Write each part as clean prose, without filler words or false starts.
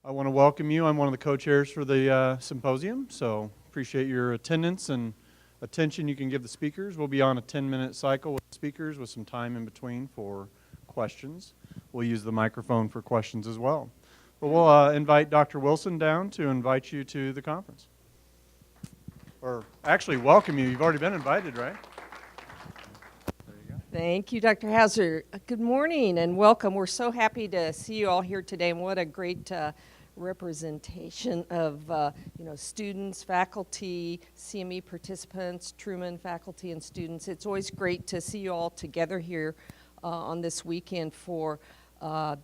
I want to welcome you. I'm one of the co-chairs for the symposium, so appreciate your attendance and attention you can give the speakers. We'll be on a 10-minute cycle with speakers with some time in between for questions. We'll use the microphone for questions as well. But we'll invite Dr. Wilson down to invite you to the conference. Or actually welcome you. You've already been invited, right? There you go. Thank you, Dr. Hauser. Good morning and welcome. We're so happy to see you all here today, and what a great representation of students, faculty, CME participants, Truman faculty and students. It's always great to see you all together here on this weekend for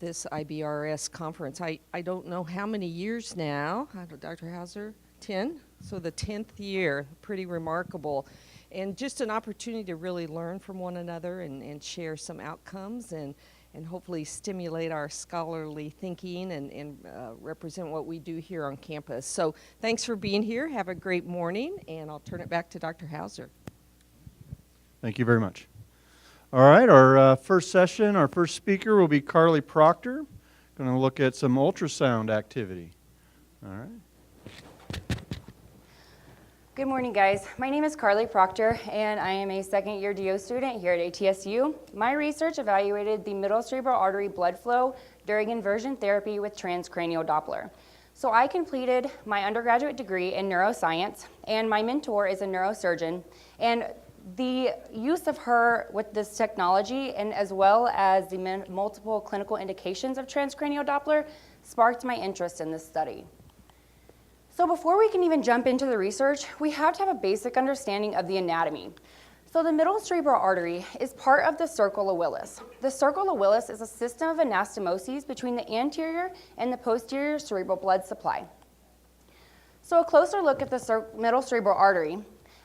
this IBRS conference. I don't know how many years now, Dr. Hauser, 10? So the 10th year, pretty remarkable. And just an opportunity to really learn from one another and share some outcomes and hopefully stimulate our scholarly thinking and represent what we do here on campus. So thanks for being here. Have a great morning, and I'll turn it back to Dr. Hauser. Thank you very much. All right, our first session, our first speaker will be Carly Proctor. Going to look at some ultrasound activity. All right. Good morning, guys. My name is Carly Proctor, and I am a second-year DO student here at ATSU. My research evaluated the middle cerebral artery blood flow during inversion therapy with transcranial Doppler. So I completed my undergraduate degree in neuroscience, and my mentor is a neurosurgeon. And the use of her with this technology, and as well as the multiple clinical indications of transcranial Doppler, sparked my interest in this study. So before we can even jump into the research, we have to have a basic understanding of the anatomy. So the middle cerebral artery is part of the circle of Willis. The circle of Willis is a system of anastomoses between the anterior and the posterior cerebral blood supply. So a closer look at the middle cerebral artery.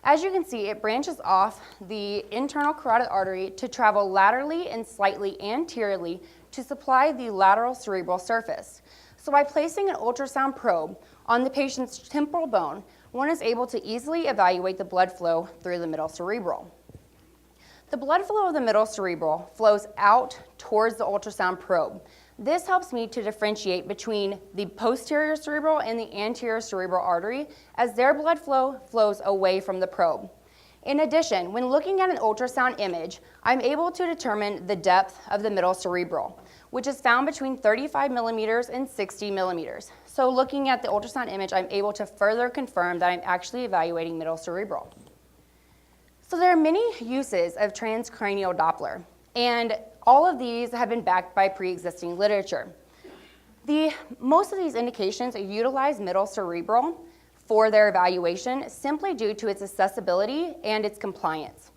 As you can see, it branches off the internal carotid artery to travel laterally and slightly anteriorly to supply the lateral cerebral surface. So by placing an ultrasound probe on the patient's temporal bone, one is able to easily evaluate the blood flow through the middle cerebral. The blood flow of the middle cerebral flows out towards the ultrasound probe. This helps me to differentiate between the posterior cerebral and the anterior cerebral artery, as their blood flow flows away from the probe. In addition, when looking at an ultrasound image, I'm able to determine the depth of the middle cerebral, which is found between 35 millimeters and 60 millimeters. So looking at the ultrasound image, I'm able to further confirm that I'm actually evaluating middle cerebral. So there are many uses of transcranial Doppler, and all of these have been backed by pre-existing literature. Most of these indications utilize middle cerebral for their evaluation simply due to its accessibility and its compliance.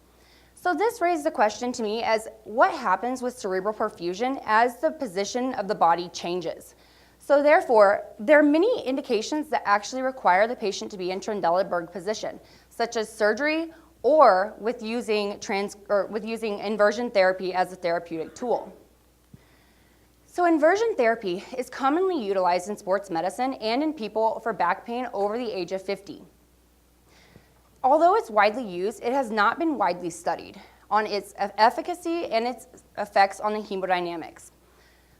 So this raised the question to me as what happens with cerebral perfusion as the position of the body changes. So therefore, there are many indications that actually require the patient to be in Trendelenburg position, such as surgery or with using inversion therapy as a therapeutic tool. So inversion therapy is commonly utilized in sports medicine and in people for back pain over the age of 50. Although it's widely used, it has not been widely studied on its efficacy and its effects on the hemodynamics.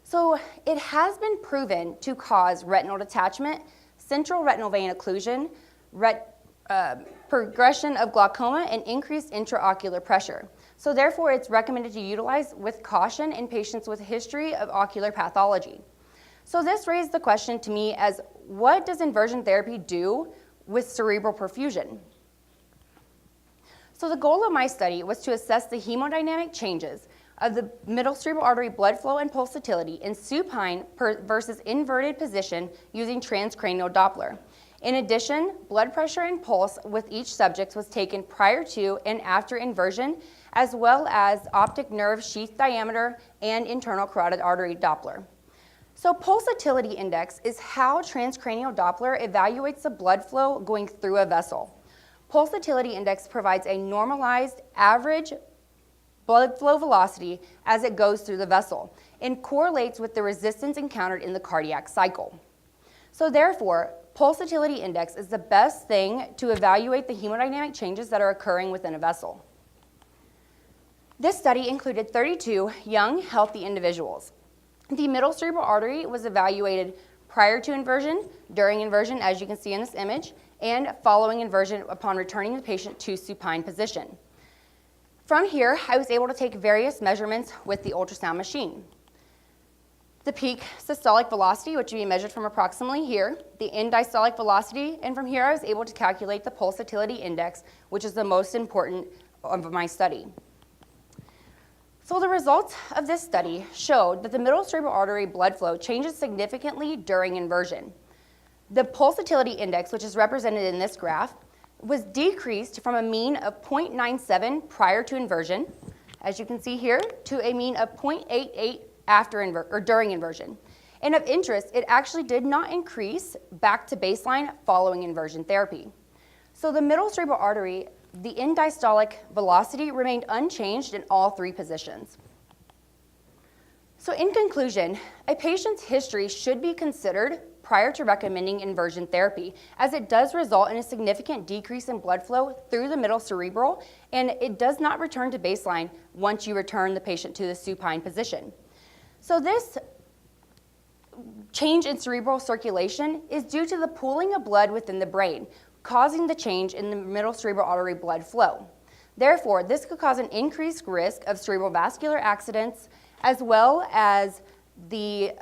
So it has been proven to cause retinal detachment, central retinal vein occlusion, progression of glaucoma, and increased intraocular pressure. So therefore, it's recommended to utilize with caution in patients with a history of ocular pathology. So this raised the question to me as what does inversion therapy do with cerebral perfusion? So the goal of my study was to assess the hemodynamic changes of the middle cerebral artery blood flow and pulsatility in supine versus inverted position using transcranial Doppler. In addition, blood pressure and pulse with each subject was taken prior to and after inversion, as well as optic nerve sheath diameter and internal carotid artery Doppler. So pulsatility index is how transcranial Doppler evaluates the blood flow going through a vessel. Pulsatility index provides a normalized average blood flow velocity as it goes through the vessel and correlates with the resistance encountered in the cardiac cycle. So therefore, pulsatility index is the best thing to evaluate the hemodynamic changes that are occurring within a vessel. This study included 32 young, healthy individuals. The middle cerebral artery was evaluated prior to inversion, during inversion, as you can see in this image, and following inversion upon returning the patient to supine position. From here, I was able to take various measurements with the ultrasound machine. The peak systolic velocity, which would be measured from approximately here, the end diastolic velocity, and from here I was able to calculate the pulsatility index, which is the most important of my study. So the results of this study showed that the middle cerebral artery blood flow changes significantly during inversion. The pulsatility index, which is represented in this graph, was decreased from a mean of 0.97 prior to inversion, as you can see here, to a mean of 0.88 during inversion. And of interest, it actually did not increase back to baseline following inversion therapy. So the middle cerebral artery, the end diastolic velocity remained unchanged in all three positions. So in conclusion, a patient's history should be considered prior to recommending inversion therapy, as it does result in a significant decrease in blood flow through the middle cerebral, and it does not return to baseline once you return the patient to the supine position. So this change in cerebral circulation is due to the pooling of blood within the brain, causing the change in the middle cerebral artery blood flow. Therefore, this could cause an increased risk of cerebral vascular accidents, as well as the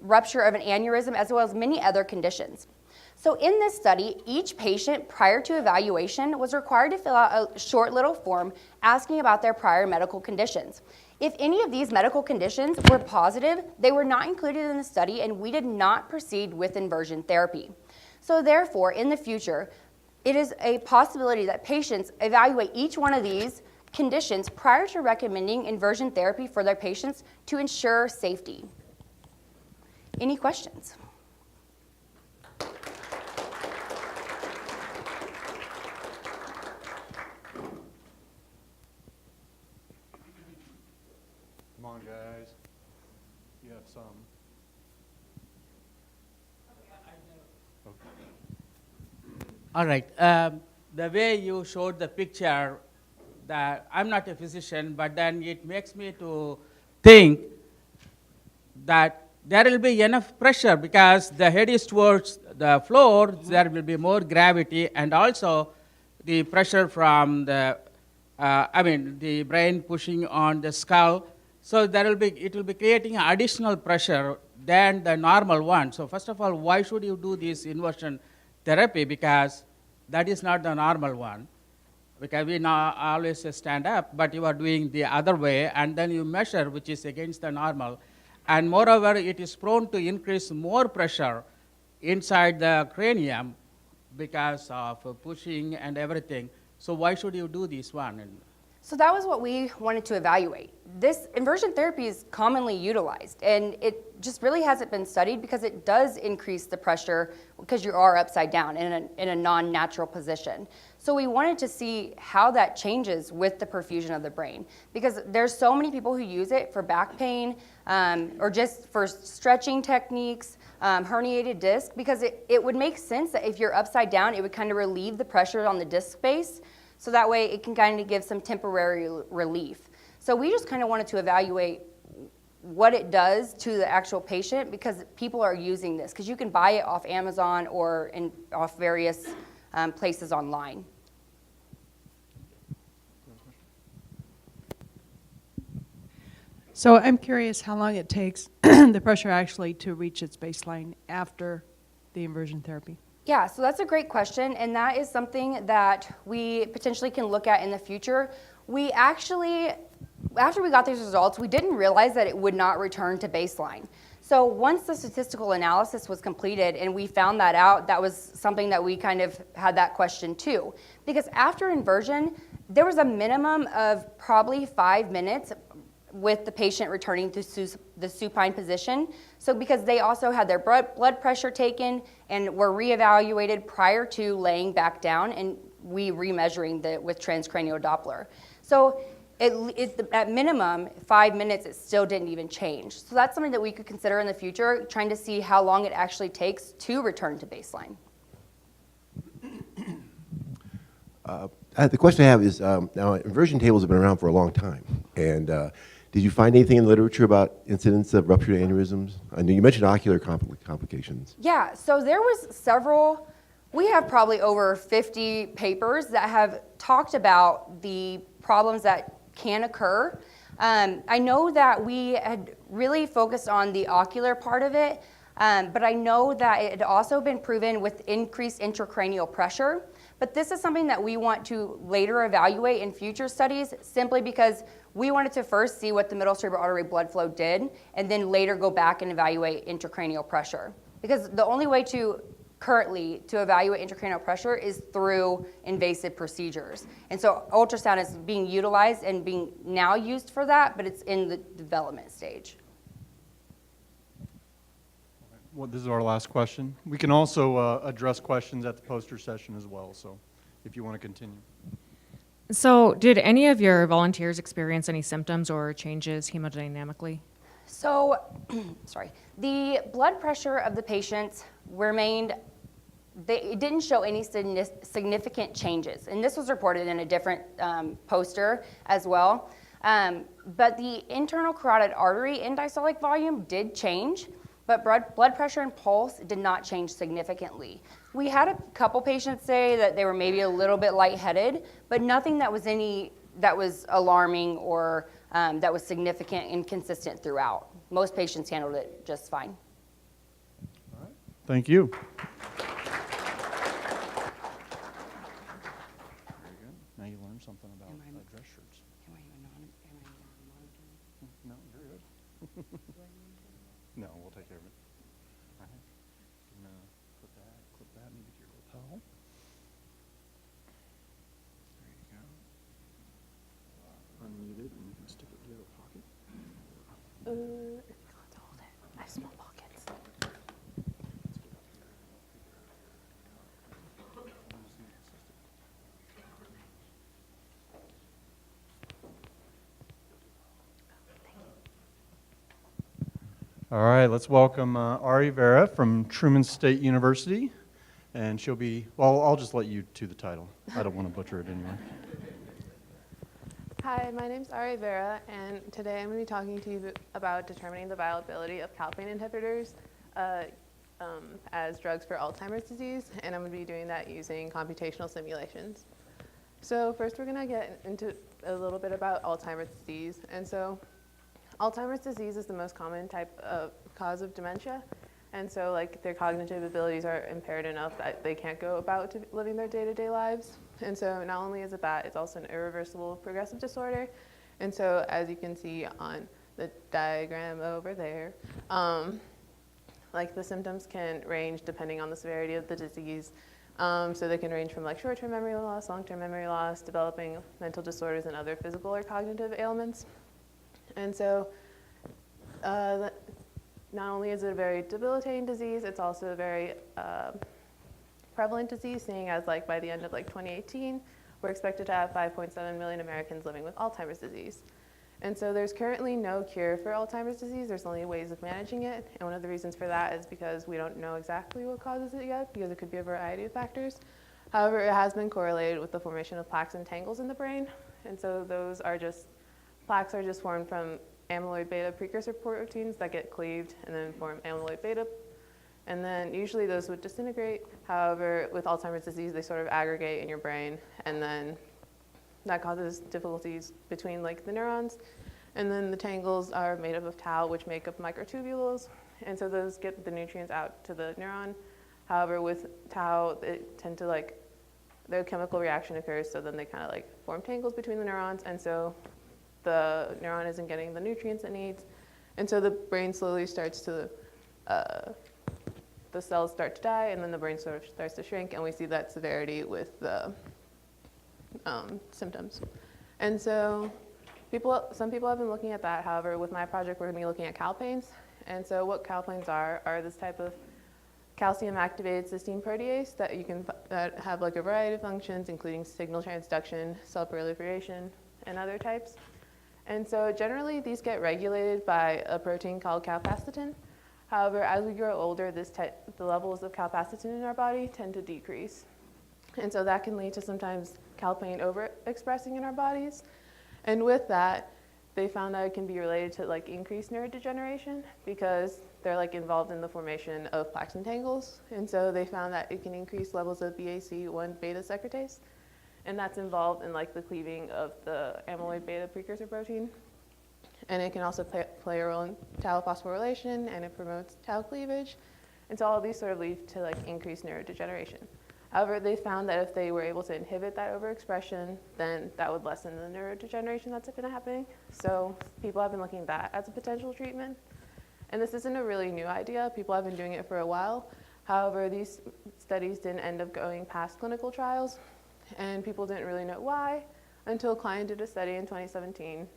rupture of an aneurysm, as well as many other conditions. So in this study, each patient prior to evaluation was required to fill out a short little form asking about their prior medical conditions. If any of these medical conditions were positive, they were not included in the study, and we did not proceed with inversion therapy. So therefore, in the future, it is a possibility that patients evaluate each one of these conditions prior to recommending inversion therapy for their patients to ensure safety. Any questions? Come on, guys. You have some. All right. The way you showed the picture, that I'm not a physician, but then it makes me to think that there will be enough pressure because the head is towards the floor, there will be more gravity, and also the pressure from the, the brain pushing on the skull. So it will be creating additional pressure than the normal one. So first of all, why should you do this inversion therapy? Because that is not the normal one. Because we now always stand up, but you are doing the other way, and then you measure, which is against the normal. And moreover, it is prone to increase more pressure inside the cranium because of pushing and everything. So why should you do this one? So that was what we wanted to evaluate. This inversion therapy is commonly utilized, and it just really hasn't been studied because it does increase the pressure because you are upside down in a non-natural position. So we wanted to see how that changes with the perfusion of the brain, because there's so many people who use it for back pain or just for stretching techniques, herniated disc, because it would make sense that if you're upside down, it would kind of relieve the pressure on the disc space. So that way it can kind of give some temporary relief. So we just kind of wanted to evaluate what it does to the actual patient, because people are using this, because you can buy it off Amazon or off various places online. So I'm curious how long it takes the pressure actually to reach its baseline after the inversion therapy. Yeah, so that's a great question, and that is something that we potentially can look at in the future. We actually, after we got these results, we didn't realize that it would not return to baseline. So once the statistical analysis was completed and we found that out, that was something that we kind of had that question too. Because after inversion, there was a minimum of probably 5 minutes with the patient returning to the supine position. So because they also had their blood pressure taken and were reevaluated prior to laying back down and we remeasuring with transcranial Doppler. So at minimum 5 minutes, it still didn't even change. So that's something that we could consider in the future, trying to see how long it actually takes to return to baseline. The question I have is, now inversion tables have been around for a long time, and Did you find anything in the literature about incidence of ruptured aneurysms? I know you mentioned ocular complications. Yeah, so there was several, we have probably over 50 papers that have talked about the problems that can occur. I know that we had really focused on the ocular part of it, but I know that it had also been proven with increased intracranial pressure. But this is something that we want to later evaluate in future studies, simply because we wanted to first see what the middle cerebral artery blood flow did, and then later go back and evaluate intracranial pressure. Because the only way to currently to evaluate intracranial pressure is through invasive procedures. And so ultrasound is being utilized and being now used for that, but it's in the development stage. Well, this is our last question. We can also address questions at the poster session as well, so if you want to continue. So, did any of your volunteers experience any symptoms or changes hemodynamically? So, sorry, the blood pressure of the patients remained, it didn't show any significant changes. And this was reported in a different poster as well. But the internal carotid artery end-diastolic volume did change, but blood pressure and pulse did not change significantly. We had a couple patients say that they were maybe a little bit lightheaded, but nothing that was alarming or that was significant and consistent throughout. Most patients handled it just fine. All right. Thank you. Very good. Now you learned something about dress shirts. No, you're good. No, we'll take care of it. All right. I'm going to clip that, maybe to your lapel. There you go. Unmute it, and you can stick it to your pocket. Hold it. I have small pockets. All right, let's welcome Ari Vera from Truman State University. And she'll be, well, I'll just let you to the title. I don't want to butcher it anyway. Hi, my name's Ari Vera, and today I'm going to be talking to you about determining the viability of calpain inhibitors as drugs for Alzheimer's disease, and I'm going to be doing that using computational simulations. So first we're going to get into a little bit about Alzheimer's disease. And so Alzheimer's disease is the most common type of cause of dementia, and so like their cognitive abilities are impaired enough that they can't go about living their day-to-day lives. And so not only is it that, it's also an irreversible progressive disorder. And so as you can see on the diagram over there, like the symptoms can range depending on the severity of the disease. So they can range from like short-term memory loss, long-term memory loss, developing mental disorders, and other physical or cognitive ailments. And so not only is it a very debilitating disease, it's also a very prevalent disease, seeing as like by the end of like 2018, we're expected to have 5.7 million Americans living with Alzheimer's disease. And so there's currently no cure for Alzheimer's disease. There's only ways of managing it. And one of the reasons for that is because we don't know exactly what causes it yet, because it could be a variety of factors. However, it has been correlated with the formation of plaques and tangles in the brain. And so those are just, plaques are just formed from amyloid beta precursor proteins that get cleaved and then form amyloid beta. And then usually those would disintegrate. However, with Alzheimer's disease, they sort of aggregate in your brain, and then that causes difficulties between like the neurons. And then the tangles are made up of tau, which make up microtubules. And so those get the nutrients out to the neuron. However, with tau, they tend to like, their chemical reaction occurs, so then they kind of like form tangles between the neurons. And so the neuron isn't getting the nutrients it needs. And so the brain slowly starts to, the cells start to die, and then the brain sort of starts to shrink, and we see that severity with the symptoms. And so some people have been looking at that. However, with my project, we're going to be looking at calpains. And so what calpains are this type of calcium activated cysteine protease that you can that have like a variety of functions, including signal transduction, cell proliferation, and other types. And so generally, these get regulated by a protein called calpacitin. However, as we grow older, the levels of calpacitin in our body tend to decrease. And so that can lead to sometimes calpain overexpressing in our bodies. And with that, they found that it can be related to like increased neurodegeneration because they're like involved in the formation of plaques and tangles. And so they found that it can increase levels of BAC1 beta secretase, and that's involved in like the cleaving of the amyloid beta precursor protein. And it can also play a role in tau phosphorylation, and it promotes tau cleavage. And so all of these sort of lead to like increased neurodegeneration. However, they found that if they were able to inhibit that overexpression, then that would lessen the neurodegeneration that's been happening. So people have been looking at that as a potential treatment. And this isn't a really new idea. People have been doing it for a while. However, these studies didn't end up going past clinical trials, and people didn't really know why until Klein did a study in 2017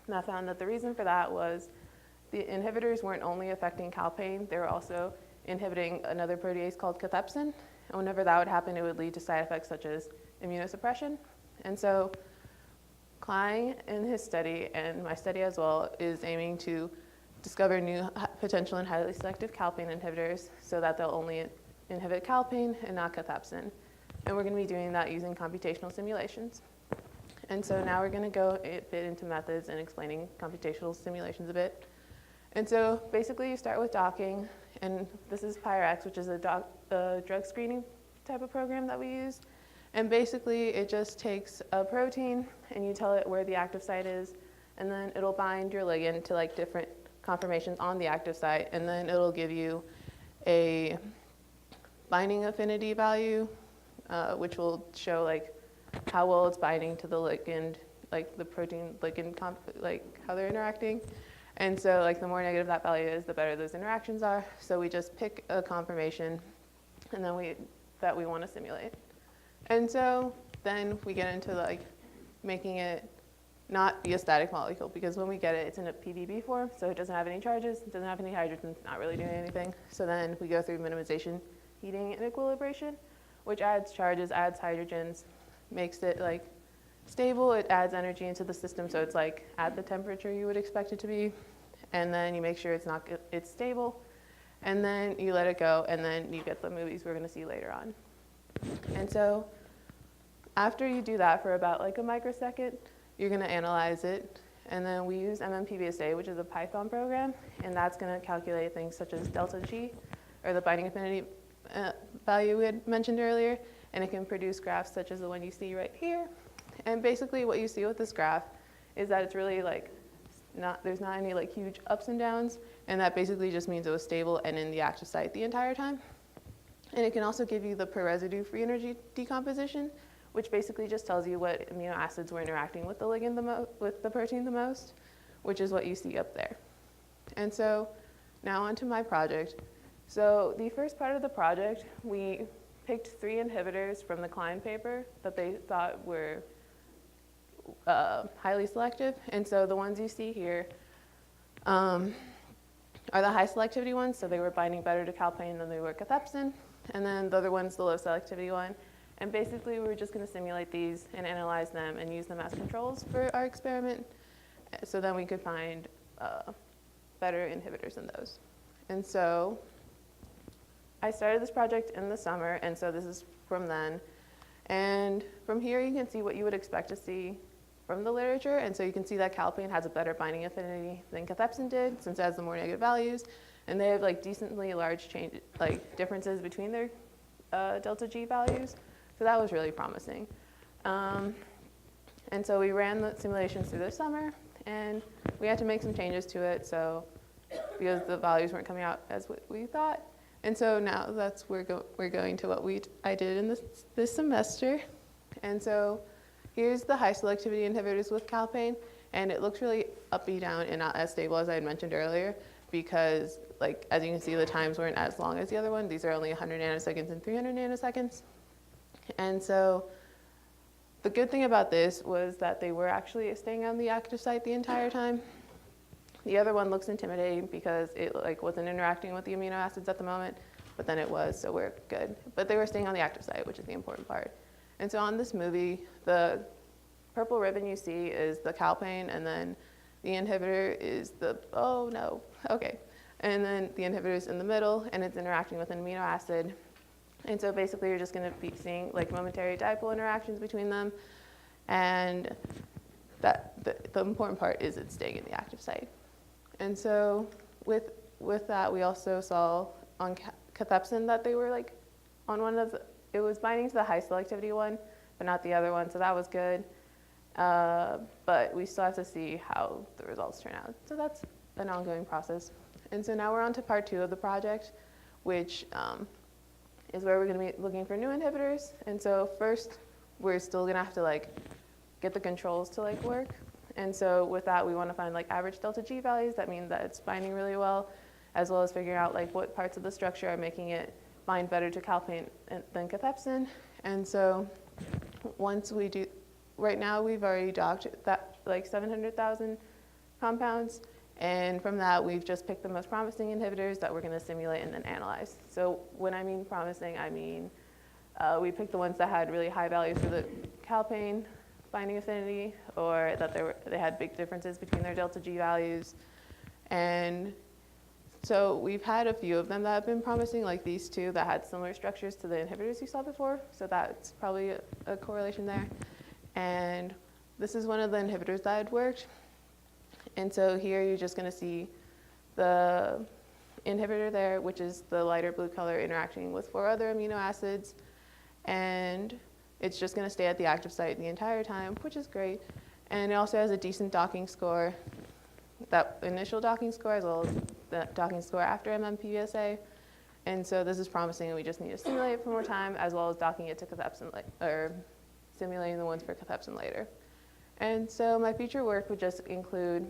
that found that the reason for that was the inhibitors weren't only affecting calpain, they were also inhibiting another protease called cathepsin. And whenever that would happen, it would lead to side effects such as immunosuppression. And so Klein in his study, and my study as well, is aiming to discover new potential and highly selective calpain inhibitors so that they'll only inhibit calpain and not cathepsin. And we're going to be doing that using computational simulations. And so now we're going to go a bit into methods and explaining computational simulations a bit. And so basically you start with docking, and this is PyRX, which is a drug screening type of program that we use. And basically it just takes a protein and you tell it where the active site is, and then it'll bind your ligand to like different conformations on the active site, and then it'll give you a binding affinity value, which will show like how well it's binding to the ligand, like the protein ligand, like how they're interacting. And so like the more negative that value is, the better those interactions are. So we just pick a conformation and then that we want to simulate. And so then we get into like making it not be a static molecule, because when we get it, it's in a PDB form, so it doesn't have any charges, it doesn't have any hydrogen, it's not really doing anything. So then we go through minimization, heating, and equilibration, which adds charges, adds hydrogens, makes it like stable, it adds energy into the system, so it's like at the temperature you would expect it to be, and then you make sure it's stable, and then you let it go, and then you get the movies we're going to see later on. And so after you do that for about like a microsecond, you're going to analyze it, and then we use MMPBSA, which is a Python program, and that's going to calculate things such as delta G, or the binding affinity value we had mentioned earlier, and it can produce graphs such as the one you see right here. And basically what you see with this graph is that it's really like there's not any like huge ups and downs, and that basically just means it was stable and in the active site the entire time. And it can also give you the per residue free energy decomposition, which basically just tells you what amino acids were interacting with the ligand with the protein the most, which is what you see up there. And so now onto my project. So the first part of the project, we picked 3 inhibitors from the Klein paper that they thought were highly selective. And so the ones you see here are the high selectivity ones, so they were binding better to calpain than they were cathepsin. And then the other one's the low selectivity one. And basically we were just going to simulate these and analyze them and use them as controls for our experiment, so then we could find better inhibitors than those. And so I started this project in the summer, and so this is from then. And from here you can see what you would expect to see from the literature. And so you can see that calpain has a better binding affinity than cathepsin did, since it has the more negative values. And they have like decently large differences between their delta G values. So that was really promising. And so we ran the simulations through the summer, and we had to make some changes to it, so because the values weren't coming out as what we thought. And so now we're going to what I did in this semester. And so here's the high selectivity inhibitors with calpain, and it looks really uppy down and not as stable as I had mentioned earlier, because like as you can see, the times weren't as long as the other one. These are only 100 nanoseconds and 300 nanoseconds. And so the good thing about this was that they were actually staying on the active site the entire time. The other one looks intimidating because it like wasn't interacting with the amino acids at the moment, but then it was, so we're good. But they were staying on the active site, which is the important part. And so on this movie, the purple ribbon you see is the calpain, and then the inhibitor is and then the inhibitor is in the middle, and it's interacting with an amino acid. And so basically you're just going to be seeing like momentary dipole interactions between them. And that the important part is it's staying in the active site. And so with that, we also saw on cathepsin that they were like on one of the, it was binding to the high selectivity one, but not the other one, so that was good. But we still have to see how the results turn out. So that's an ongoing process. And so now we're on to part 2 of the project, which is where we're going to be looking for new inhibitors. And so first, we're still going to have to like get the controls to like work. And so with that, we want to find like average delta G values. That means that it's binding really well, as well as figuring out like what parts of the structure are making it bind better to calpain than cathepsin. And so once we do, right now we've already docked that like 700,000 compounds. And from that, we've just picked the most promising inhibitors that we're going to simulate and then analyze. So when I mean promising, I mean we picked the ones that had really high values for the calpain binding affinity, or that they had big differences between their delta G values. And so we've had a few of them that have been promising, like these two that had similar structures to the inhibitors you saw before. So that's probably a correlation there. And this is one of the inhibitors that had worked. And so here you're just going to see the inhibitor there, which is the lighter blue color interacting with 4 other amino acids. And it's just going to stay at the active site the entire time, which is great. And it also has a decent docking score, that initial docking score as well as the docking score after MMPBSA. And so this is promising, and we just need to simulate it for more time, as well as docking it to cathepsin, or simulating the ones for cathepsin later. And so my future work would just include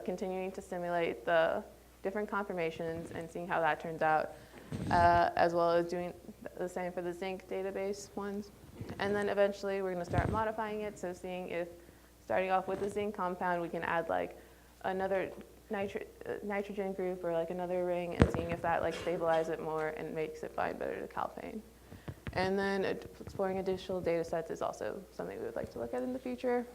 continuing to simulate the different conformations and seeing how that turns out, as well as doing the same for the zinc database ones. And then eventually we're going to start modifying it, so seeing if, starting off with the zinc compound, we can add like another nitrogen group or like another ring, and seeing if that like stabilizes it more and makes it bind better to calpain. And then exploring additional data sets is also something we would like to look at in the future.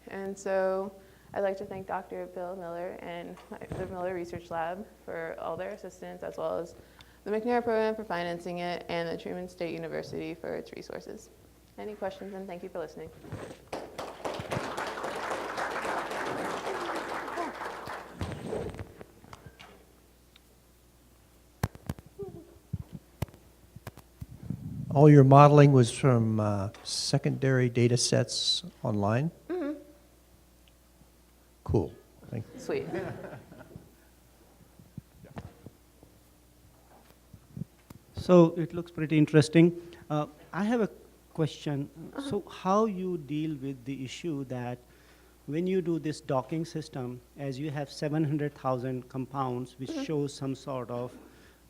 And so I'd like to thank Dr. Bill Miller and the Miller Research Lab for all their assistance, as well as the McNair program for financing it, and the Truman State University for its resources. Any questions? And thank you for listening. All your modeling was from secondary data sets online? Mm-hmm. Cool. Thank you. Sweet. So it looks pretty interesting. I have a question. So how you deal with the issue that when you do this docking system, as you have 700,000 compounds, which shows some sort of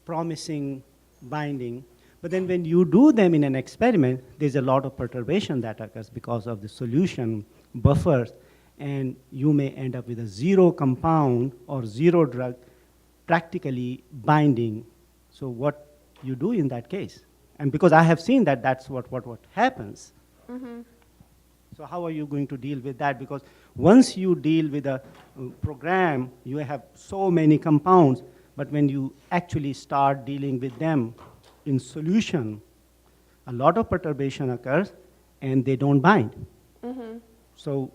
promising binding, but then when you do them in an experiment, there's a lot of perturbation that occurs because of the solution buffers, and you may end up with a 0 compound or 0 drug practically binding. So what you do in that case? And because I have seen that that's what happens. Mm-hmm. So how are you going to deal with that? Because once you deal with a program, you have so many compounds, but when you actually start dealing with them in solution, a lot of perturbation occurs and they don't bind. Mm-hmm. So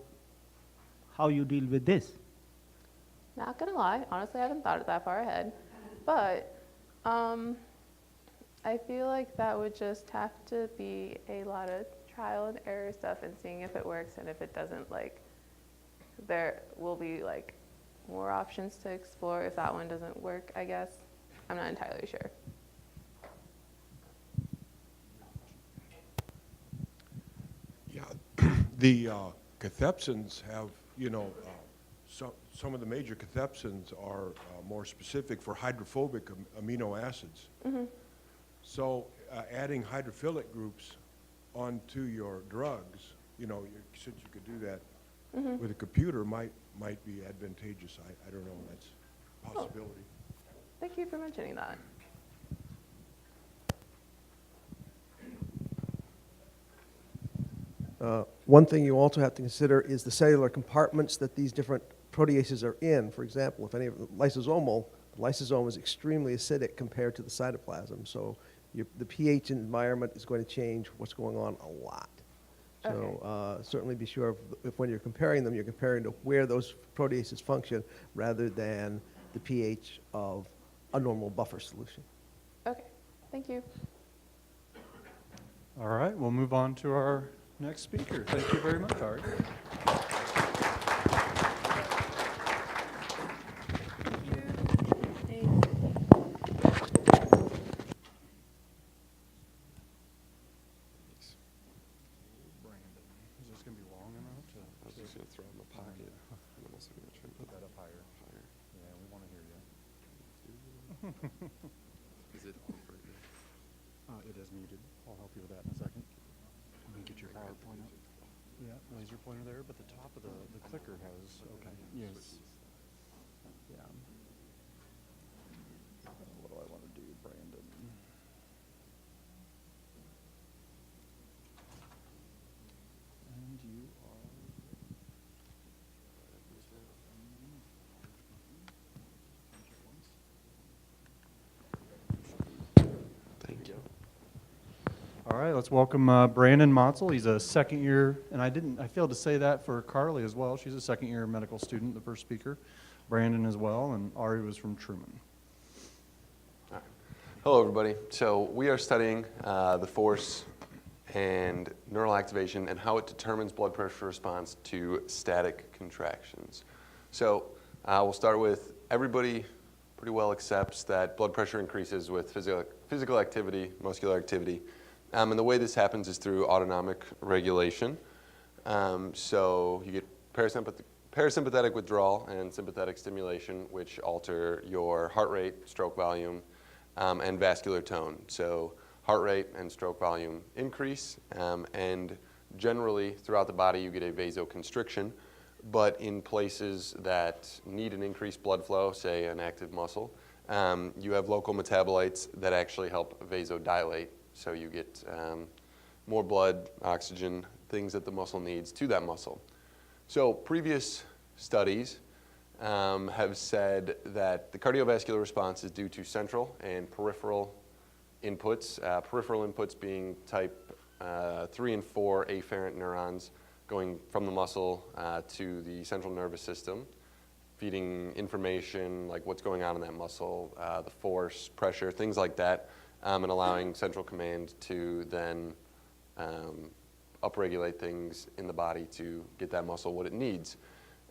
how you deal with this? Not gonna lie, honestly, I haven't thought of that far ahead. But I feel like that would just have to be a lot of trial and error stuff and seeing if it works, and if it doesn't, like, there will be like more options to explore if that one doesn't work, I guess. I'm not entirely sure. Yeah, the cathepsins have, some of the major cathepsins are more specific for hydrophobic amino acids. Mm-hmm. So adding hydrophilic groups onto your drugs, since you could do that Mm-hmm. with a computer, might be advantageous. I don't know, that's a possibility. Thank you for mentioning that. One thing you also have to consider is the cellular compartments that these different proteases are in. For example, if any of lysosomal, the lysosome is extremely acidic compared to the cytoplasm. So the pH environment is going to change what's going on a lot. So certainly be sure if when you're comparing them, you're comparing to where those proteases function rather than the pH of a normal buffer solution. Okay, thank you. All right, we'll move on to our next speaker. Thank you very much, Ari. Brandon, is this going to be long enough to? I was just going to throw it in the pocket. I'm also going to try to Put that up higher. Yeah, we want to hear you. Is it on right now? It is muted. I'll help you with that in a second. Let me get your PowerPoint up. Yeah, laser pointer there, but the top of the clicker has, okay, yes. Yeah. What do I want to do, Brandon? And you are. Thank you. All right, let's welcome Brandon Motzel. He's a second year, and I failed to say that for Carly as well. She's a second year medical student, the first speaker. Brandon as well, and Ari was from Truman. All right. Hello, everybody. So we are studying the force and neural activation and how it determines blood pressure response to static contractions. So we'll start with everybody pretty well accepts that blood pressure increases with physical activity, muscular activity. And the way this happens is through autonomic regulation. So you get parasympathetic withdrawal and sympathetic stimulation, which alter your heart rate, stroke volume, and vascular tone. So heart rate and stroke volume increase, and generally throughout the body you get a vasoconstriction. But in places that need an increased blood flow, say an active muscle, you have local metabolites that actually help vasodilate. So you get more blood, oxygen, things that the muscle needs to that muscle. So previous studies have said that the cardiovascular response is due to central and peripheral inputs. Peripheral inputs being type 3 and 4 afferent neurons going from the muscle to the central nervous system, feeding information like what's going on in that muscle, the force, pressure, things like that, and allowing central command to then upregulate things in the body to get that muscle what it needs.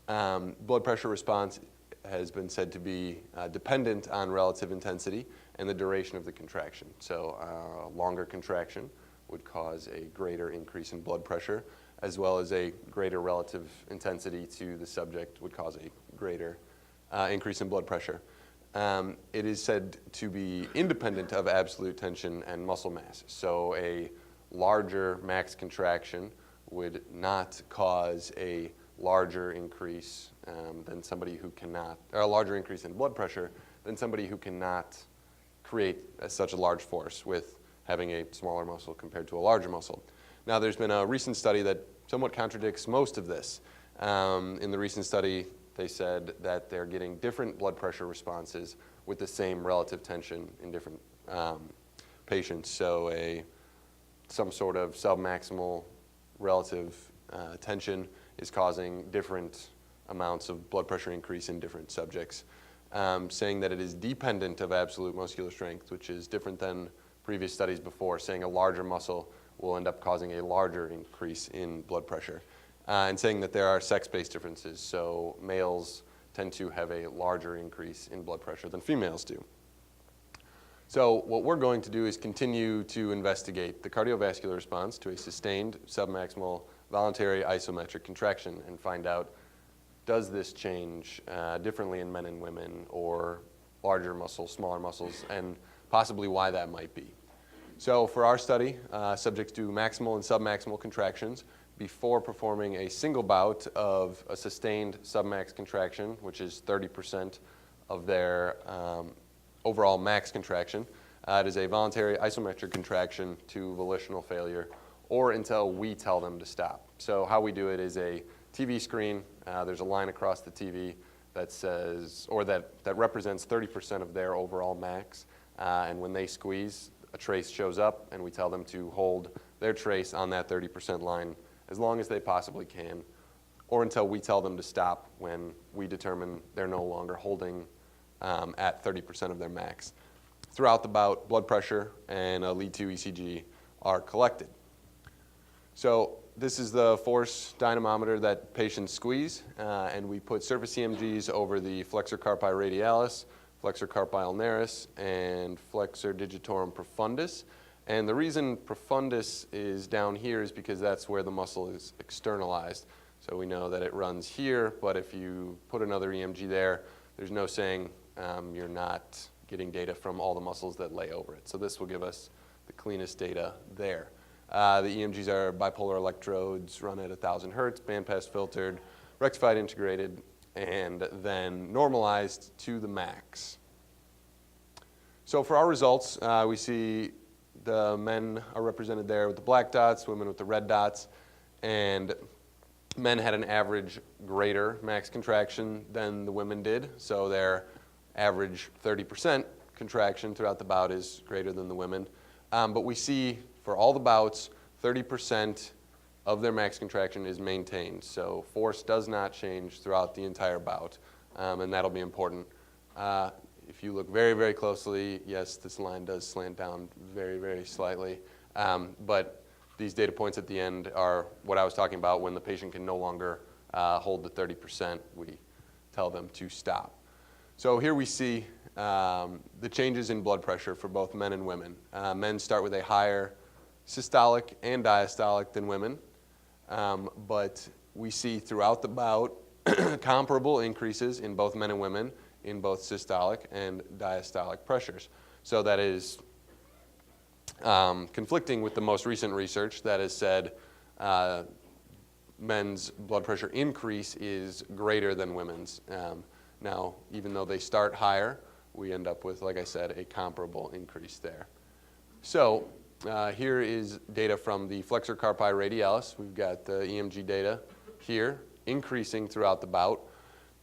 Blood pressure response has been said to be dependent on relative intensity and the duration of the contraction. So a longer contraction would cause a greater increase in blood pressure, as well as a greater relative intensity to the subject would cause a greater increase in blood pressure. It is said to be independent of absolute tension and muscle mass. So a larger max contraction would not cause a larger increase than somebody who cannot, or a larger increase in blood pressure than somebody who cannot create such a large force with having a smaller muscle compared to a larger muscle. Now there's been a recent study that somewhat contradicts most of this. In the recent study, they said that they're getting different blood pressure responses with the same relative tension in different patients. So some sort of submaximal relative tension is causing different amounts of blood pressure increase in different subjects, saying that it is dependent of absolute muscular strength, which is different than previous studies before, saying a larger muscle will end up causing a larger increase in blood pressure. And saying that there are sex-based differences, so males tend to have a larger increase in blood pressure than females do. So what we're going to do is continue to investigate the cardiovascular response to a sustained submaximal voluntary isometric contraction and find out, does this change differently in men and women, or larger muscles, smaller muscles, and possibly why that might be. So for our study, subjects do maximal and submaximal contractions before performing a single bout of a sustained submax contraction, which is 30% of their overall max contraction. It is a voluntary isometric contraction to volitional failure, or until we tell them to stop. So how we do it is a TV screen. There's a line across the TV that says, or that represents 30% of their overall max. And when they squeeze, a trace shows up, and we tell them to hold their trace on that 30% line as long as they possibly can, or until we tell them to stop when we determine they're no longer holding at 30% of their max. Throughout the bout, blood pressure and a lead-2 ECG are collected. So this is the force dynamometer that patients squeeze, and we put surface EMGs over the flexor carpi radialis, flexor carpi ulnaris, and flexor digitorum profundus. And the reason profundus is down here is because that's where the muscle is externalized. So we know that it runs here, but if you put another EMG there, there's no saying you're not getting data from all the muscles that lay over it. So this will give us the cleanest data there. The EMGs are bipolar electrodes, run at 1,000 hertz, bandpass filtered, rectified integrated, and then normalized to the max. So for our results, we see the men are represented there with the black dots, women with the red dots, and men had an average greater max contraction than the women did, so their average 30% contraction throughout the bout is greater than the women. But we see for all the bouts, 30% of their max contraction is maintained. So force does not change throughout the entire bout, and that'll be important. If you look very, very closely, yes, this line does slant down very, very slightly, but these data points at the end are what I was talking about. When the patient can no longer hold the 30%, we tell them to stop. So here we see the changes in blood pressure for both men and women. Men start with a higher systolic and diastolic than women, but we see throughout the bout comparable increases in both men and women in both systolic and diastolic pressures. So that is conflicting with the most recent research that has said men's blood pressure increase is greater than women's. Now, even though they start higher, we end up with, like I said, a comparable increase there. So here is data from the flexor carpi radialis. We've got the EMG data here, increasing throughout the bout.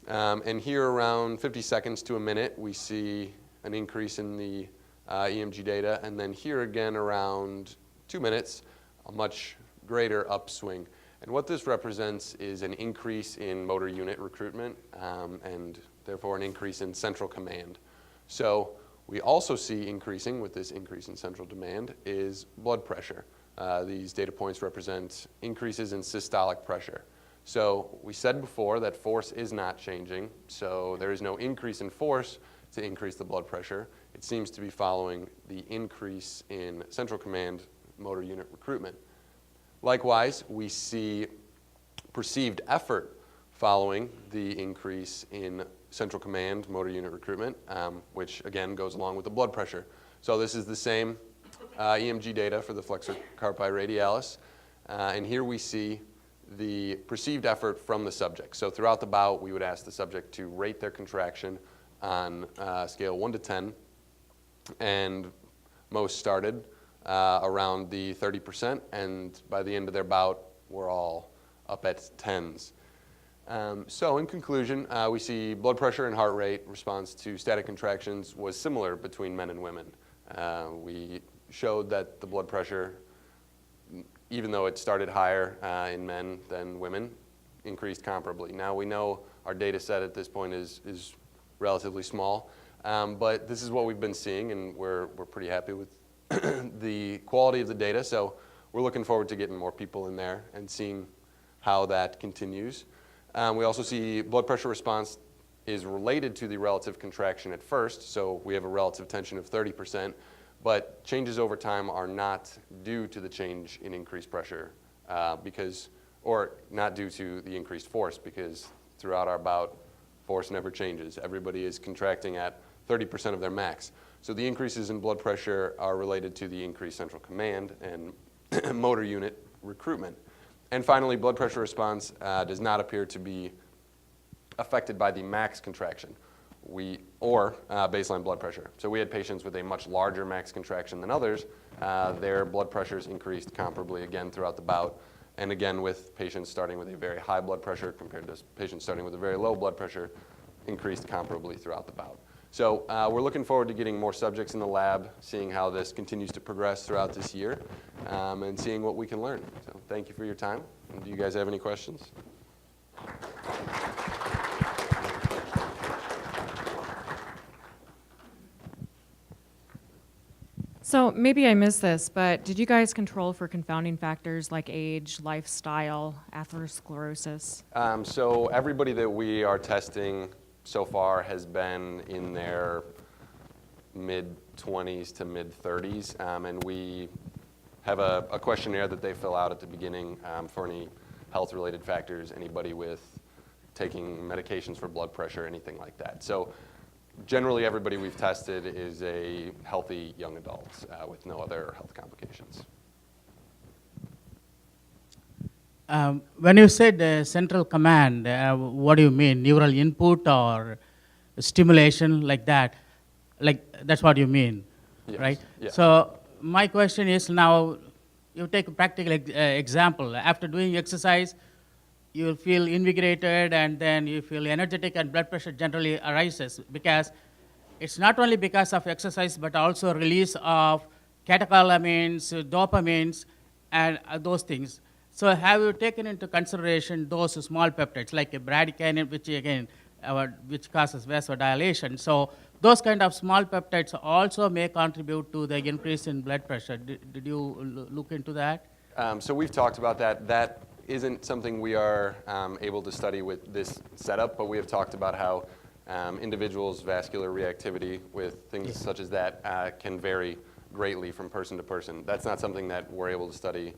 And here around 50 seconds to a minute, we see an increase in the EMG data. And then here again around 2 minutes, a much greater upswing. And what this represents is an increase in motor unit recruitment and therefore an increase in central command. So we also see increasing with this increase in central demand is blood pressure. These data points represent increases in systolic pressure. So we said before that force is not changing, so there is no increase in force to increase the blood pressure. It seems to be following the increase in central command motor unit recruitment. Likewise, we see perceived effort following the increase in central command motor unit recruitment, which again goes along with the blood pressure. So this is the same EMG data for the flexor carpi radialis, and here we see the perceived effort from the subject. So throughout the bout, we would ask the subject to rate their contraction on a scale 1 to 10, and most started around the 30%, and by the end of their bout, we're all up at 10s. So in conclusion, we see blood pressure and heart rate response to static contractions was similar between men and women. We showed that the blood pressure, even though it started higher in men than women, increased comparably. Now we know our data set at this point is relatively small, but this is what we've been seeing, and we're pretty happy with the quality of the data. So we're looking forward to getting more people in there and seeing how that continues. We also see blood pressure response is related to the relative contraction at first, so we have a relative tension of 30%, but changes over time are not due to the change in increased pressure or not due to the increased force, because throughout our bout, force never changes. Everybody is contracting at 30% of their max. So the increases in blood pressure are related to the increased central command and motor unit recruitment. And finally, blood pressure response does not appear to be affected by the max contraction or baseline blood pressure. So we had patients with a much larger max contraction than others. Their blood pressures increased comparably again throughout the bout, and again with patients starting with a very high blood pressure compared to patients starting with a very low blood pressure, increased comparably throughout the bout. So we're looking forward to getting more subjects in the lab, seeing how this continues to progress throughout this year, and seeing what we can learn. So thank you for your time. And do you guys have any questions? So maybe I missed this, but did you guys control for confounding factors like age, lifestyle, atherosclerosis? So everybody that we are testing so far has been in their mid-20s to mid-30s, and we have a questionnaire that they fill out at the beginning for any health-related factors, anybody with taking medications for blood pressure, anything like that. So generally, everybody we've tested is a healthy young adult with no other health complications. When you said central command, what do you mean? Neural input or stimulation like that? Like that's what you mean, Yes. right? Yes. So my question is now, you take a practical example. After doing exercise, you feel invigorated and then you feel energetic and blood pressure generally arises because it's not only because of exercise but also release of catecholamines, dopamines, and those things. So have you taken into consideration those small peptides like a bradykinin, which again, which causes vasodilation? So those kind of small peptides also may contribute to the increase in blood pressure. Did you look into that? So we've talked about that. That isn't something we are able to study with this setup, but we have talked about how individuals' vascular reactivity with things such as that can vary greatly from person to person. That's not something that we're able to study,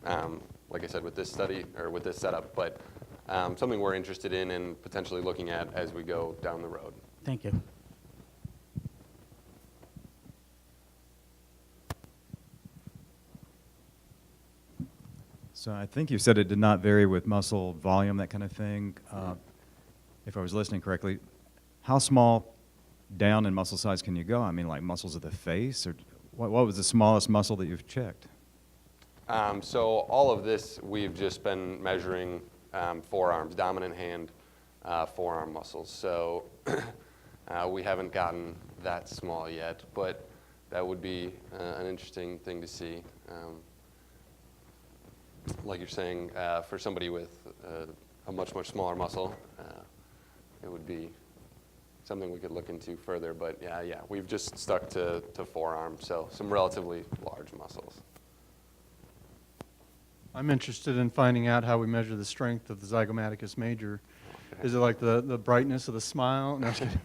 like I said, with this study or with this setup, but something we're interested in and potentially looking at as we go down the road. Thank you. So I think you said it did not vary with muscle volume, that kind of thing. If I was listening correctly, how small down in muscle size can you go? I mean, like muscles of the face, or what was the smallest muscle that you've checked? So all of this, we've just been measuring forearms, dominant hand forearm muscles. So we haven't gotten that small yet, but that would be an interesting thing to see. Like you're saying, for somebody with a much, much smaller muscle, it would be something we could look into further. But yeah, we've just stuck to forearm, so some relatively large muscles. I'm interested in finding out how we measure the strength of the zygomaticus major. Is it like the brightness of the smile? No, I'm just kidding.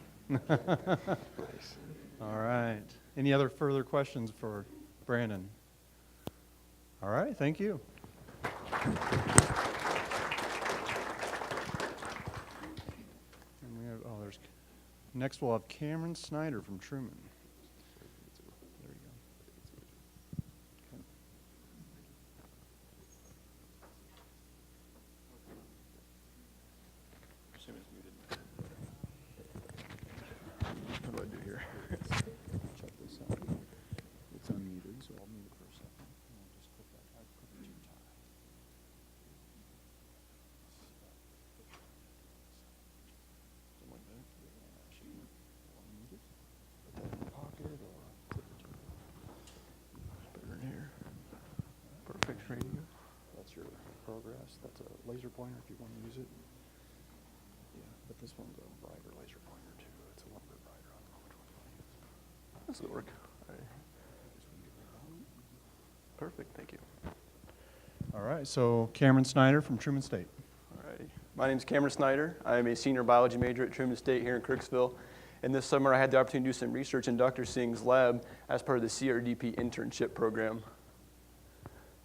Nice. All right. Any other further questions for Brandon? All right, thank you. And we have, next we'll have Cameron Snyder from Truman. There you go. Okay. Assume it's muted. What do I do here? Check this out. It's unmuted, so I'll mute it for a second. And I'll just click that. I click it too tight. Something like that. Yeah, should we unmute it? Put that in the pocket or click it too. Put it in here. Perfect. Ready to go? That's your progress. That's a laser pointer if you want to use it. Yeah, but this one's a brighter laser pointer too. It's a little bit brighter. I don't know which one you want to use. This will work. All right. Perfect, thank you. All right, so Cameron Snyder from Truman State. All right. My name is Cameron Snyder. I am a senior biology major at Truman State here in Kirksville. And this summer I had the opportunity to do some research in Dr. Singh's lab as part of the CRDP internship program.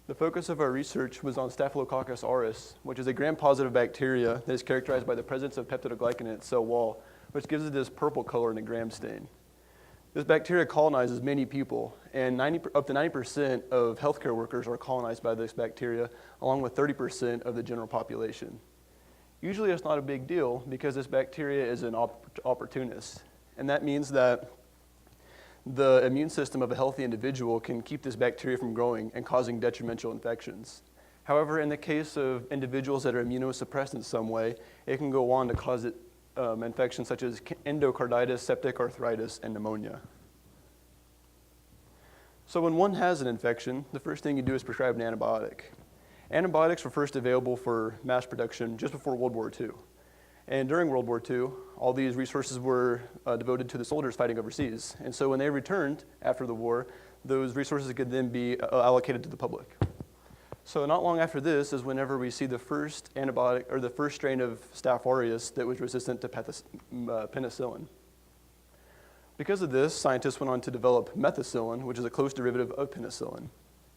The focus of our research was on Staphylococcus aureus, which is a gram-positive bacteria that is characterized by the presence of peptidoglycan in its cell wall, which gives it this purple color in a gram stain. This bacteria colonizes many people, and up to 90% of healthcare workers are colonized by this bacteria, along with 30% of the general population. Usually it's not a big deal because this bacteria is an opportunist, and that means that the immune system of a healthy individual can keep this bacteria from growing and causing detrimental infections. However, in the case of individuals that are immunosuppressed in some way, it can go on to cause infections such as endocarditis, septic arthritis, and pneumonia. So when one has an infection, the first thing you do is prescribe an antibiotic. Antibiotics were first available for mass production just before World War II. And during World War II, all these resources were devoted to the soldiers fighting overseas. And so when they returned after the war, those resources could then be allocated to the public. So not long after this is whenever we see the first antibiotic, or the first strain of Staph aureus that was resistant to penicillin. Because of this, scientists went on to develop methicillin, which is a close derivative of penicillin.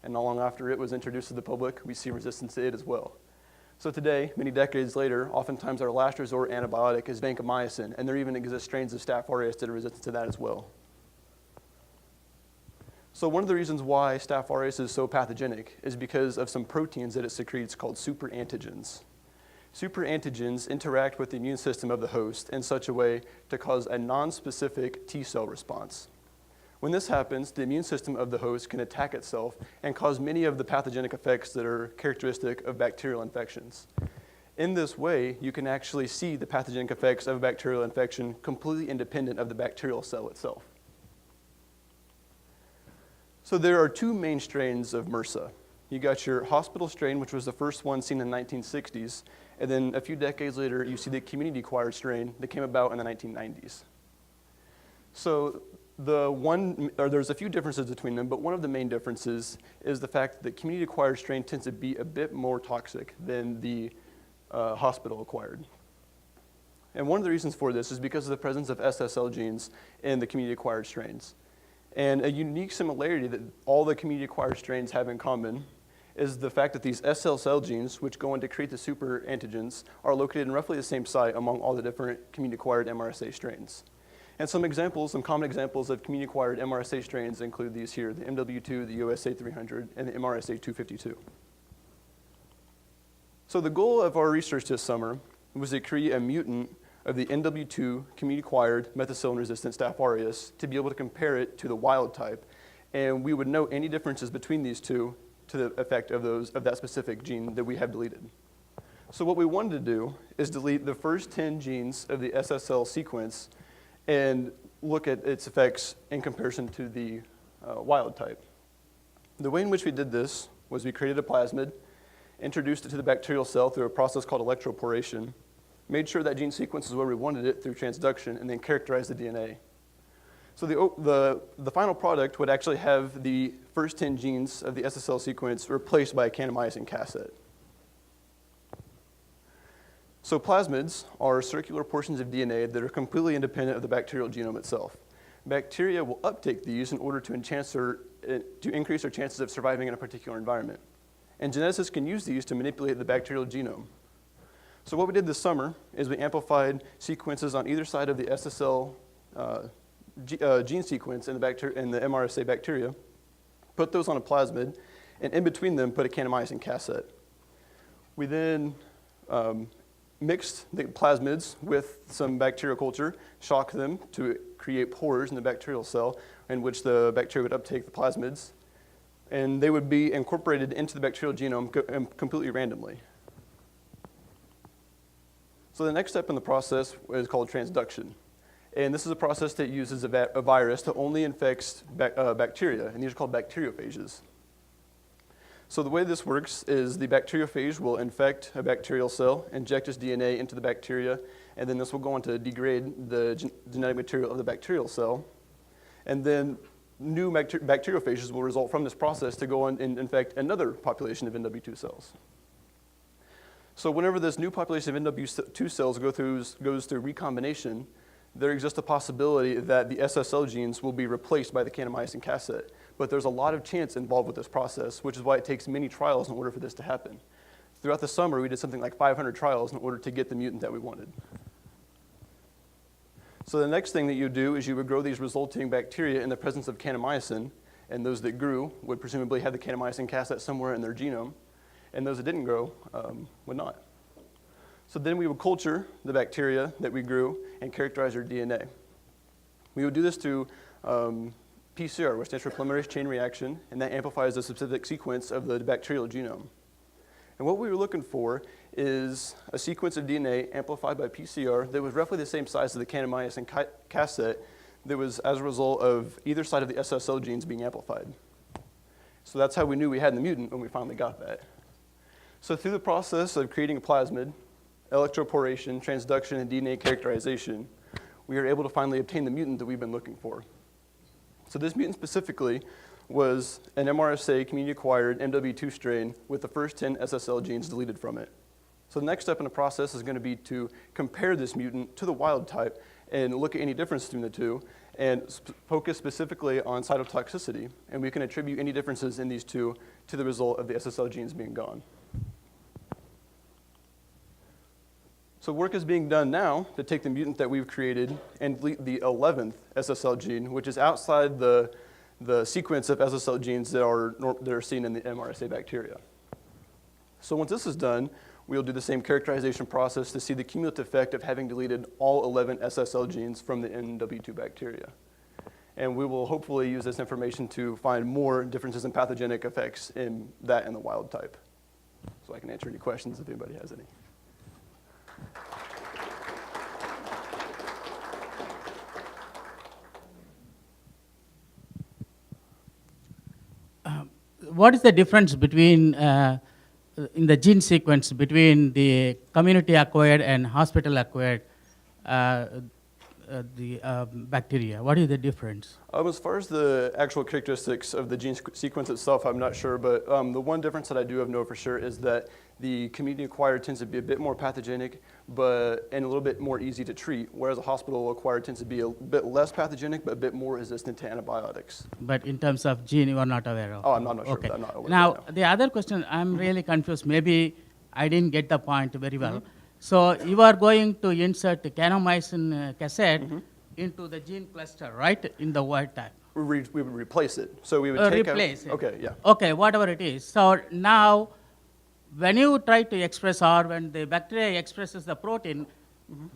And not long after it was introduced to the public, we see resistance to it as well. So today, many decades later, oftentimes our last resort antibiotic is vancomycin, and there even exist strains of Staph aureus that are resistant to that as well. So one of the reasons why Staph aureus is so pathogenic is because of some proteins that it secretes called superantigens. Superantigens interact with the immune system of the host in such a way to cause a non-specific T cell response. When this happens, the immune system of the host can attack itself and cause many of the pathogenic effects that are characteristic of bacterial infections. In this way, you can actually see the pathogenic effects of a bacterial infection completely independent of the bacterial cell itself. So there are two main strains of MRSA. You got your hospital strain, which was the first one seen in the 1960s, and then a few decades later, you see the community-acquired strain that came about in the 1990s. So there's a few differences between them, but one of the main differences is the fact that the community-acquired strain tends to be a bit more toxic than the hospital-acquired. And one of the reasons for this is because of the presence of SSL genes in the community-acquired strains. And a unique similarity that all the community-acquired strains have in common is the fact that these SSL genes, which go on to create the super antigens, are located in roughly the same site among all the different community-acquired MRSA strains. And some common examples of community-acquired MRSA strains include these here, the MW2, the USA 300, and the MRSA 252. So the goal of our research this summer was to create a mutant of the NW2 community-acquired methicillin-resistant Staph aureus to be able to compare it to the wild type. And we would know any differences between these two to the effect of that specific gene that we have deleted. So what we wanted to do is delete the first 10 genes of the SSL sequence and look at its effects in comparison to the wild type. The way in which we did this was we created a plasmid, introduced it to the bacterial cell through a process called electroporation, made sure that gene sequence is where we wanted it through transduction, and then characterized the DNA. So the final product would actually have the first 10 genes of the SSL sequence replaced by a kanamycin cassette. So plasmids are circular portions of DNA that are completely independent of the bacterial genome itself. Bacteria will uptake these in order to increase their chances of surviving in a particular environment. And geneticists can use these to manipulate the bacterial genome. So what we did this summer is we amplified sequences on either side of the SSL gene sequence in the MRSA bacteria, put those on a plasmid, and in between them put a kanamycin cassette. We then mixed the plasmids with some bacterial culture, shocked them to create pores in the bacterial cell in which the bacteria would uptake the plasmids, and they would be incorporated into the bacterial genome completely randomly. So the next step in the process is called transduction. And this is a process that uses a virus to only infect bacteria, and these are called bacteriophages. So the way this works is the bacteriophage will infect a bacterial cell, inject its DNA into the bacteria, and then this will go on to degrade the genetic material of the bacterial cell. And then new bacteriophages will result from this process to go on and infect another population of NW2 cells. So whenever this new population of NW2 cells goes through recombination, there exists a possibility that the SSL genes will be replaced by the kanamycin cassette. But there's a lot of chance involved with this process, which is why it takes many trials in order for this to happen. Throughout the summer, we did something like 500 trials in order to get the mutant that we wanted. So the next thing that you do is you would grow these resulting bacteria in the presence of kanamycin, and those that grew would presumably have the kanamycin cassette somewhere in their genome, and those that didn't grow would not. So then we would culture the bacteria that we grew and characterize their DNA. We would do this through PCR, which stands for polymerase chain reaction, and that amplifies the specific sequence of the bacterial genome. And what we were looking for is a sequence of DNA amplified by PCR that was roughly the same size as the Kanamycin cassette that was as a result of either side of the SSL genes being amplified. So that's how we knew we had the mutant when we finally got that. So through the process of creating a plasmid, electroporation, transduction, and DNA characterization, we were able to finally obtain the mutant that we've been looking for. So this mutant specifically was an MRSA community-acquired MW2 strain with the first 10 SSL genes deleted from it. So the next step in the process is going to be to compare this mutant to the wild type and look at any difference between the two and focus specifically on cytotoxicity. And we can attribute any differences in these two to the result of the SSL genes being gone. So work is being done now to take the mutant that we've created and delete the 11th SSL gene, which is outside the sequence of SSL genes that are seen in the MRSA bacteria. So once this is done, we'll do the same characterization process to see the cumulative effect of having deleted all 11 SSL genes from the MW2 bacteria. And we will hopefully use this information to find more differences in pathogenic effects in that and the wild type. So I can answer any questions if anybody has any. What is the difference between, in the gene sequence between the community-acquired and hospital-acquired bacteria? What is the difference? As far as the actual characteristics of the gene sequence itself, I'm not sure, but the one difference that I do know for sure is that the community-acquired tends to be a bit more pathogenic and a little bit more easy to treat, whereas a hospital-acquired tends to be a bit less pathogenic but a bit more resistant to antibiotics. But in terms of gene, you are not aware of? Oh, I'm not sure. Okay. I'm not aware Now, of that. the other question, I'm really confused. Maybe I didn't get the point very well. So you are going to insert the Kanamycin cassette into the gene cluster, right, in the wild type? We would replace it. So we would take replace out, it. Okay, yeah. Okay, whatever it is. So now, when you try to express or when the bacteria expresses the protein,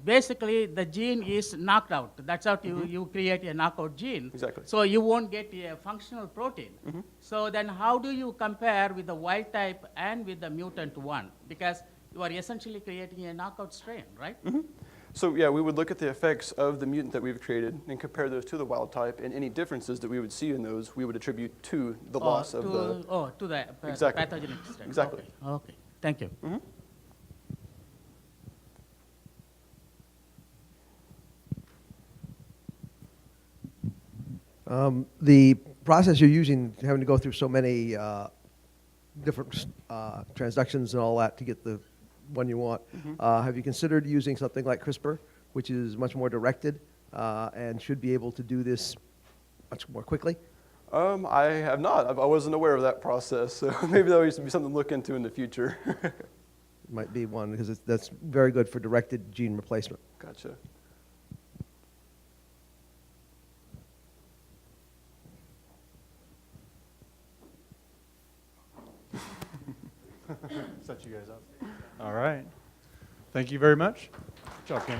basically the gene is knocked out. That's how you create a knockout gene. Exactly. So you won't get a functional protein. So then how do you compare with the wild type and with the mutant one? Because you are essentially creating a knockout strain, right? So yeah, we would look at the effects of the mutant that we've created and compare those to the wild type, and any differences that we would see in those, we would attribute to the loss of the... to the Exactly. pathogenic strain. Exactly. Okay, thank you. The process you're using, having to go through so many different transductions and all that to get the one you want, have you considered using something like CRISPR, which is much more directed and should be able to do this much more quickly? I have not. I wasn't aware of that process, so maybe that would be something to look into in the future. Might be one, because that's very good for directed gene replacement. Gotcha. Set you guys up. All right. Thank you very much. Good job, Ken.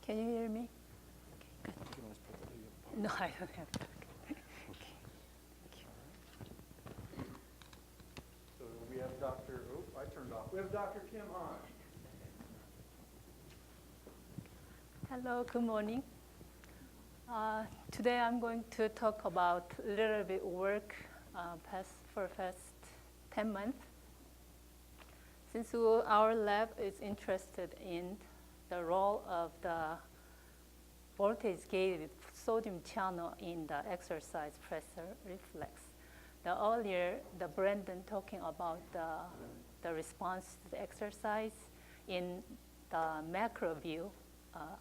Can you hear me? Okay, good. No, I don't have to. Okay. So we have Dr. I turned off. We have Dr. Kim Hahn. Hello, good morning. Today I'm going to talk about a little bit work for past 10 months. Since our lab is interested in the role of the voltage-gated sodium channel in the exercise pressure reflex. Earlier, Brandon talking about the response to the exercise in the macro view.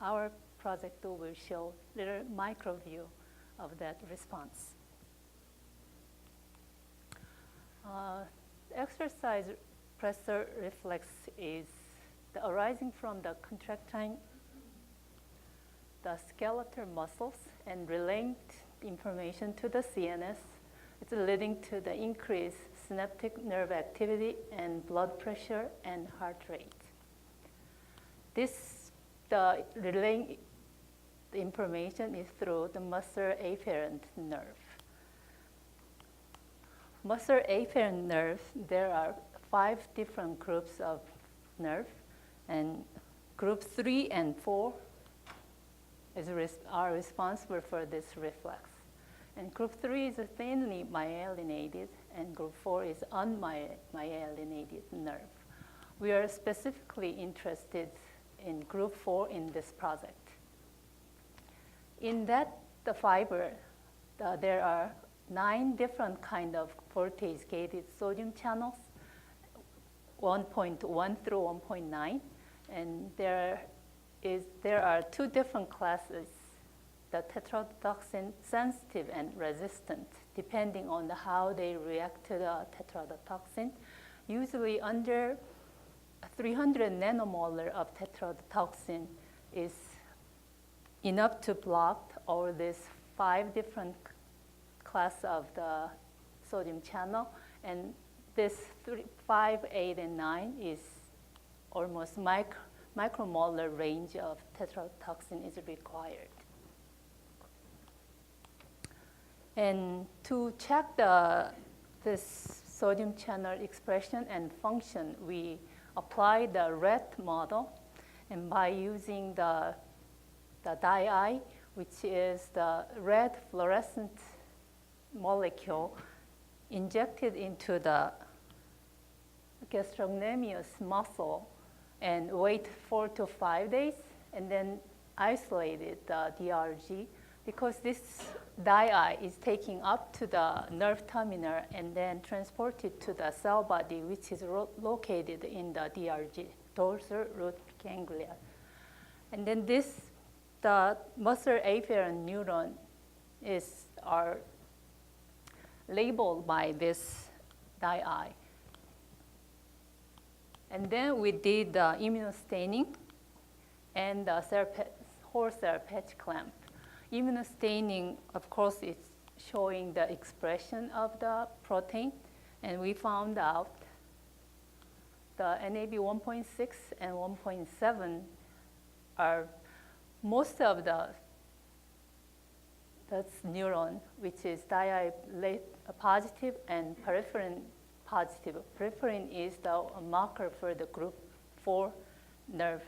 Our project will show little micro view of that response. Exercise pressure reflex is arising from the contracting the skeletal muscles and relaying information to the CNS. It's leading to the increased synaptic nerve activity and blood pressure and heart rate. The relaying the information is through the muscle afferent nerve. Muscle afferent nerve, there are 5 different groups of nerve, and group 3 and 4 are responsible for this reflex. And group 3 is thinly myelinated, and group 4 is unmyelinated nerve. We are specifically interested in group 4 in this project. In that the fiber, there are 9 different kind of voltage-gated sodium channels, 1.1 through 1.9, and there are 2 different classes, the tetrodotoxin sensitive and resistant, depending on how they react to the tetrodotoxin. Usually under 300 nanomolar of tetrodotoxin is enough to block all these 5 different class of the sodium channel, and this 5, 8, and 9 is almost micromolar range of tetrodotoxin is required. And to check this sodium channel expression and function, we apply the rat model, and by using the dye, which is the red fluorescent molecule injected into the gastrocnemius muscle and wait 4 to 5 days, and then isolated the DRG, because this dye is taking up to the nerve terminal and then transported to the cell body, which is located in the DRG, dorsal root ganglia. And then the muscle afferent neuron are labeled by this dye. And then we did the immunostaining and the whole cell patch clamp. Immunostaining, of course, is showing the expression of the protein, and we found out the NAB 1.6 and 1.7 are most of that's neuron, which is dialate positive and peripherin positive. Peripherin is the marker for the group 4 nerve.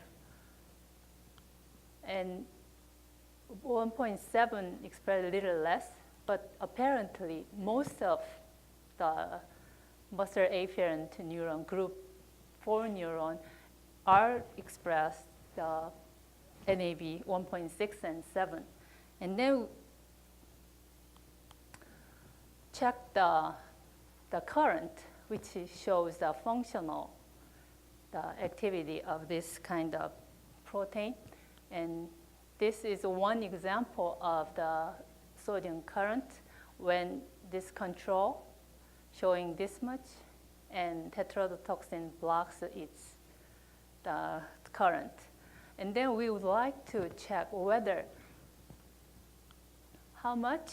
And 1.7 expressed a little less, but apparently most of the muscle afferent neuron, group 4 neuron, are expressed the NAB 1.6 and 7. And then check the current, which shows the functional activity of this kind of protein. And this is one example of the sodium current when this control showing this much and tetrodotoxin blocks the current. And then we would like to check whether how much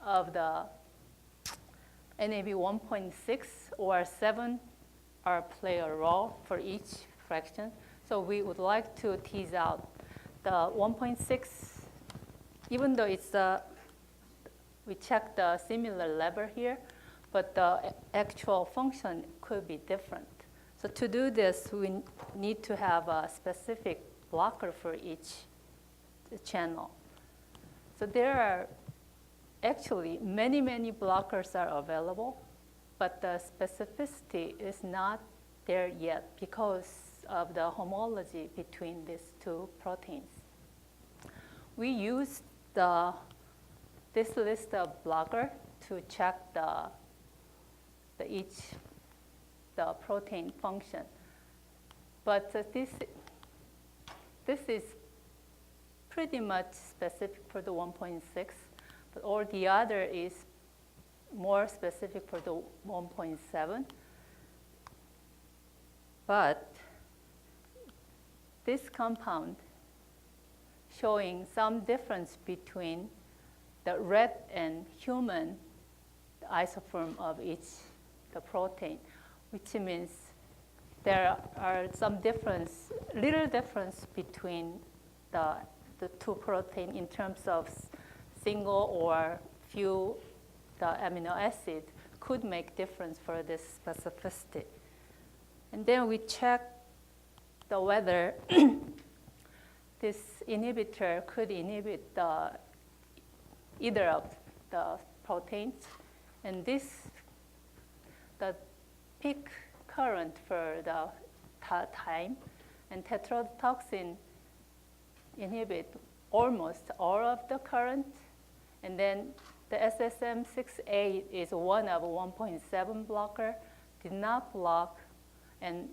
of the NAB 1.6 or 7 play a role for each fraction. So we would like to tease out the 1.6, even though it's we checked the similar level here, but the actual function could be different. So to do this, we need to have a specific blocker for each channel. So there are actually many blockers are available, but the specificity is not there yet because of the homology between these 2 proteins. We used this list of blocker to check the the protein function. But this is pretty much specific for the 1.6, but all the other is more specific for the 1.7. But this compound showing some difference between the rat and human isoform of each the protein, which means there are some difference, little difference between the two protein in terms of single or few the amino acid could make difference for this specificity. And then we check whether this inhibitor could inhibit either of the proteins. And the peak current for the time, and tetrodotoxin inhibit almost all of the current. And then the SSM6A is one of 1.7 blocker, did not block, and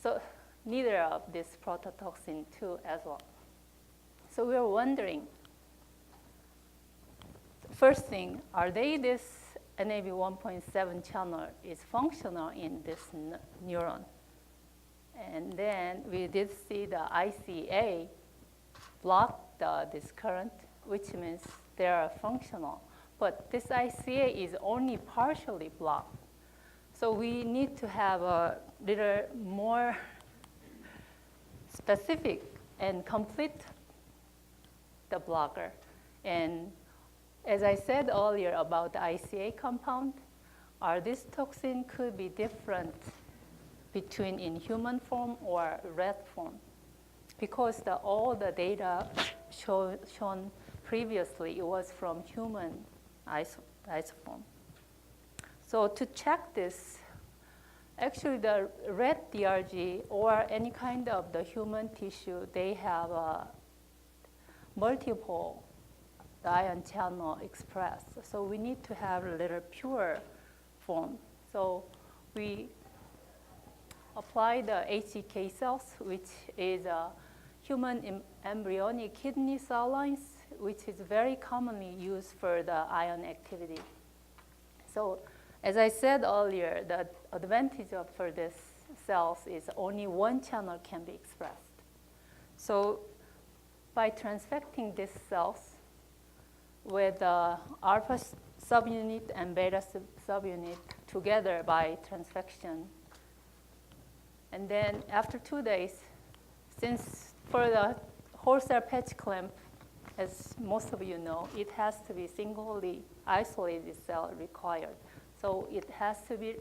so neither of this prototoxin 2 as well. So we are wondering, first thing, are this NAV 1.7 channel is functional in this neuron? And then we did see the ICA block this current, which means they are functional. But this ICA is only partially blocked. So we need to have a little more specific and complete the blocker. And as I said earlier about the ICA compound, this toxin could be different between in human form or rat form, because all the data shown previously, it was from human isoform. So to check this, actually the rat DRG or any kind of the human tissue, they have multiple ion channel expressed. So we need to have a little pure form. So we apply the HEK cells, which is a human embryonic kidney cell lines, which is very commonly used for the ion activity. So as I said earlier, the advantage for this cells is only one channel can be expressed. So by transfecting these cells with alpha subunit and beta subunit together by transfection, and then after 2 days, since for the whole cell patch clamp, as most of you know, it has to be singly isolated cell required. So it has to be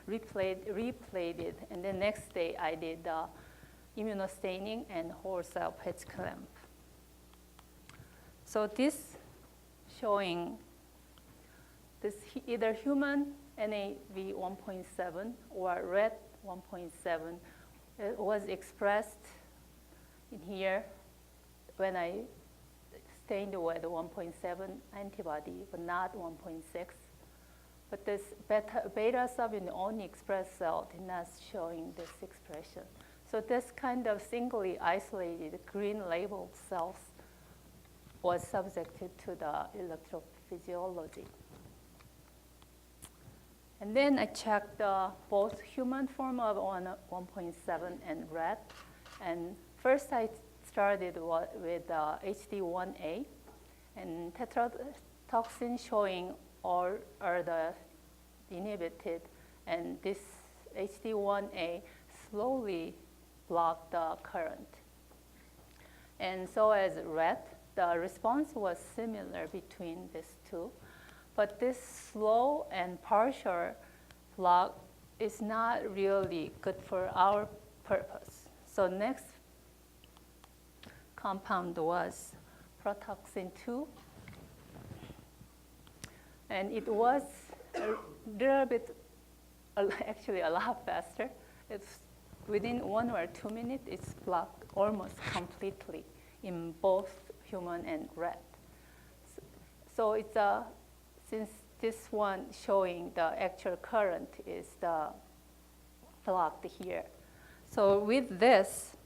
replated. And then next day, I did the immunostaining and whole cell patch clamp. So this showing this either human NAV 1.7 or rat 1.7 was expressed in here when I stained with 1.7 antibody, but not 1.6. But this beta subunit only expressed cell did not showing this expression. So this kind of singly isolated green labeled cells was subjected to the electrophysiology. And then I checked both human form of 1.7 and rat. And first I started with HD1A, and tetrodotoxin showing all are the inhibited, and this HD1A slowly blocked the current. And so as rat, the response was similar between these two. But this slow and partial block is not really good for our purpose. So next compound was protoxin 2. And it was a little bit, actually a lot faster. It's within 1 or 2 minutes, it's blocked almost completely in both human and rat. So it's since this one showing the actual current is the blocked here. So with this,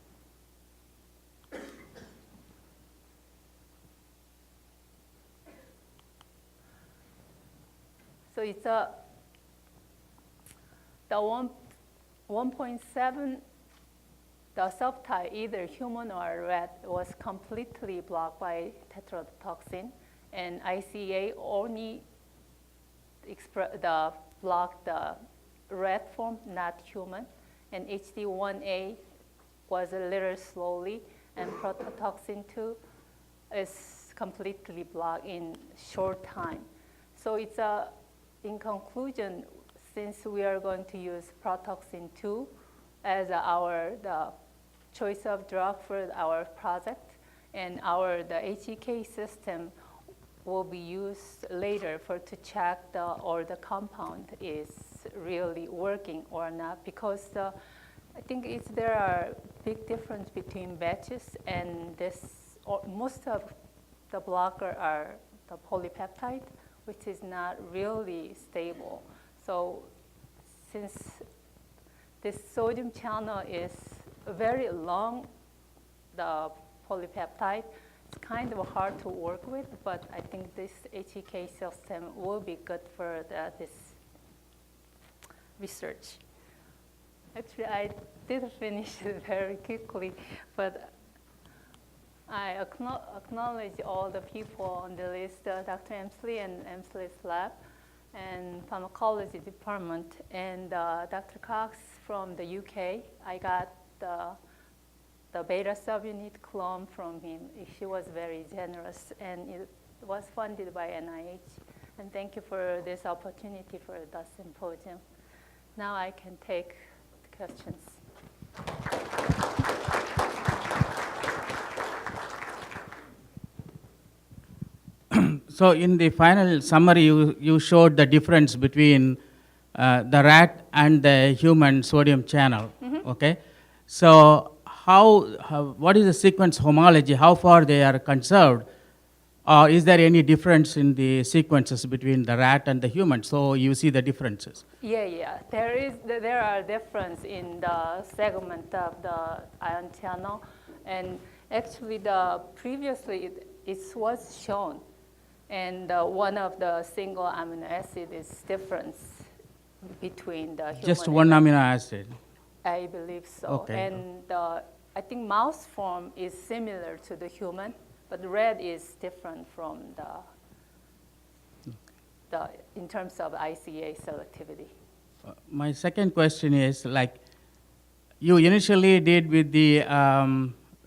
so it's the 1.7, the subtype, either human or rat, was completely blocked by tetrodotoxin, and ICA only blocked the rat form, not human, and HD1A was a little slowly, and prototoxin 2 is completely blocked in short time. So it's in conclusion, since we are going to use protoxin 2 as the choice of drug for our project, and the HEK system will be used later to check or the compound is really working or not, because I think there are big difference between batches, and most of the blocker are the polypeptide, which is not really stable. So since this sodium channel is very long, the polypeptide, it's kind of hard to work with, but I think this HEK system will be good for this research. Actually, I did finish it very quickly, but I acknowledge all the people on the list, Dr. Emsley and Emsley's lab, and pharmacology department, and Dr. Cox from the UK. I got the beta subunit clone from him. She was very generous, and it was funded by NIH. And thank you for this opportunity for the symposium. Now I can take questions. So in the final summary, you showed the difference between the rat and the human sodium channel, okay? So what is the sequence homology, how far they are conserved? Is there any difference in the sequences between the rat and the human? So you see the differences. Yeah. There are difference in the segment of the ion channel, and actually previously it was shown, and one of the single amino acid is difference between the human. Just one amino acid. I believe so. Okay. And I think mouse form is similar to the human, but red is different from in terms of ICA selectivity. My second question is, like, you initially did with the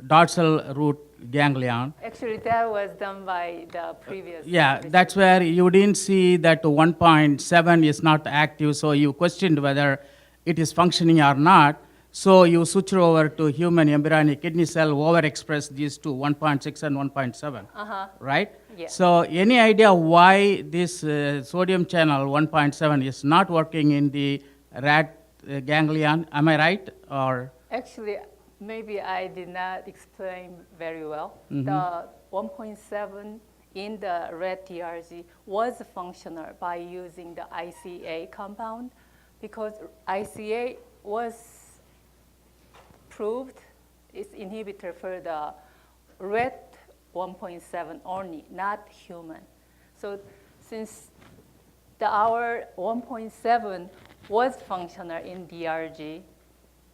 dorsal root ganglion. Actually, that was done by the previous. Yeah, that's where you didn't see that 1.7 is not active, so you questioned whether it is functioning or not. So you switch over to human embryonic kidney cell, overexpress these two, 1.6 and 1.7, right? Yeah. So any idea why this sodium channel 1.7 is not working in the rat ganglion? Am I right? Or Actually, maybe I did not explain very well. The 1.7 in the rat DRG was functional by using the ICA compound, because ICA was proved its inhibitor for the rat 1.7 only, not human. So since our 1.7 was functional in DRG,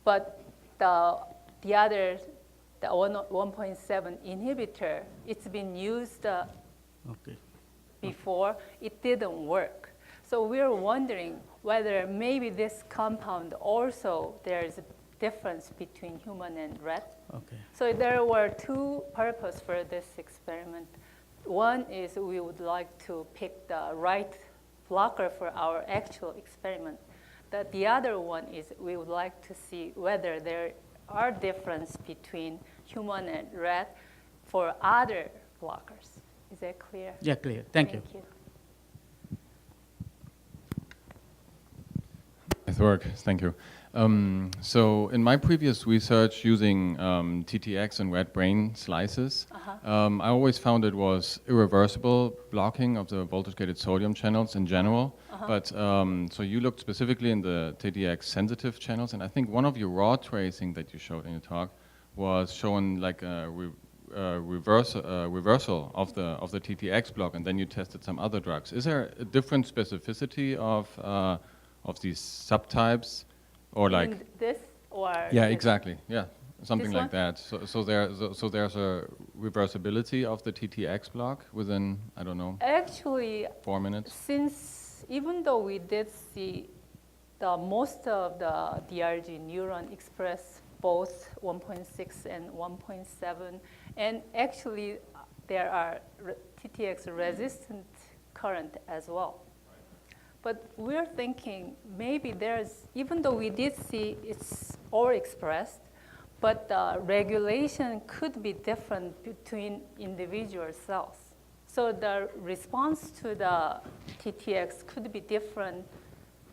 but the other, the 1.7 inhibitor, it's been used before, it didn't work. So we're wondering whether maybe this compound also, there's a difference between human and rat. Okay. So there were two purposes for this experiment. One is we would like to pick the right blocker for our actual experiment. The other one is we would like to see whether there are differences between human and rat for other blockers. Is that clear? Yeah, clear. Thank you. It works, thank you. So in my previous research using TTX and red brain slices, I always found it was irreversible blocking of the voltage-gated sodium channels in general. But so you looked specifically in the TTX sensitive channels, and I think one of your raw tracing that you showed in your talk was showing like a reversal of the TTX block, and then you tested some other drugs. Is there a different specificity of these subtypes, or like this or yeah, this? exactly, yeah, something This like that. So there's a reversibility of the TTX block within, I don't know, Actually, 4 minutes. since even though we did see the most of the DRG neuron express both 1.6 and 1.7, and actually there are TTX resistant current as well. But we're thinking maybe there's, even though we did see it's overexpressed, but the regulation could be different between individual cells. So the response to the TTX could be different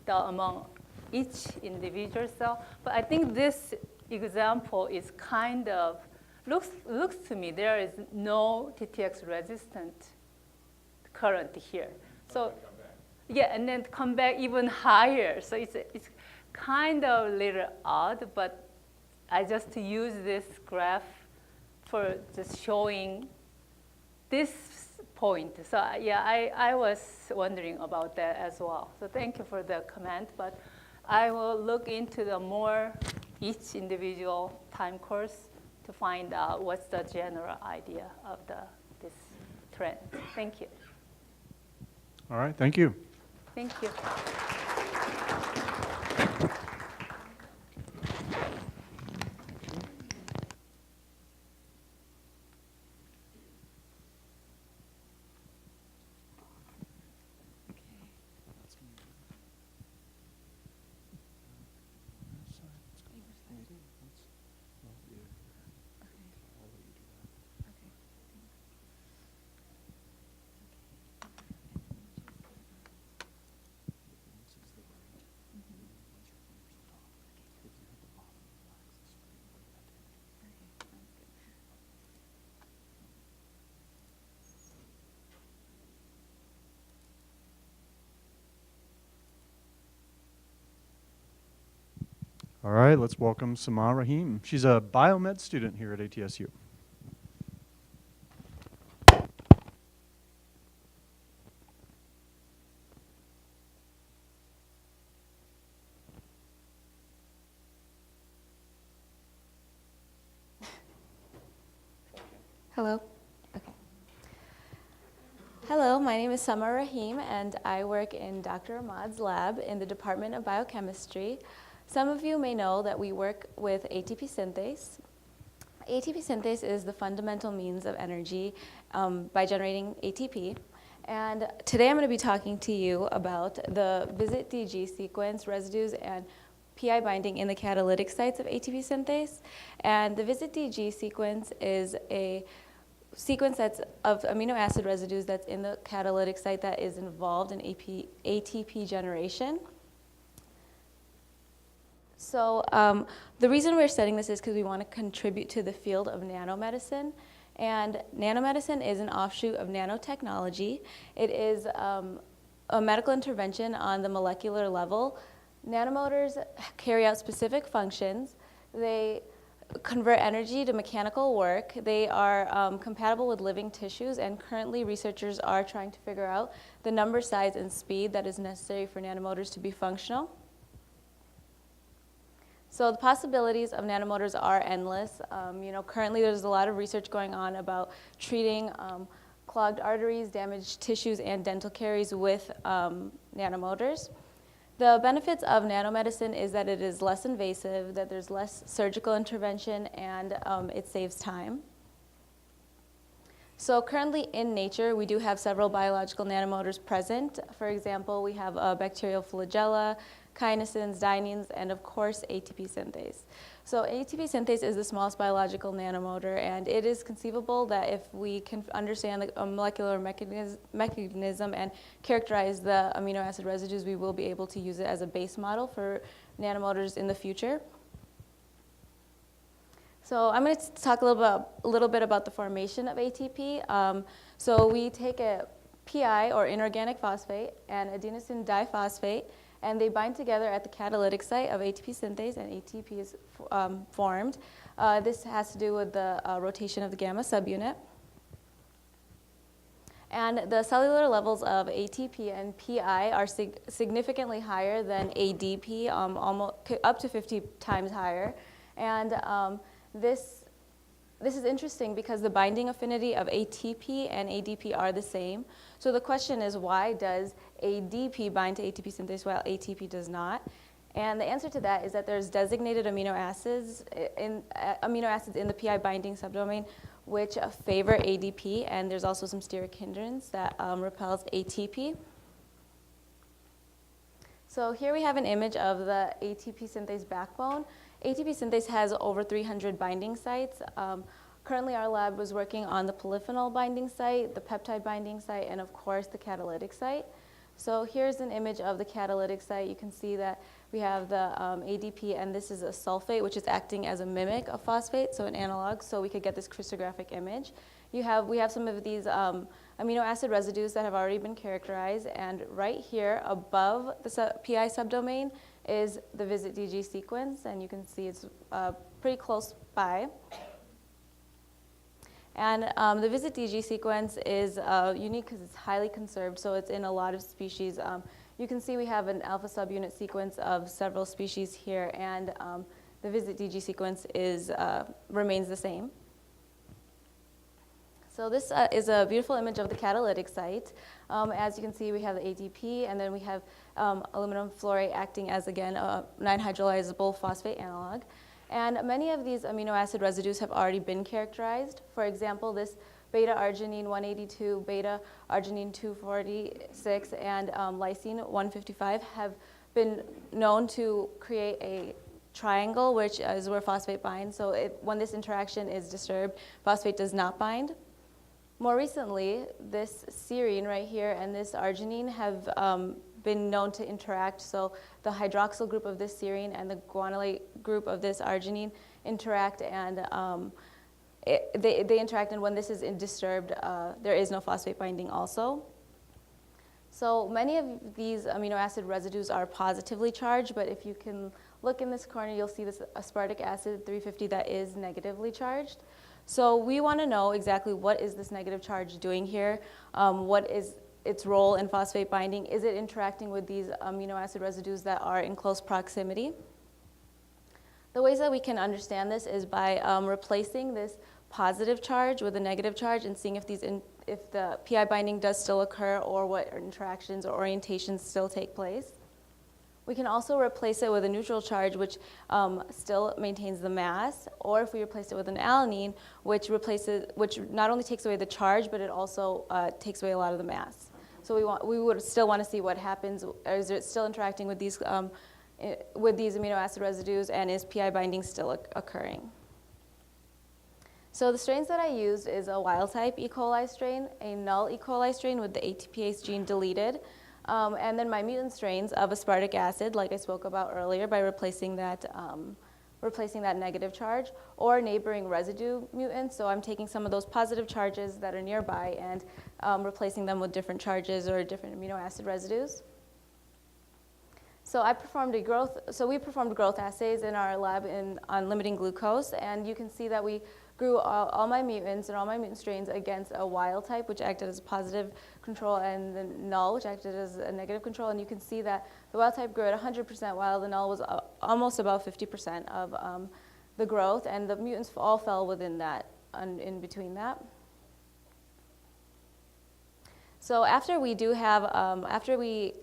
among each individual cell. But I think this example is kind of, looks to me there is no TTX resistant current here. So. Yeah, and then come back even higher. So it's kind of a little odd, but I just use this graph for just showing this point. So yeah, I was wondering about that as well. So thank you for the comment, but I will look into the more each individual time course to find out what's the general idea of this trend. Thank you. All right, thank you. Thank you. All right, let's welcome Sama Rahim. She's a biomed student here at ATSU. Hello. Okay. Hello, my name is Sama Rahim, and I work in Dr. Ahmad's lab in the Department of Biochemistry. Some of you may know that we work with ATP synthase. ATP synthase is the fundamental means of energy by generating ATP. And today I'm going to be talking to you about the VISIT DG sequence residues and PI binding in the catalytic sites of ATP synthase. And the VISIT DG sequence is a sequence that's of amino acid residues that's in the catalytic site that is involved in ATP generation. So the reason we're studying this is because we want to contribute to the field of nanomedicine. And nanomedicine is an offshoot of nanotechnology. It is a medical intervention on the molecular level. Nanomotors carry out specific functions. They convert energy to mechanical work. They are compatible with living tissues, and currently researchers are trying to figure out the number, size, and speed that is necessary for nanomotors to be functional. So the possibilities of nanomotors are endless. Currently there's a lot of research going on about treating clogged arteries, damaged tissues, and dental caries with nanomotors. The benefits of nanomedicine is that it is less invasive, that there's less surgical intervention, and it saves time. So currently in nature, we do have several biological nanomotors present. For example, we have bacterial flagella, kinesins, dyneins, and of course ATP synthase. So ATP synthase is the smallest biological nanomotor, and it is conceivable that if we can understand the molecular mechanism and characterize the amino acid residues, we will be able to use it as a base model for nanomotors in the future. So I'm going to talk a little bit about the formation of ATP. So we take a PI, or inorganic phosphate, and adenosine diphosphate, and they bind together at the catalytic site of ATP synthase, and ATP is formed. This has to do with the rotation of the gamma subunit. And the cellular levels of ATP and PI are significantly higher than ADP, almost up to 50 times higher. And this is interesting because the binding affinity of ATP and ADP are the same. So the question is, why does ADP bind to ATP synthase while ATP does not? And the answer to that is that there's designated amino acids in the PI binding subdomain which favor ADP, and there's also some steric hindrance that repels ATP. So here we have an image of the ATP synthase backbone. ATP synthase has over 300 binding sites. Currently, our lab was working on the polyphenol binding site, the peptide binding site, and of course, the catalytic site. So here's an image of the catalytic site. You can see that we have the ADP, and this is a sulfate, which is acting as a mimic of phosphate, so an analog, so we could get this crystallographic image. We have some of these amino acid residues that have already been characterized, and right here above the PI subdomain is the visit DG sequence, and you can see it's pretty close by. And the visit DG sequence is unique because it's highly conserved, so it's in a lot of species. You can see we have an alpha subunit sequence of several species here, and the visit DG sequence remains the same. So this is a beautiful image of the catalytic site. As you can see, we have the ATP, and then we have aluminum fluorate acting as, again, a 9-hydrolyzable phosphate analog. And many of these amino acid residues have already been characterized. For example, this beta-arginine 182, beta-arginine 246, and lysine 155 have been known to create a triangle, which is where phosphate binds. So when this interaction is disturbed, phosphate does not bind. More recently, this serine right here and this arginine have been known to interact. So the hydroxyl group of this serine and the guanylate group of this arginine interact, and they interact, and when this is disturbed, there is no phosphate binding also. So many of these amino acid residues are positively charged, but if you can look in this corner, you'll see this aspartic acid 350 that is negatively charged. So we want to know exactly what is this negative charge doing here, what is its role in phosphate binding, is it interacting with these amino acid residues that are in close proximity? The ways that we can understand this is by replacing this positive charge with a negative charge and seeing if the PI binding does still occur or what interactions or orientations still take place. We can also replace it with a neutral charge, which still maintains the mass, or if we replace it with an alanine, which not only takes away the charge, but it also takes away a lot of the mass. So we would still want to see what happens. Is it still interacting with these amino acid residues, and is PI binding still occurring? So the strains that I used is a wild-type E. coli strain, a null E. coli strain with the ATPase gene deleted, and then my mutant strains of aspartic acid, like I spoke about earlier, by replacing that negative charge, or neighboring residue mutants. So I'm taking some of those positive charges that are nearby and replacing them with different charges or different amino acid residues. So we performed growth assays in our lab on limiting glucose, and you can see that we grew all my mutants and all my mutant strains against a wild type, which acted as a positive control, and the null, which acted as a negative control. And you can see that the wild type grew at 100%, while the null was almost about 50% of the growth, and the mutants all fell within that, in between that. So after we do have, after we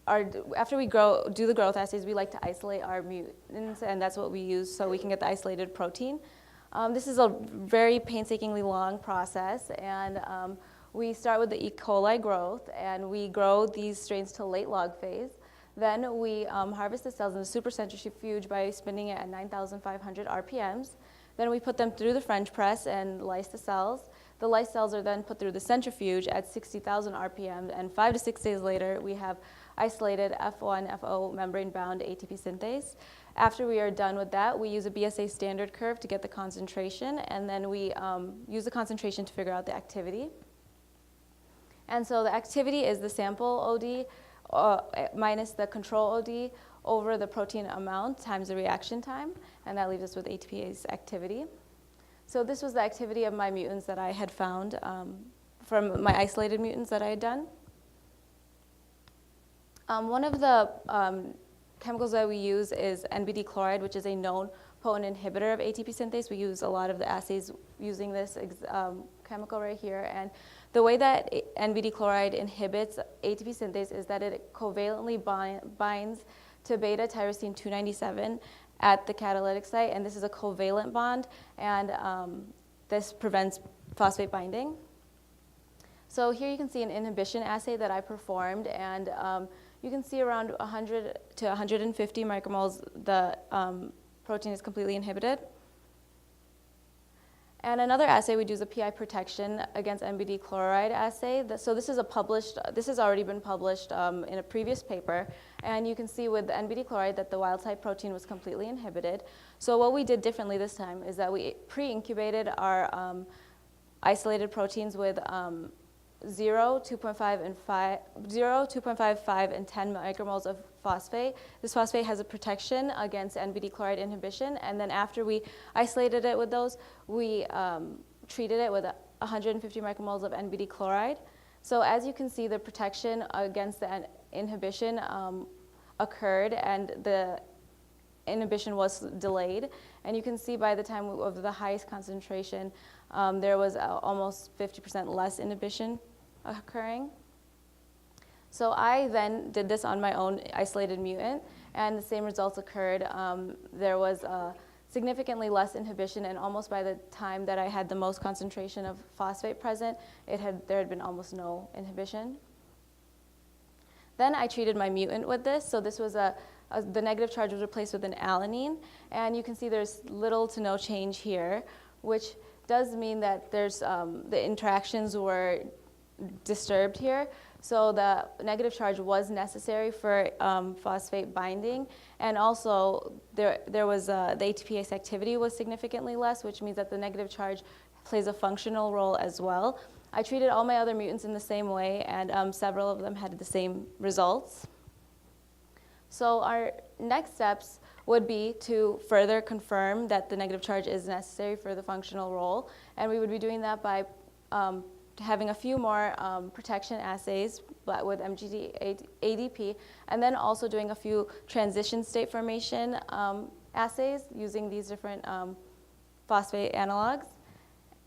do the growth assays, we like to isolate our mutants, and that's what we use so we can get the isolated protein. This is a very painstakingly long process, and we start with the E. coli growth, and we grow these strains to late log phase. Then we harvest the cells in the supercentrifuge by spinning it at 9,500 RPMs. Then we put them through the French press and lyse the cells. The lysed cells are then put through the centrifuge at 60,000 RPM, and 5 to 6 days later, we have isolated F1, FO membrane-bound ATP synthase. After we are done with that, we use a BSA standard curve to get the concentration, and then we use the concentration to figure out the activity. And so the activity is the sample OD minus the control OD over the protein amount times the reaction time, and that leaves us with ATPase activity. So this was the activity of my mutants that I had found from my isolated mutants that I had done. One of the chemicals that we use is NBD chloride, which is a known potent inhibitor of ATP synthase. We use a lot of the assays using this chemical right here. And the way that NBD chloride inhibits ATP synthase is that it covalently binds to beta tyrosine 297 at the catalytic site, and this is a covalent bond, and this prevents phosphate binding. So here you can see an inhibition assay that I performed, and you can see around 100 to 150 micromoles the protein is completely inhibited. And another assay we do is a PI protection against NBD chloride assay. So this is this has already been published in a previous paper, and you can see with the NBD chloride that the wild type protein was completely inhibited. So what we did differently this time is that we pre-incubated our isolated proteins with 0, 2.5, and 5, 0, 2.5, 5, and 10 micromoles of phosphate. This phosphate has a protection against NBD chloride inhibition, and then after we isolated it with those, we treated it with 150 micromoles of NBD chloride. So as you can see, the protection against the inhibition occurred, and the inhibition was delayed. And you can see by the time of the highest concentration, there was almost 50% less inhibition occurring. So I then did this on my own isolated mutant, and the same results occurred. There was significantly less inhibition, and almost by the time that I had the most concentration of phosphate present, there had been almost no inhibition. Then I treated my mutant with this. So this was the negative charge was replaced with an alanine, and you can see there's little to no change here, which does mean that there's the interactions were disturbed here. So the negative charge was necessary for phosphate binding, and also there was the ATPase activity was significantly less, which means that the negative charge plays a functional role as well. I treated all my other mutants in the same way, and several of them had the same results. So our next steps would be to further confirm that the negative charge is necessary for the functional role, and we would be doing that by having a few more protection assays with MGD ADP, and then also doing a few transition state formation assays using these different phosphate analogs.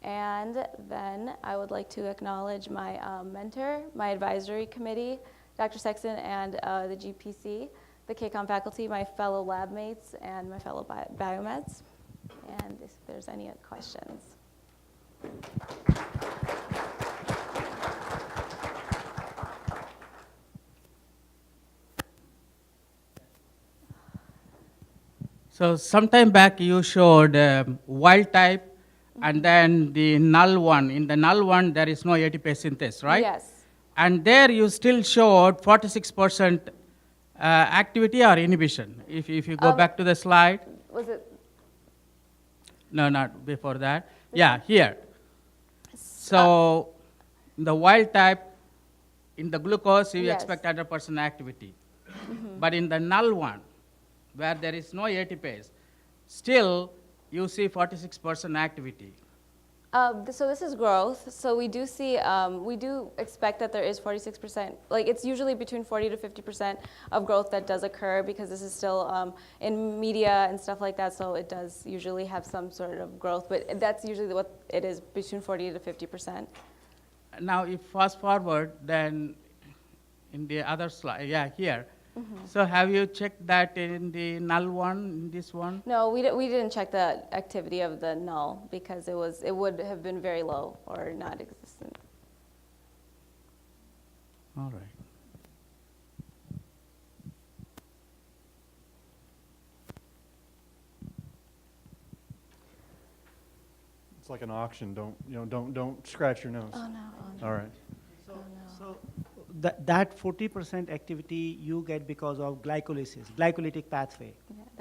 And then I would like to acknowledge my mentor, my advisory committee, Dr. Sexton, and the GPC, the KCOM faculty, my fellow lab mates, and my fellow biomeds. And if there's any questions. So sometime back you showed wild type and then the null one. In the null one there is no ATPase synthase, right? Yes. And there you still showed 46% activity or inhibition. If you go back to the slide. Was it? No, not before that. Yeah, here. So the wild type, in the glucose you expect 100% activity. Mm-hmm. But in the null one, where there is no ATPase, still you see 46% activity. So this is growth. So we do see, we do expect that there is 46%, like it's usually between 40 to 50% of growth that does occur, because this is still in media and stuff like that, so it does usually have some sort of growth, but that's usually what it is, between 40 to 50%. Now if fast forward, then in the other slide, yeah, here, So have you checked that in the null one, in this one? No, we didn't check the activity of the null because it would have been very low or not existent. All right. It's like an auction. Don't scratch your nose. Oh, no. All right. So that 40% activity you get because of glycolytic pathway,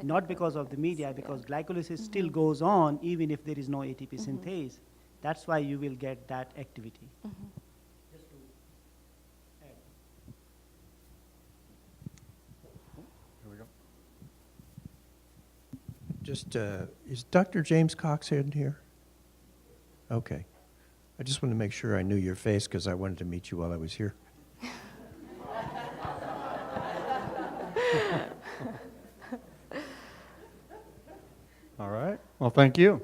not because of the media, because glycolysis still goes on even if there is no ATP synthase. That's why you will get that activity. Here we go. Just, is Dr. James Cox in here? Okay. I just wanted to make sure I knew your face because I wanted to meet you while I was here. All right. Well, thank you.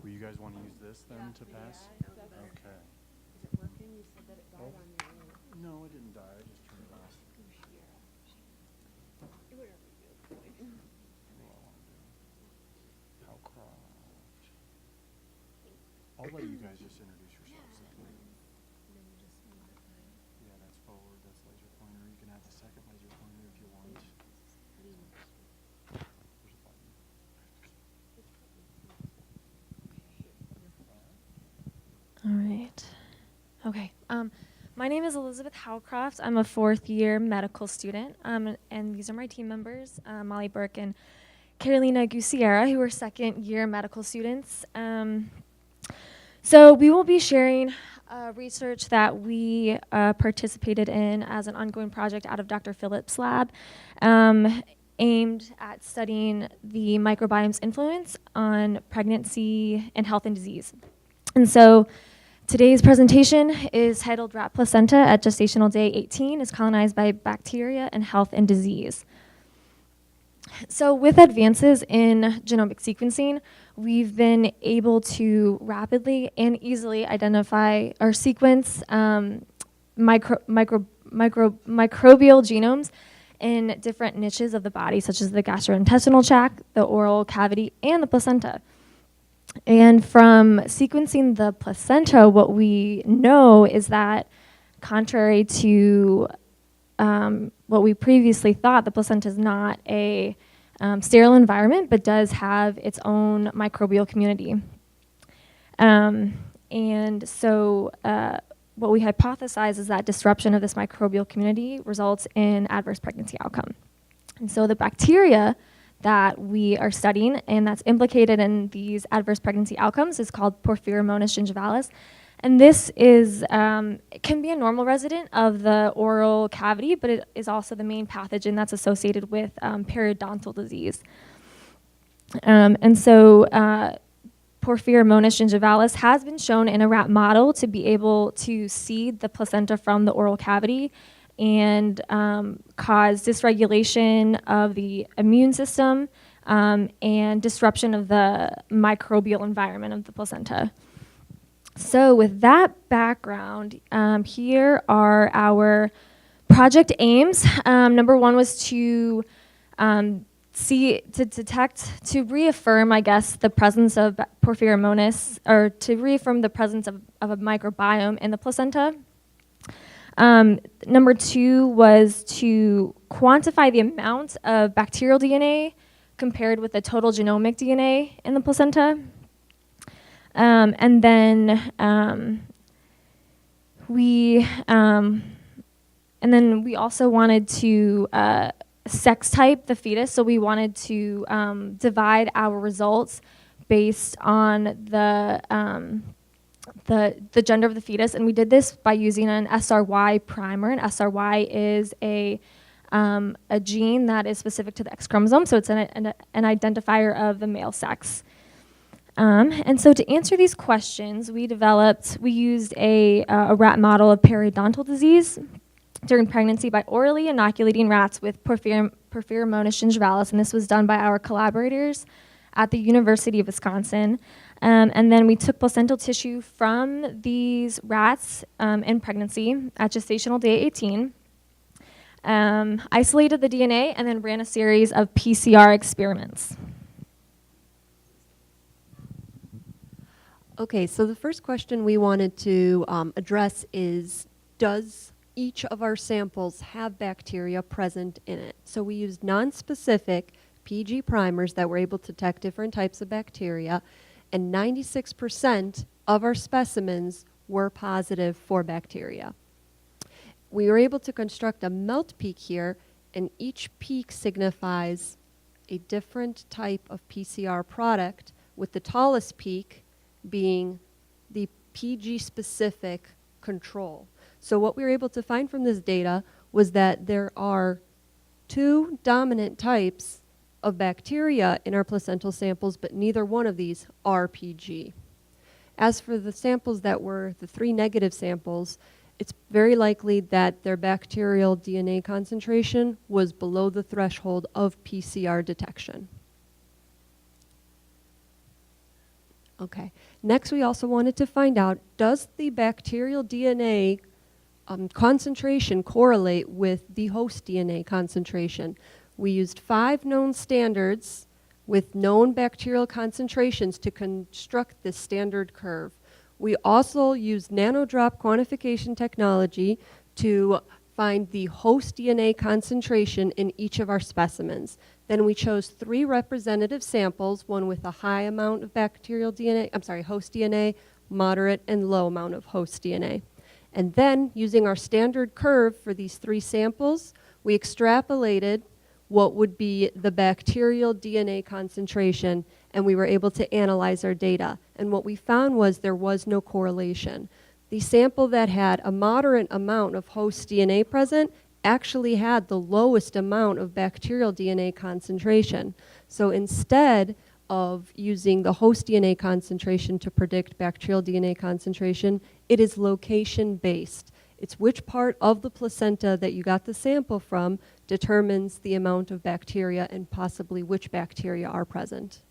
Will you guys want to use this then to pass? Okay. Is it working? You said that it died on your own. No, it didn't die. I just turned it off. I'll let you guys just introduce yourselves. Yeah, that's forward, that's laser pointer. You can have the second laser pointer if you want. There's a button. All right. Okay. My name is Elizabeth Howcroft. I'm a fourth-year medical student, and these are my team members, Molly Burke and Carolina Gusiera, who are second-year medical students. So we will be sharing research that we participated in as an ongoing project out of Dr. Phillips' lab, aimed at studying the microbiome's influence on pregnancy and health and disease. And so today's presentation is titled Rat Placenta at Gestational Day 18 is Colonized by Bacteria and Health and Disease. So with advances in genomic sequencing, we've been able to rapidly and easily identify or sequence microbial genomes in different niches of the body, such as the gastrointestinal tract, the oral cavity, and the placenta. And from sequencing the placenta, what we know is that contrary to what we previously thought, the placenta is not a sterile environment, but does have its own microbial community. And so what we hypothesize is that disruption of this microbial community results in adverse pregnancy outcome. And so the bacteria that we are studying and that's implicated in these adverse pregnancy outcomes is called Porphyromonas gingivalis. And this is, it can be a normal resident of the oral cavity, but it is also the main pathogen that's associated with periodontal disease. And so Porphyromonas gingivalis has been shown in a rat model to be able to seed the placenta from the oral cavity and cause dysregulation of the immune system and disruption of the microbial environment of the placenta. So with that background, here are our project aims. Number one was to reaffirm, I guess, the presence of Porphyromonas, or to reaffirm the presence of a microbiome in the placenta. Number two was to quantify the amount of bacterial DNA compared with the total genomic DNA in the placenta. And then we also wanted to sex type the fetus. So we wanted to divide our results based on the gender of the fetus, and we did this by using an SRY primer. And SRY is a gene that is specific to the X chromosome, so it's an identifier of the male sex. And so to answer these questions, we used a rat model of periodontal disease. during pregnancy by orally inoculating rats with Porphyromonas gingivalis, and this was done by our collaborators at the University of Wisconsin. And then we took placental tissue from these rats in pregnancy at gestational day 18, isolated the DNA, and then ran a series of PCR experiments. Okay, so the first question we wanted to address is, does each of our samples have bacteria present in it? So we used non-specific PG primers that were able to detect different types of bacteria, and 96% of our specimens were positive for bacteria. We were able to construct a melt peak here, and each peak signifies a different type of PCR product, with the tallest peak being the PG-specific control. So what we were able to find from this data was that there are 2 dominant types of bacteria in our placental samples, but neither one of these are PG. As for the samples that were the 3 negative samples, it's very likely that their bacterial DNA concentration was below the threshold of PCR detection. Okay. Next, we also wanted to find out, does the bacterial DNA concentration correlate with the host DNA concentration? We used 5 known standards with known bacterial concentrations to construct this standard curve. We also used nanodrop quantification technology to find the host DNA concentration in each of our specimens. Then we chose 3 representative samples, one with a high amount of bacterial DNA, host DNA, moderate and low amount of host DNA. And then, using our standard curve for these 3 samples, we extrapolated what would be the bacterial DNA concentration, and we were able to analyze our data. And what we found was there was no correlation. The sample that had a moderate amount of host DNA present actually had the lowest amount of bacterial DNA concentration. So instead of using the host DNA concentration to predict bacterial DNA concentration, it is location-based. It's which part of the placenta that you got the sample from determines the amount of bacteria and possibly which bacteria are present.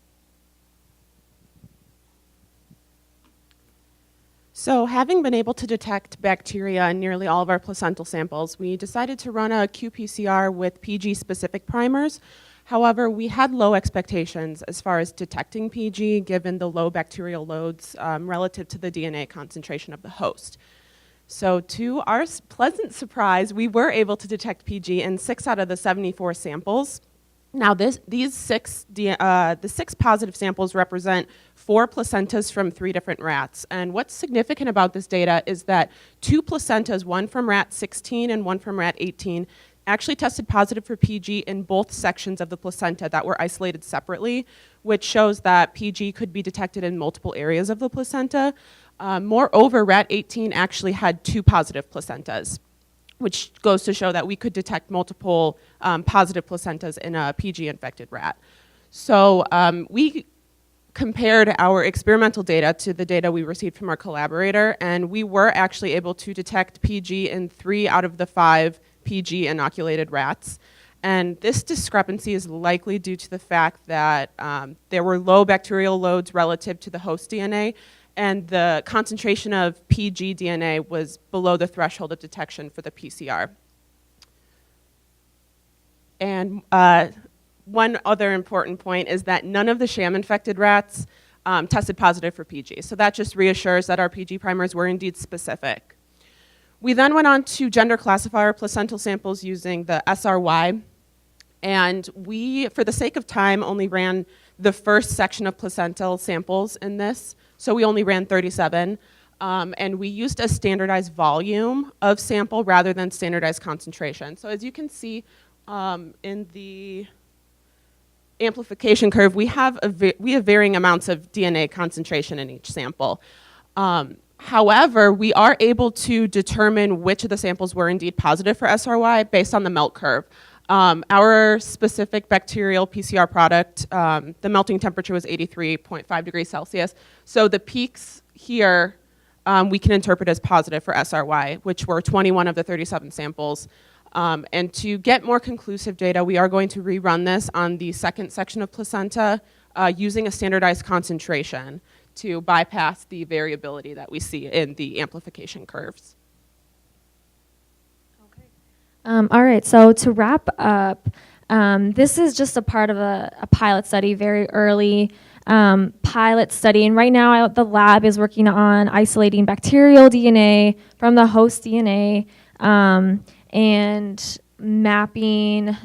So having been able to detect bacteria in nearly all of our placental samples, we decided to run a qPCR with PG-specific primers. However, we had low expectations as far as detecting PG given the low bacterial loads relative to the DNA concentration of the host. So to our pleasant surprise, we were able to detect PG in 6 out of the 74 samples. Now the 6 positive samples represent 4 placentas from 3 different rats. And what's significant about this data is that 2 placentas, one from rat 16 and one from rat 18, actually tested positive for PG in both sections of the placenta that were isolated separately, which shows that PG could be detected in multiple areas of the placenta. Moreover, rat 18 actually had 2 positive placentas, which goes to show that we could detect multiple positive placentas in a PG-infected rat. So we compared our experimental data to the data we received from our collaborator, and we were actually able to detect PG in 3 out of the 5 PG-inoculated rats. And this discrepancy is likely due to the fact that there were low bacterial loads relative to the host DNA, and the concentration of PG DNA was below the threshold of detection for the PCR. And one other important point is that none of the sham-infected rats tested positive for PG. So that just reassures that our PG primers were indeed specific. We then went on to gender classify our placental samples using the SRY. And we, for the sake of time, only ran the first section of placental samples in this. So we only ran 37. And we used a standardized volume of sample rather than standardized concentration. So as you can see in the amplification curve, we have varying amounts of DNA concentration in each sample. However, we are able to determine which of the samples were indeed positive for SRY based on the melt curve. Our specific bacterial PCR product, the melting temperature was 83.5 degrees Celsius. So the peaks here we can interpret as positive for SRY, which were 21 of the 37 samples. And to get more conclusive data, we are going to rerun this on the second section of placenta using a standardized concentration to bypass the variability that we see in the amplification curves. All right, so to wrap up, this is just a part of a pilot study, very early pilot study. And right now the lab is working on isolating bacterial DNA from the host DNA and mapping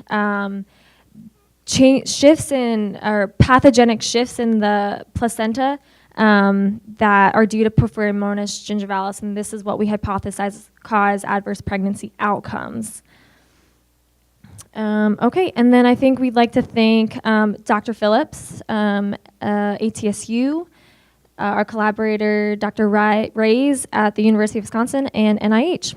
shifts in, or pathogenic shifts in the placenta that are due to Porphyromonas gingivalis. And this is what we hypothesize cause adverse pregnancy outcomes. Okay, and then I think we'd like to thank Dr. Phillips, ATSU, our collaborator, Dr. Reyes at the University of Wisconsin, and NIH.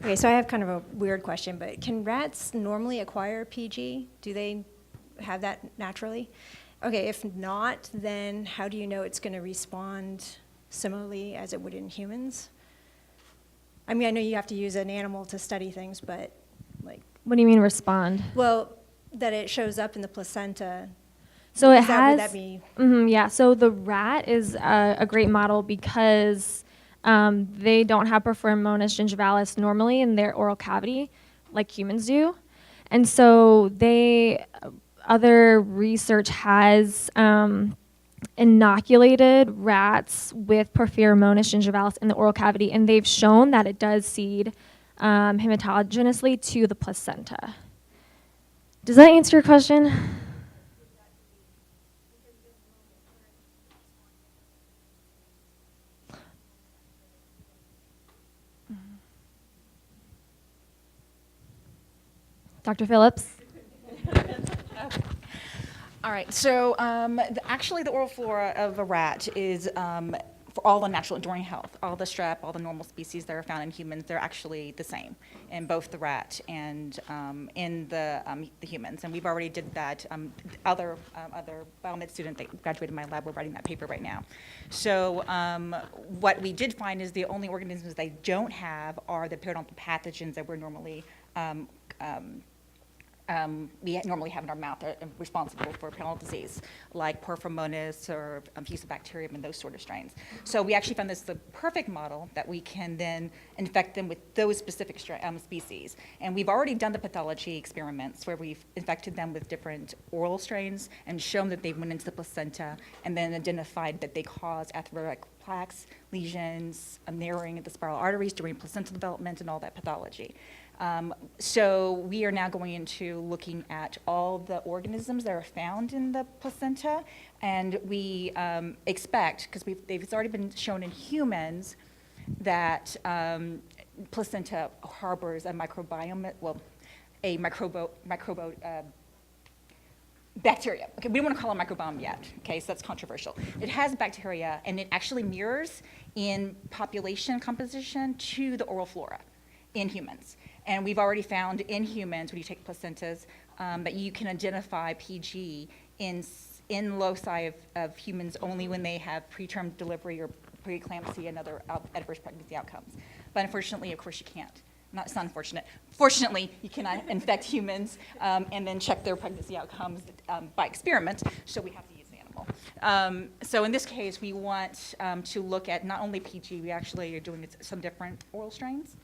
Okay, so I have kind of a weird question, but can rats normally acquire PG? Do they have that naturally? Okay, if not, then how do you know it's going to respond similarly as it would in humans? I mean, I know you have to use an animal to study things, but like... What do you mean respond? Well, that it shows up in the placenta. So it Would has... that be... yeah, so the rat is a great model because they don't have Porphyromonas gingivalis normally in their oral cavity like humans do. And so other research has inoculated rats with Porphyromonas gingivalis in the oral cavity, and they've shown that it does seed hematogenously to the placenta. Does that answer your question? Dr. Phillips? All right, so actually the oral flora of a rat is for all the natural enduring health. All the strep, all the normal species that are found in humans, they're actually the same in both the rat and in the humans. And we've already did that. Other biomed student that graduated my lab, we're writing that paper right now. So what we did find is the only organisms they don't have are the periodontal pathogens that we're normally we normally have in our mouth that are responsible for periodontal disease, like Porphyromonas or Fusobacterium and those sort of strains. So we actually found this the perfect model that we can then infect them with those specific species. And we've already done the pathology experiments where we've infected them with different oral strains and shown that they went into the placenta and then identified that they cause atherosclerotic plaques, lesions, narrowing of the spiral arteries during placental development and all that pathology. So we are now going into looking at all the organisms that are found in the placenta, and we expect, because it's already been shown in humans, that placenta harbors a microbiome, well, a bacteria. Okay, we don't want to call it microbiome yet, okay, so that's controversial. It has bacteria, and it actually mirrors in population composition to the oral flora in humans. And we've already found in humans, when you take placentas, that you can identify PG in loci of humans only when they have preterm delivery or preeclampsia and other adverse pregnancy outcomes. But unfortunately, of course, you can't. It's not unfortunate. Fortunately, you cannot infect humans and then check their pregnancy outcomes by experiment, so we have to use the animal. So in this case, we want to look at not only PG, we actually are doing some different oral strains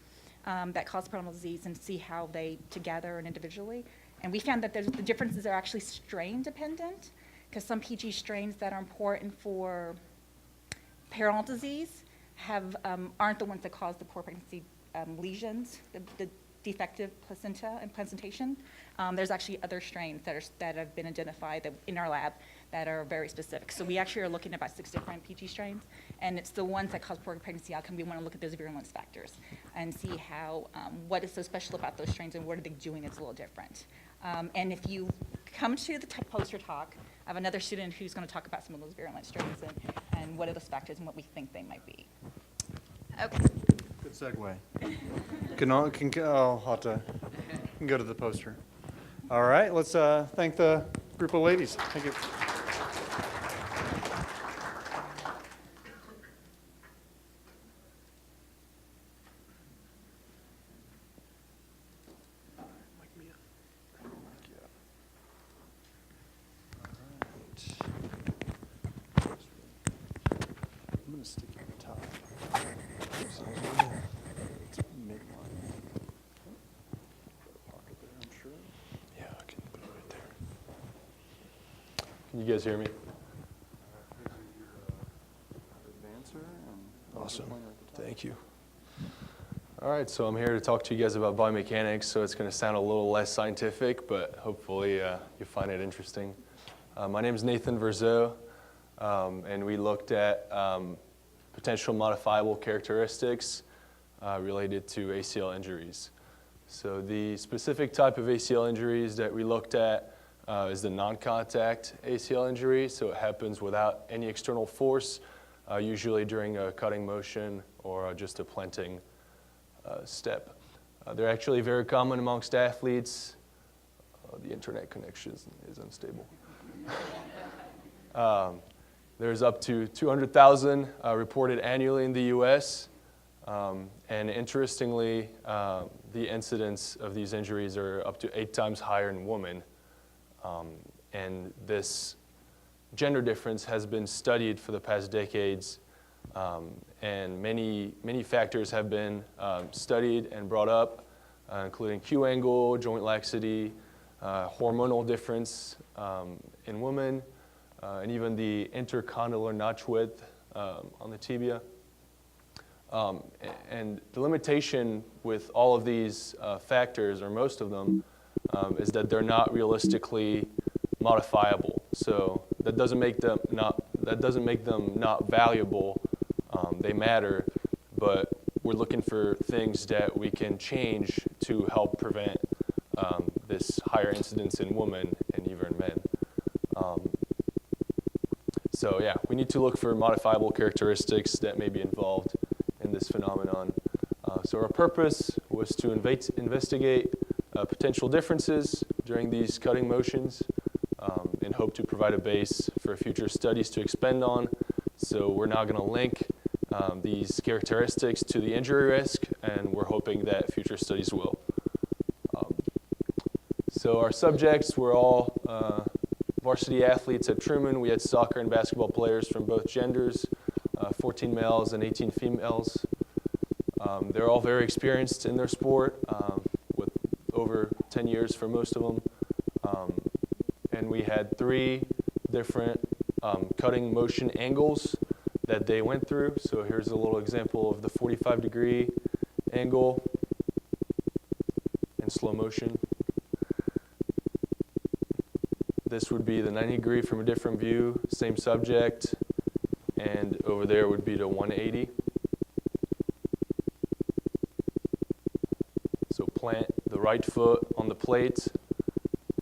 that cause periodontal disease and see how they together and individually. And we found that the differences are actually strain dependent, because some PG strains that are important for periodontal disease aren't the ones that cause the poor pregnancy lesions, the defective placenta and placentation. There's actually other strains that have been identified in our lab that are very specific. So we actually are looking at about 6 different PG strains, and it's the ones that cause poor pregnancy outcome. We want to look at those virulence factors and see how, what is so special about those strains and what are they doing that's a little different. And if you come to the poster talk, I have another student who's going to talk about some of those virulent strains and what are those factors and what we think they might be. Okay. Good segue. I'll have to can go to the poster. All right, let's thank the group of ladies. Thank you. I'm going to stick it at the top. Yeah, I can put it right there. Can you guys hear me? Awesome. Thank you. All right, so I'm here to talk to you guys about biomechanics, so it's going to sound a little less scientific, but hopefully you'll find it interesting. My name is Nathan Verzeau, and we looked at potential modifiable characteristics related to ACL injuries. So the specific type of ACL injuries that we looked at is the non-contact ACL injury, so it happens without any external force, usually during a cutting motion or just a planting step. They're actually very common amongst athletes. The internet connection is unstable. There's up to 200,000 reported annually in the US. And interestingly, the incidence of these injuries are up to 8 times higher in women. And this gender difference has been studied for the past decades. And many factors have been studied and brought up, including Q angle, joint laxity, hormonal difference in women, and even the intercondylar notch width on the tibia. And the limitation with all of these factors, or most of them, is that they're not realistically modifiable. So that doesn't make them not valuable. They matter, but we're looking for things that we can change to help prevent this higher incidence in women and even men. So yeah, we need to look for modifiable characteristics that may be involved in this phenomenon. So our purpose was to investigate potential differences during these cutting motions and hope to provide a base for future studies to expand on. So we're now going to link these characteristics to the injury risk, and we're hoping that future studies will. So our subjects were all varsity athletes at Truman. We had soccer and basketball players from both genders, 14 males and 18 females. They're all very experienced in their sport, with over 10 years for most of them. And we had 3 different cutting motion angles that they went through. So here's a little example of the 45-degree angle in slow motion. This would be the 90-degree from a different view, same subject, and over there would be the 180. So plant the right foot on the plate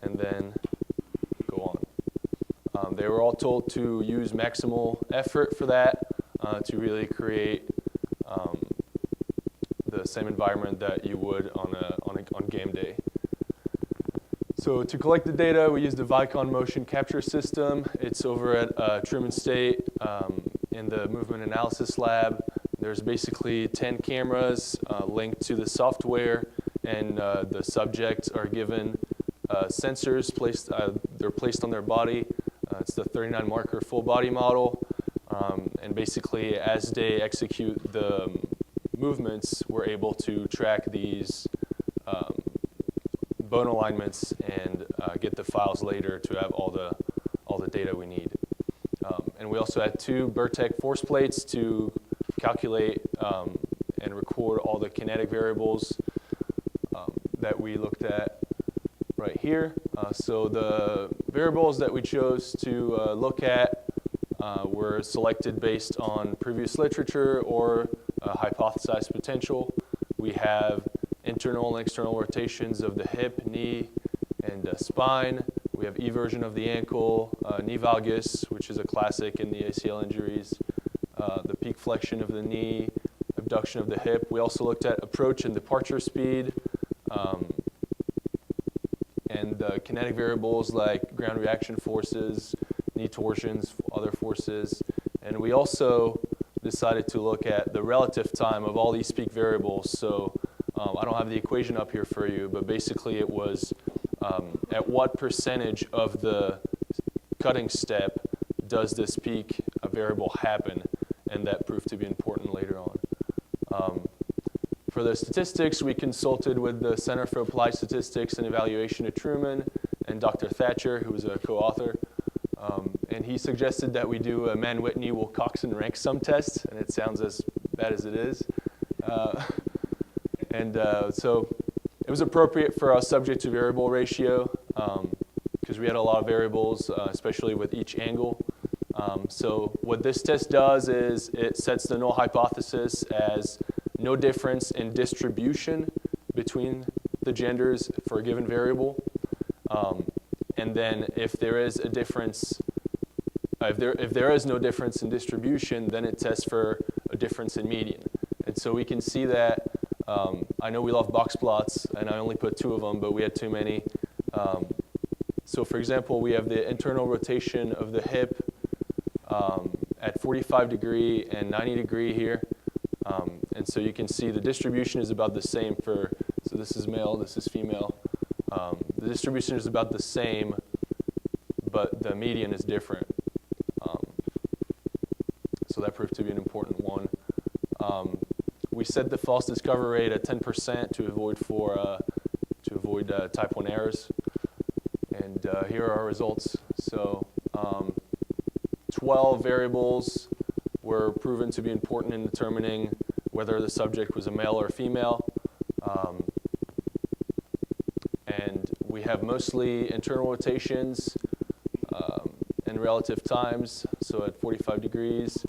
and then go on. They were all told to use maximal effort for that to really create the same environment that you would on game day. So to collect the data, we used the Vicon motion capture system. It's over at Truman State in the movement analysis lab. There's basically 10 cameras linked to the software, and the subjects are given sensors placed. They're placed on their body. It's the 39 marker full body model, and basically as they execute the movements, we're able to track these bone alignments and get the files later to have all the data we need. And we also had 2 Burtec force plates to calculate and record all the kinetic variables that we looked at right here. So the variables that we chose to look at were selected based on previous literature or hypothesized potential. We have internal and external rotations of the hip, knee, and spine. We have eversion of the ankle, knee valgus, which is a classic in the ACL injuries. the peak flexion of the knee, abduction of the hip. We also looked at approach and departure speed, and kinetic variables like ground reaction forces, knee torsions, other forces. And we also decided to look at the relative time of all these peak variables. So I don't have the equation up here for you, but basically it was at what percentage of the cutting step does this peak variable happen, and that proved to be important later on. For the statistics, we consulted with the Center for Applied Statistics and Evaluation at Truman and Dr. Thatcher, who was a co-author. And he suggested that we do a Mann-Whitney-Wilcoxon rank sum test, and it sounds as bad as it is. So it was appropriate for our subject to variable ratio because we had a lot of variables, especially with each angle. So what this test does is it sets the null hypothesis as no difference in distribution between the genders for a given variable. And then if there is a difference, if there is no difference in distribution, then it tests for a difference in median. And so we can see that, I know we love box plots, and I only put 2 of them, but we had too many. So for example, we have the internal rotation of the hip at 45 degree and 90 degree here. And so you can see the distribution is about the same for, so this is male, this is female. The distribution is about the same, but the median is different. So that proved to be an important one. We set the false discovery rate at 10% to avoid type 1 errors. And here are our results. So 12 variables were proven to be important in determining whether the subject was a male or a female. And we have mostly internal rotations and relative times. So at 45 degrees,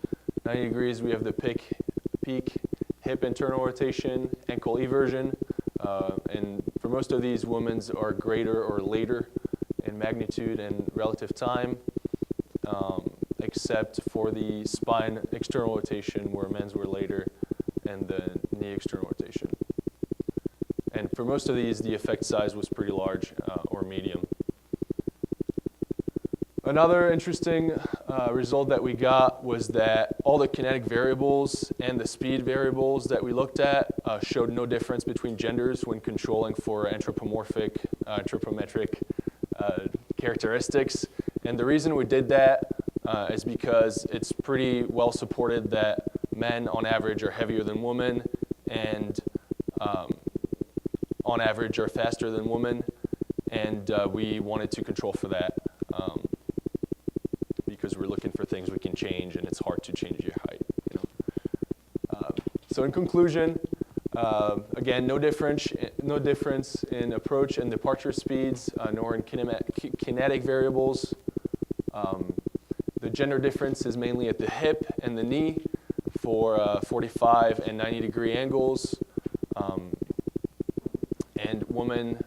90 degrees, we have the peak hip internal rotation, ankle eversion. And for most of these, women's are greater or later in magnitude and relative time, except for the spine external rotation, where men's were later, and the knee external rotation. And for most of these, the effect size was pretty large or medium. Another interesting result that we got was that all the kinetic variables and the speed variables that we looked at showed no difference between genders when controlling for anthropometric characteristics. And the reason we did that is because it's pretty well supported that men on average are heavier than women, and on average are faster than women. And we wanted to control for that because we're looking for things we can change, and it's hard to change your height. You know? So in conclusion, again, no difference in approach and departure speeds, nor in kinetic variables. The gender difference is mainly at the hip and the knee for 45 and 90 degree angles. And women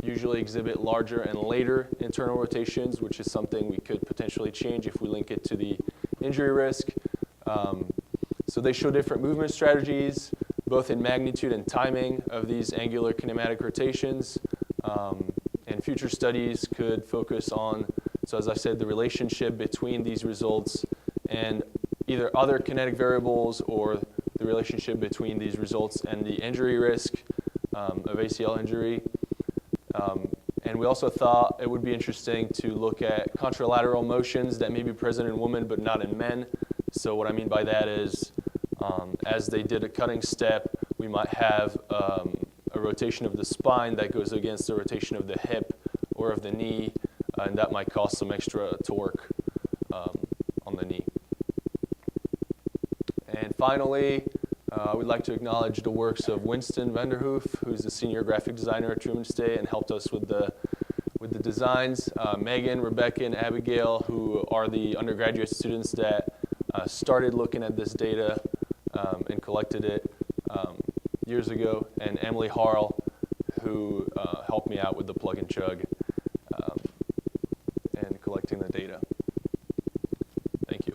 usually exhibit larger and later internal rotations, which is something we could potentially change if we link it to the injury risk. So they show different movement strategies, both in magnitude and timing of these angular kinematic rotations. And future studies could focus on, so as I said, the relationship between these results and either other kinetic variables or the relationship between these results and the injury risk of ACL injury. And we also thought it would be interesting to look at contralateral motions that may be present in women but not in men. So what I mean by that is, as they did a cutting step, we might have a rotation of the spine that goes against the rotation of the hip or of the knee, and that might cause some extra torque on the knee. And finally, I would like to acknowledge the works of Winston Vanderhoof, who's the senior graphic designer at Truman State and helped us with the designs. Megan, Rebecca, and Abigail, who are the undergraduate students that started looking at this data and collected it years ago, and Emily Harl, who helped me out with the plug and chug and collecting the data. Thank you.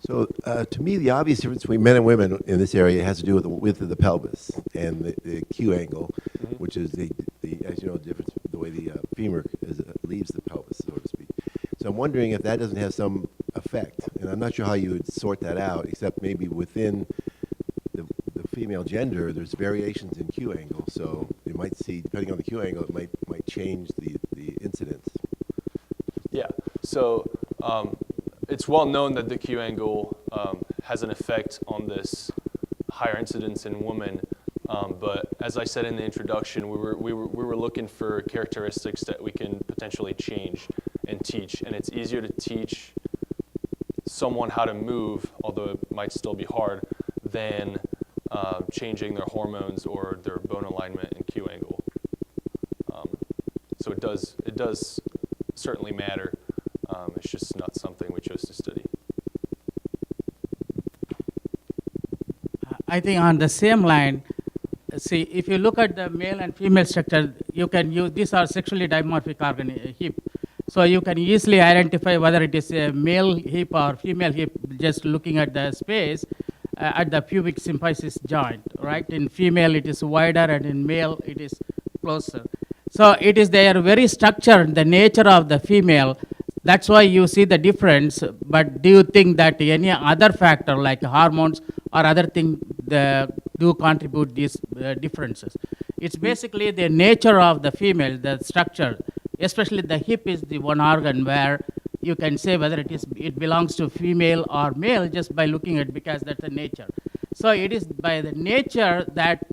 So to me, the obvious difference between men and women in this area has to do with the width of the pelvis and the Q angle, which is the as you know, the difference the way the femur leaves the pelvis, so to speak. So I'm wondering if that doesn't have some effect, and I'm not sure how you would sort that out, except maybe within the female gender, there's variations in Q angle. So you might see, depending on the Q angle, it might change the incidence. Yeah. So it's well known that the Q angle has an effect on this higher incidence in women. But as I said in the introduction, we were looking for characteristics that we can potentially change and teach. And it's easier to teach someone how to move, although it might still be hard, than changing their hormones or their bone alignment and Q angle. So it does certainly matter. It's just not something we chose to study. I think on the same line, see, if you look at the male and female structure, you can use, these are sexually dimorphic hip. So you can easily identify whether it is a male hip or female hip just looking at the space at the pubic symphysis joint, right? In female it is wider and in male it is closer. So they are very structured, the nature of the female. That's why you see the difference. But do you think that any other factor like hormones or other things do contribute these differences? It's basically the nature of the female, the structure. Especially the hip is the one organ where you can say whether it belongs to female or male just by looking at it, because that's the nature. So it is by the nature that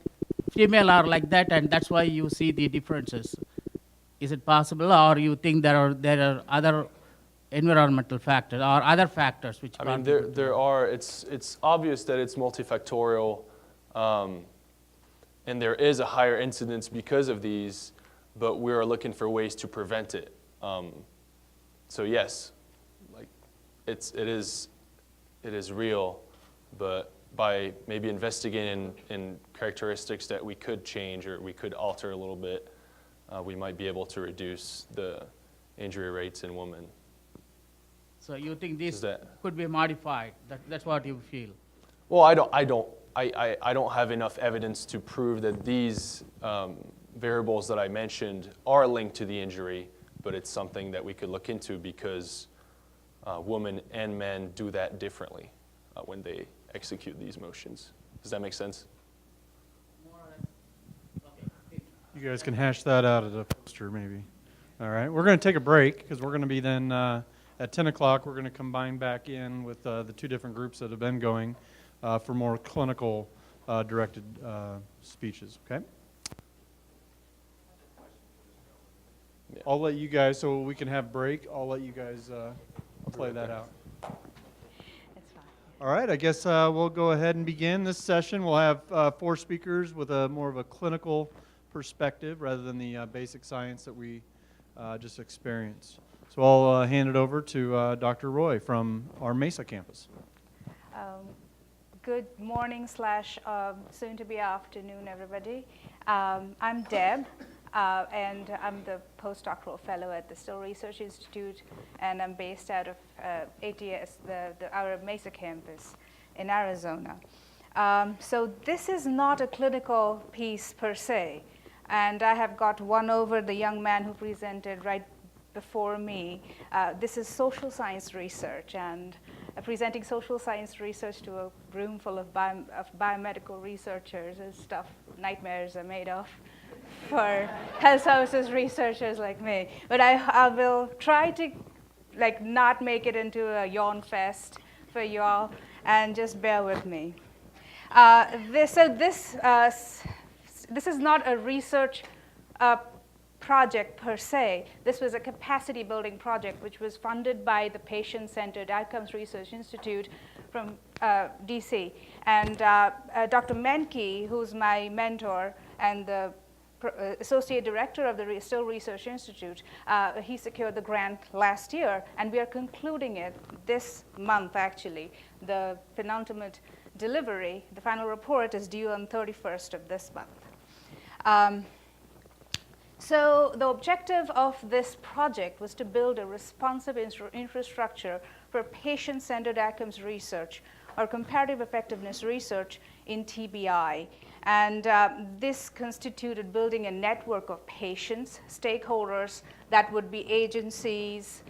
female are like that, and that's why you see the differences. Is it possible, or you think there are other environmental factors or other factors which? I mean, there are. It's obvious that it's multifactorial, and there is a higher incidence because of these. But we are looking for ways to prevent it. So yes, like it is real, but by maybe investigating in characteristics that we could change or we could alter a little bit, we might be able to reduce the injury rates in women. So you think this could be modified? That's what you feel? Well, I don't have enough evidence to prove that these variables that I mentioned are linked to the injury, but it's something that we could look into because women and men do that differently when they execute these motions. Does that make sense? You guys can hash that out at a poster maybe. All right, we're going to take a break because we're going to be then at 10 o'clock, we're going to combine back in with the two different groups that have been going for more clinical directed speeches, okay? Yeah. I'll let you guys, so we can have break, I'll let you guys play that out. All right, I guess we'll go ahead and begin this session. We'll have 4 speakers with a more of a clinical perspective rather than the basic science that we just experienced. So I'll hand it over to Dr. Roy from our Mesa campus. Good morning / soon to be afternoon, everybody. I'm Deb. And I'm the postdoctoral fellow at the Still Research Institute, and I'm based out of ATS, our Mesa campus in Arizona. So this is not a clinical piece per se, and I have got one over the young man who presented right before me. This is social science research, and presenting social science research to a room full of biomedical researchers is stuff nightmares are made of for health services researchers like me. But I will try to not make it into a yawn fest for you all, and just bear with me. This is not a research project per se. This was a capacity building project which was funded by the Patient-Centered Outcomes Research Institute from DC. And Dr. Menke, who's my mentor and the Associate Director of the Still Research Institute, he secured the grant last year, and we are concluding it this month, actually. The penultimate delivery, the final report, is due on 31st of this month. So the objective of this project was to build a responsive infrastructure for patient-centered outcomes research or comparative effectiveness research in TBI. And this constituted building a network of patients, stakeholders, that would be agencies,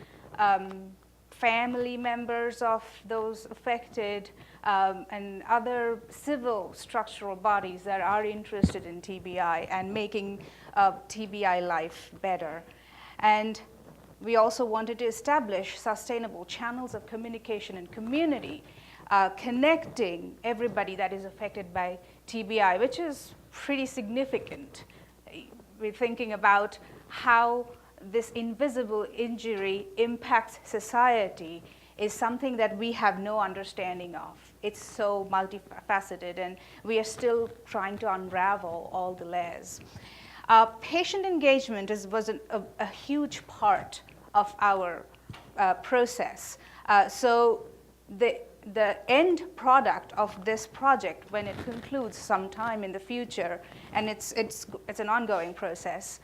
family members of those affected, and other civil structural bodies that are interested in TBI and making TBI life better. And we also wanted to establish sustainable channels of communication and community, connecting everybody that is affected by TBI, which is pretty significant. We're thinking about how this invisible injury impacts society is something that we have no understanding of. It's so multifaceted, and we are still trying to unravel all the layers. Patient engagement was a huge part of our process. So the end product of this project, when it concludes sometime in the future, and it's an ongoing process,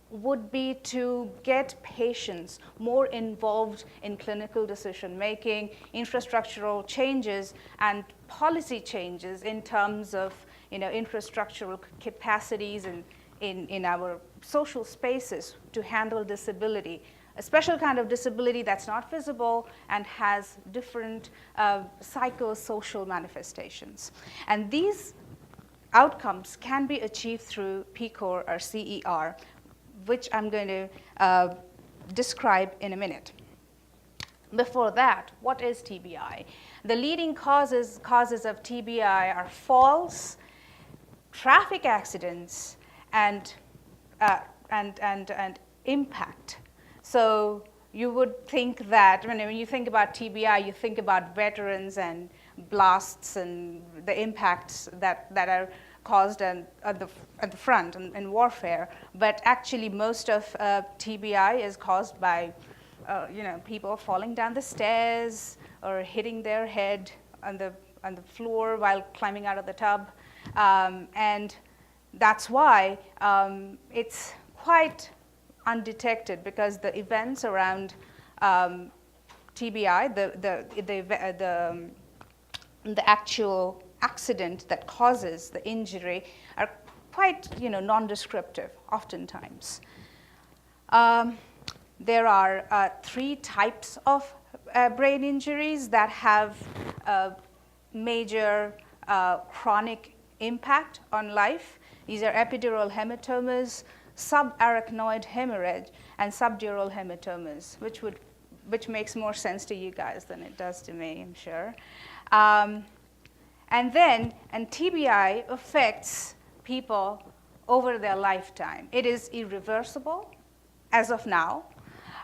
would be to get patients more involved in clinical decision making, infrastructural changes, and policy changes in terms of infrastructural capacities in our social spaces to handle disability, a special kind of disability that's not visible and has different psychosocial manifestations. And these outcomes can be achieved through PCOR or CER, which I'm going to describe in a minute. Before that, what is TBI? The leading causes of TBI are falls, traffic accidents, and impact. So you would think that when you think about TBI, you think about veterans and blasts and the impacts that are caused at the front in warfare, but actually most of TBI is caused by people falling down the stairs or hitting their head on the floor while climbing out of the tub, and that's why it's quite undetected, because the events around TBI, the actual accident that causes the injury, are quite non-descriptive oftentimes. There are 3 types of brain injuries that have major chronic impact on life. These are epidural hematomas, subarachnoid hemorrhage, and subdural hematomas, which makes more sense to you guys than it does to me, I'm sure. And TBI affects people over their lifetime. It is irreversible as of now,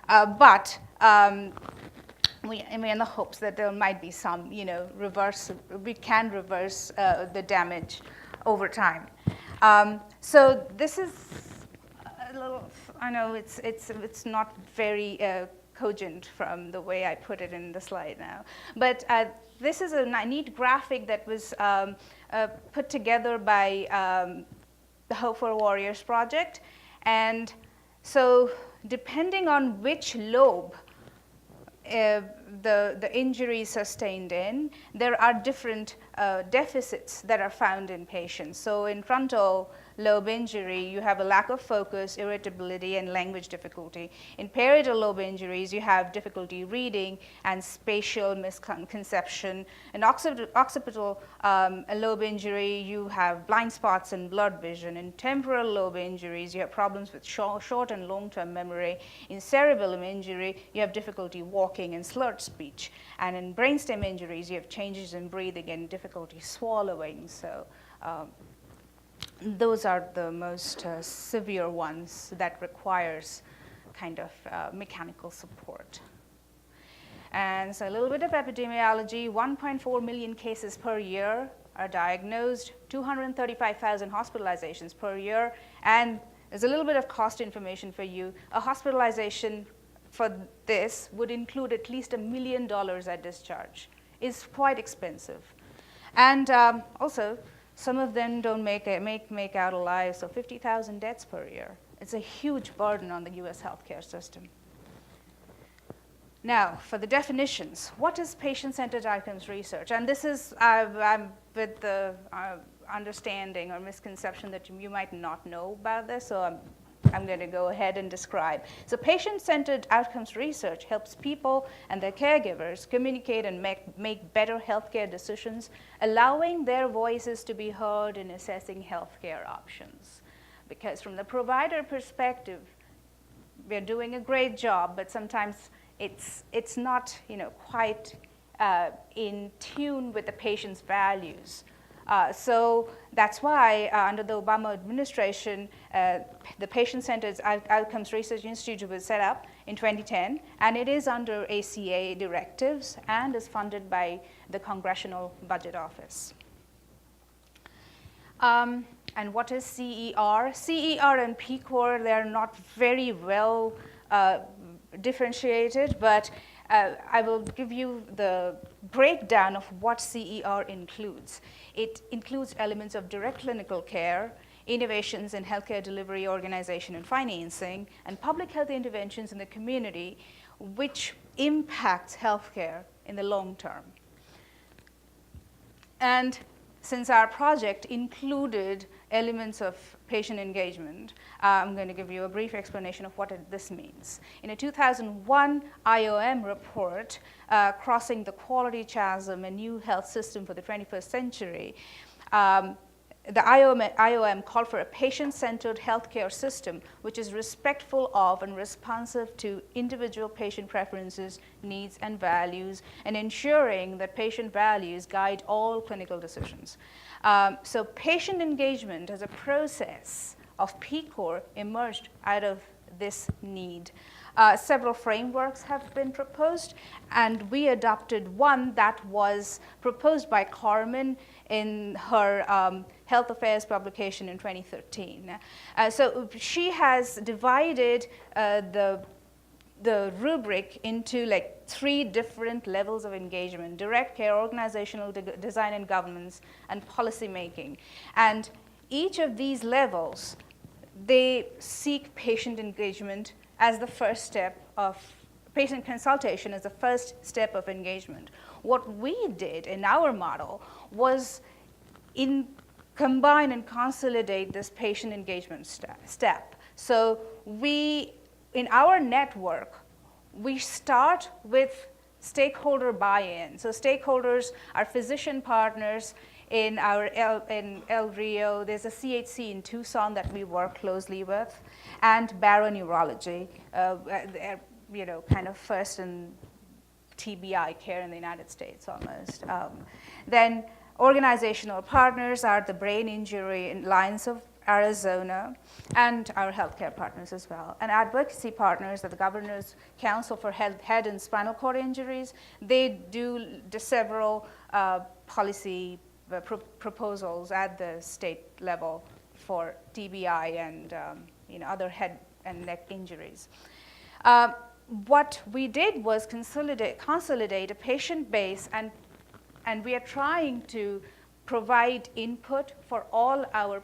but we're in the hopes that there might be some, we can reverse the damage over time. So this is a little, I know it's not very cogent from the way I put it in the slide now, but this is a neat graphic that was put together by the Hope for Warriors project. And so depending on which lobe the injury is sustained in, there are different deficits that are found in patients. So in frontal lobe injury, you have a lack of focus, irritability, and language difficulty. In parietal lobe injuries, you have difficulty reading and spatial misconception. In occipital lobe injury, you have blind spots and blurred vision. In temporal lobe injuries, you have problems with short and long-term memory. In cerebellum injury, you have difficulty walking and slurred speech. And in brainstem injuries, you have changes in breathing and difficulty swallowing. So those are the most severe ones that requires kind of mechanical support. And so a little bit of epidemiology, 1.4 million cases per year are diagnosed, 235,000 hospitalizations per year, and there's a little bit of cost information for you. A hospitalization for this would include at least $1 million at discharge. It's quite expensive. And also, Some of them don't make out alive, so 50,000 deaths per year. It's a huge burden on the US healthcare system. Now, for the definitions, what is patient-centered outcomes research? And this is with the understanding or misconception that you might not know about this, so I'm going to go ahead and describe. So patient-centered outcomes research helps people and their caregivers communicate and make better healthcare decisions, allowing their voices to be heard in assessing healthcare options. Because from the provider perspective, we're doing a great job, but sometimes it's not quite in tune with the patient's values. So that's why under the Obama administration, the Patient-Centered Outcomes Research Institute was set up in 2010, and it is under ACA directives and is funded by the Congressional Budget Office. And what is CER? CER and PCOR, they're not very well differentiated, but I will give you the breakdown of what CER includes. It includes elements of direct clinical care, innovations in healthcare delivery, organization, and financing, and public health interventions in the community, which impacts healthcare in the long term. And since our project included elements of patient engagement, I'm going to give you a brief explanation of what this means. In a 2001 IOM report, Crossing the Quality Chasm, a New Health System for the 21st Century, the IOM called for a patient-centered healthcare system which is respectful of and responsive to individual patient preferences, needs, and values, and ensuring that patient values guide all clinical decisions. So patient engagement as a process of PCOR emerged out of this need. Several frameworks have been proposed, and we adopted one that was proposed by Carmen in her Health Affairs publication in 2013. So she has divided the rubric into like 3 different levels of engagement: direct care, organizational design and governance, and policy making. And each of these levels, they seek patient engagement as the first step of patient consultation as the first step of engagement. What we did in our model was combine and consolidate this patient engagement step. So in our network, we start with stakeholder buy-in. So stakeholders are physician partners in El Rio. There's a CHC in Tucson that we work closely with, and Barrow Neurology, kind of first in TBI care in the United States almost. Then organizational partners are the Brain Injury Alliance of Arizona, and our healthcare partners as well. And advocacy partners are the Governor's Council for Head and Spinal Cord Injuries. They do several policy proposals at the state level for TBI and other head and neck injuries. What we did was consolidate a patient base, and we are trying to provide input for all our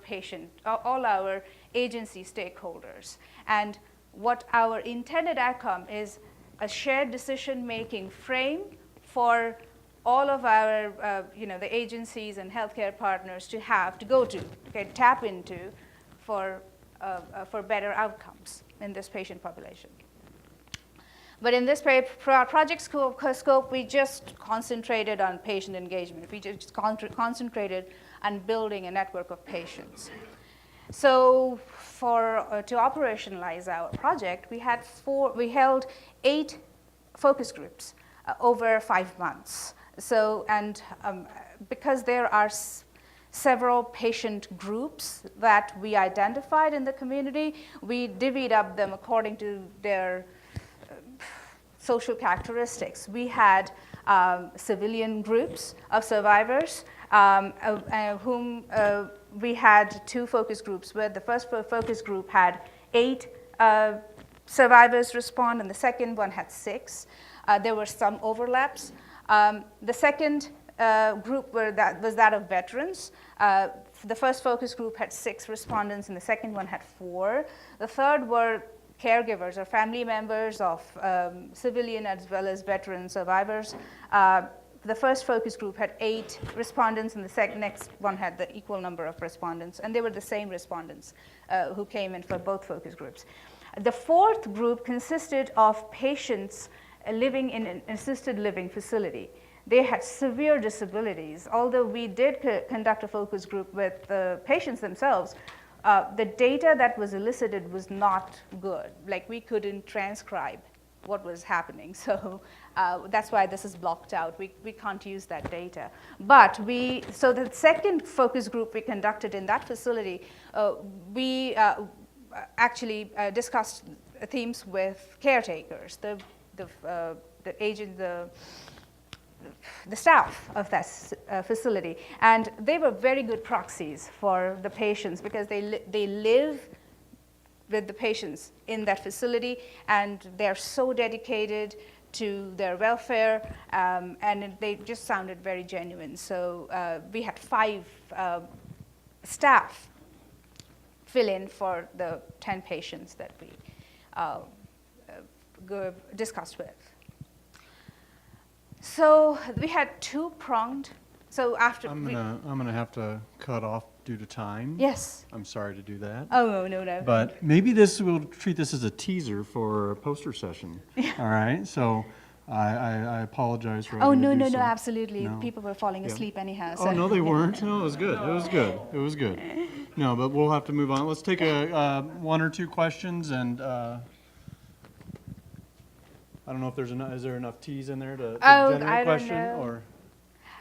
agency stakeholders. And what our intended outcome is a shared decision-making frame for all of our, the agencies and healthcare partners to tap into for better outcomes in this patient population. But in this project scope, we just concentrated on patient engagement. We just concentrated on building a network of patients. So to operationalize our project, we held 8 focus groups over 5 months. So, because there are several patient groups that we identified in the community, we divvied up them according to their social characteristics. We had civilian groups of survivors whom we had 2 focus groups where the first focus group had 8 survivors respond, and the second one had 6. There were some overlaps. The second group was that of veterans. The first focus group had 6 respondents, and the second one had 4. The third were caregivers or family members of civilian as well as veteran survivors. The first focus group had 8 respondents, and the next one had the equal number of respondents, and they were the same respondents who came in for both focus groups. The fourth group consisted of patients living in an assisted living facility. They had severe disabilities. Although we did conduct a focus group with the patients themselves, the data that was elicited was not good. Like, we couldn't transcribe what was happening. So that's why this is blocked out. We can't use that data. But so the second focus group we conducted in that facility, we actually discussed themes with caretakers, the staff of that facility, and they were very good proxies for the patients because they live with the patients in that facility, and they're so dedicated to their welfare, and they just sounded very genuine. So we had 5 staff fill in for the 10 patients that we discussed with. So we had 2-pronged. So after I'm gonna have to cut off due to time. Yes. I'm sorry to do that. Oh, no. But maybe we'll treat this as a teaser for a poster session. All right. So I apologize for. Oh, having to do no, so. absolutely. No. People were falling asleep anyhow. So. Oh, no, they weren't. No, it was good. It was good. It was good. No, but we'll have to move on. Let's take 1 or 2 questions, and I don't know if is there enough T's in there to generate a question? Or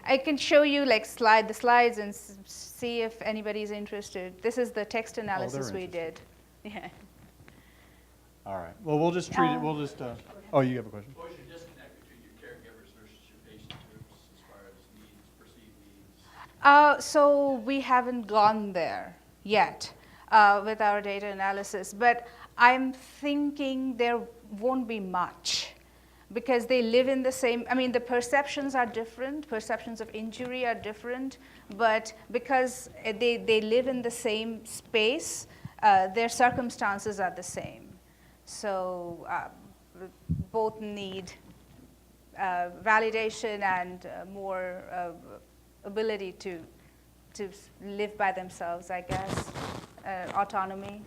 I can show you the slides and see if anybody's interested. This is the text analysis we did. Yeah. All right. Well, we'll just treat it. We'll just. Oh, you have a question? What was your disconnect between your caregivers versus your patient groups as far as needs, perceived needs? So we haven't gone there yet with our data analysis, but I'm thinking there won't be much because they live in the same, the perceptions are different, perceptions of injury are different, but because they live in the same space, their circumstances are the same. So both need validation and more ability to live by themselves, I guess, autonomy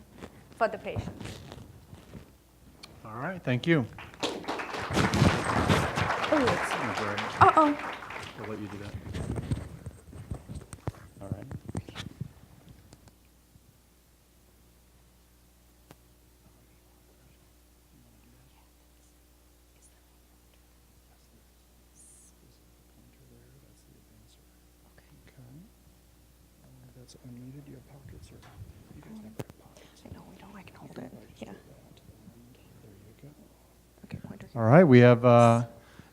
for the patient. All right, thank you. Uh-oh. I'll let you do that. All right. That's unmuted. Do you have pockets, or you guys have pockets? I know we don't. I can hold it. Yeah. There you go. Okay, pointer. All right, we have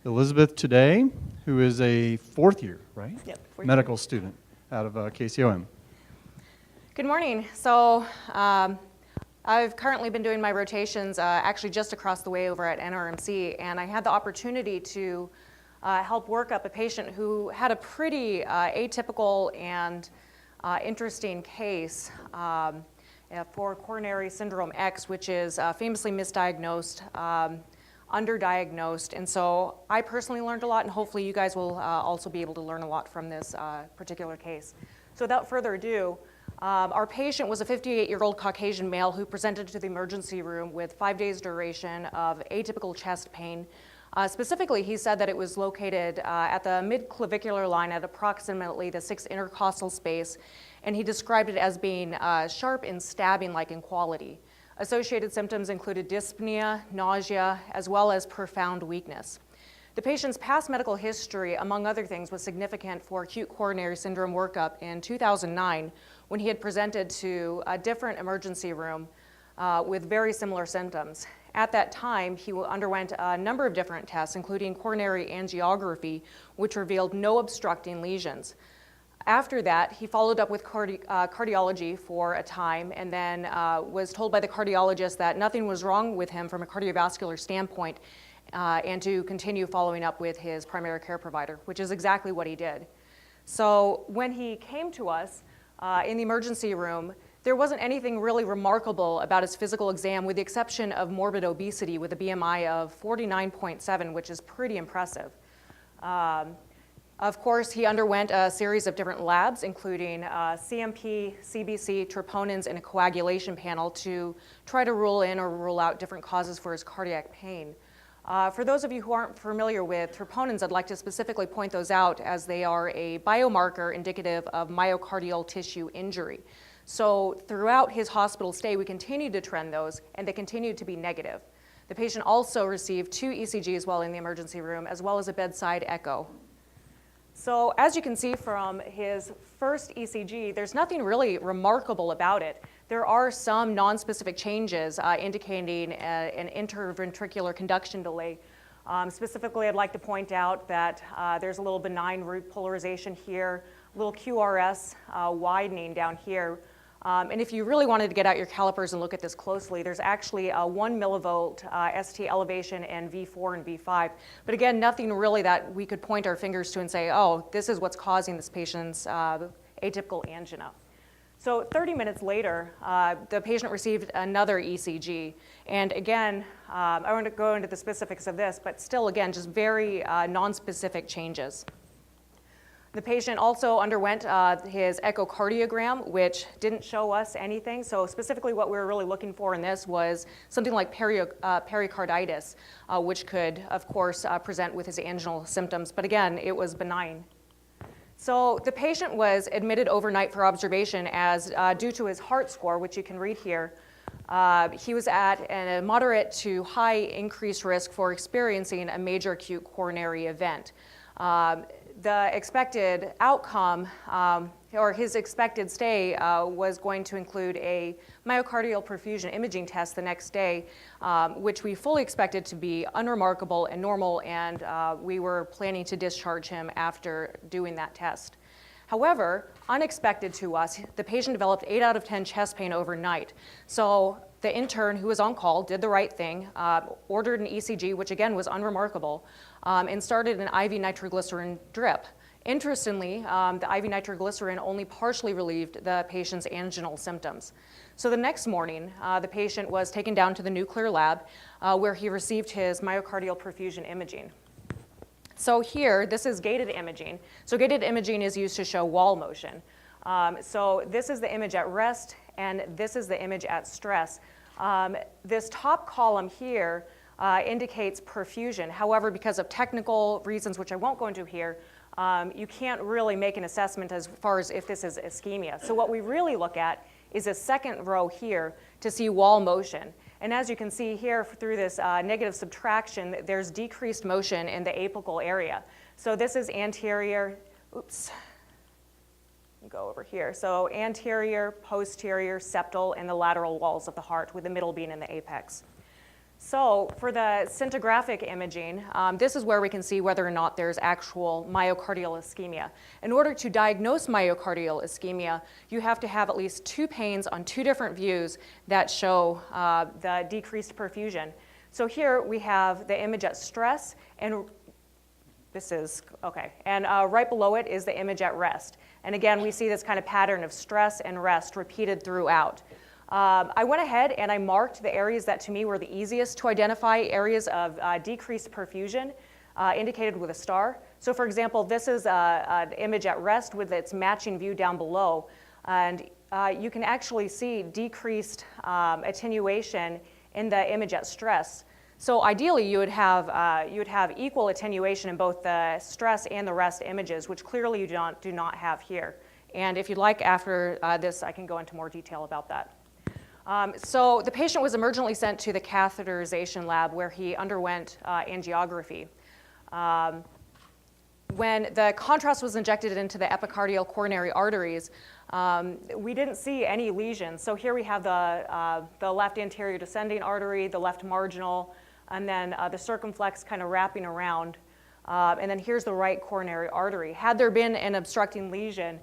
Elizabeth today, who is a 4th year, right? Yep. Medical student out of KCOM. Good morning. So I've currently been doing my rotations actually just across the way over at NRMC, and I had the opportunity to help work up a patient who had a pretty atypical and interesting case for coronary syndrome X, which is famously misdiagnosed, underdiagnosed. And so I personally learned a lot, and hopefully you guys will also be able to learn a lot from this particular case. So without further ado, our patient was a 58-year-old Caucasian male who presented to the emergency room with 5 days duration of atypical chest pain. Specifically, he said that it was located at the mid-clavicular line at approximately the 6th intercostal space, and he described it as being sharp and stabbing-like in quality. Associated symptoms included dyspnea, nausea, as well as profound weakness. The patient's past medical history, among other things, was significant for acute coronary syndrome workup in 2009 when he had presented to a different emergency room with very similar symptoms. At that time, he underwent a number of different tests, including coronary angiography, which revealed no obstructing lesions. After that, he followed up with cardiology for a time, and then was told by the cardiologist that nothing was wrong with him from a cardiovascular standpoint, and to continue following up with his primary care provider, which is exactly what he did. So when he came to us in the emergency room, there wasn't anything really remarkable about his physical exam with the exception of morbid obesity with a BMI of 49.7, which is pretty impressive. Of course, he underwent a series of different labs, including CMP, CBC, troponins, and a coagulation panel to try to rule in or rule out different causes for his cardiac pain. For those of you who aren't familiar with troponins, I'd like to specifically point those out as they are a biomarker indicative of myocardial tissue injury. So throughout his hospital stay, we continued to trend those, and they continued to be negative. The patient also received 2 ECGs while in the emergency room, as well as a bedside echo. So as you can see from his first ECG, there's nothing really remarkable about it. There are some nonspecific changes indicating an interventricular conduction delay. Specifically, I'd like to point out that there's a little benign root polarization here, a little QRS widening down here. And if you really wanted to get out your calipers and look at this closely, there's actually a 1 millivolt ST elevation in V4 and V5. But again, nothing really that we could point our fingers to and say, oh, this is what's causing this patient's atypical angina. So 30 minutes later, the patient received another ECG. And again, I won't go into the specifics of this, but still, again, just very nonspecific changes. The patient also underwent his echocardiogram, which didn't show us anything. So specifically what we were really looking for in this was something like pericarditis, which could, of course, present with his anginal symptoms. But again, it was benign. So the patient was admitted overnight for observation as due to his heart score, which you can read here, he was at a moderate to high increased risk for experiencing a major acute coronary event. The expected outcome, or his expected stay, was going to include a myocardial perfusion imaging test the next day, which we fully expected to be unremarkable and normal, and we were planning to discharge him after doing that test. However, unexpected to us, the patient developed 8 out of 10 chest pain overnight. So the intern who was on call did the right thing, ordered an ECG, which again was unremarkable, and started an IV nitroglycerin drip. Interestingly, the IV nitroglycerin only partially relieved the patient's anginal symptoms. So the next morning, the patient was taken down to the nuclear lab where he received his myocardial perfusion imaging. So here, this is gated imaging. So gated imaging is used to show wall motion. So this is the image at rest, and this is the image at stress. This top column here indicates perfusion. However, because of technical reasons, which I won't go into here, you can't really make an assessment as far as if this is ischemia. So what we really look at is a second row here to see wall motion. And as you can see here through this negative subtraction, there's decreased motion in the apical area. So this is anterior, oops, go over here. So anterior, posterior, septal, and the lateral walls of the heart, with the middle being in the apex. So for the scintigraphic imaging, this is where we can see whether or not there's actual myocardial ischemia. In order to diagnose myocardial ischemia, you have to have at least 2 panes on 2 different views that show the decreased perfusion. So here we have the image at stress, and this is, okay, and right below it is the image at rest. And again, we see this kind of pattern of stress and rest repeated throughout. I went ahead and I marked the areas that to me were the easiest to identify areas of decreased perfusion, indicated with a star. So for example, this is an image at rest with its matching view down below. And you can actually see decreased attenuation in the image at stress. So ideally, you would have equal attenuation in both the stress and the rest images, which clearly you do not have here. And if you'd like, after this, I can go into more detail about that. So the patient was emergently sent to the catheterization lab where he underwent angiography. When the contrast was injected into the epicardial coronary arteries, we didn't see any lesions. So here we have the left anterior descending artery, the left marginal, and then the circumflex kind of wrapping around. And then here's the right coronary artery. Had there been an obstructing lesion,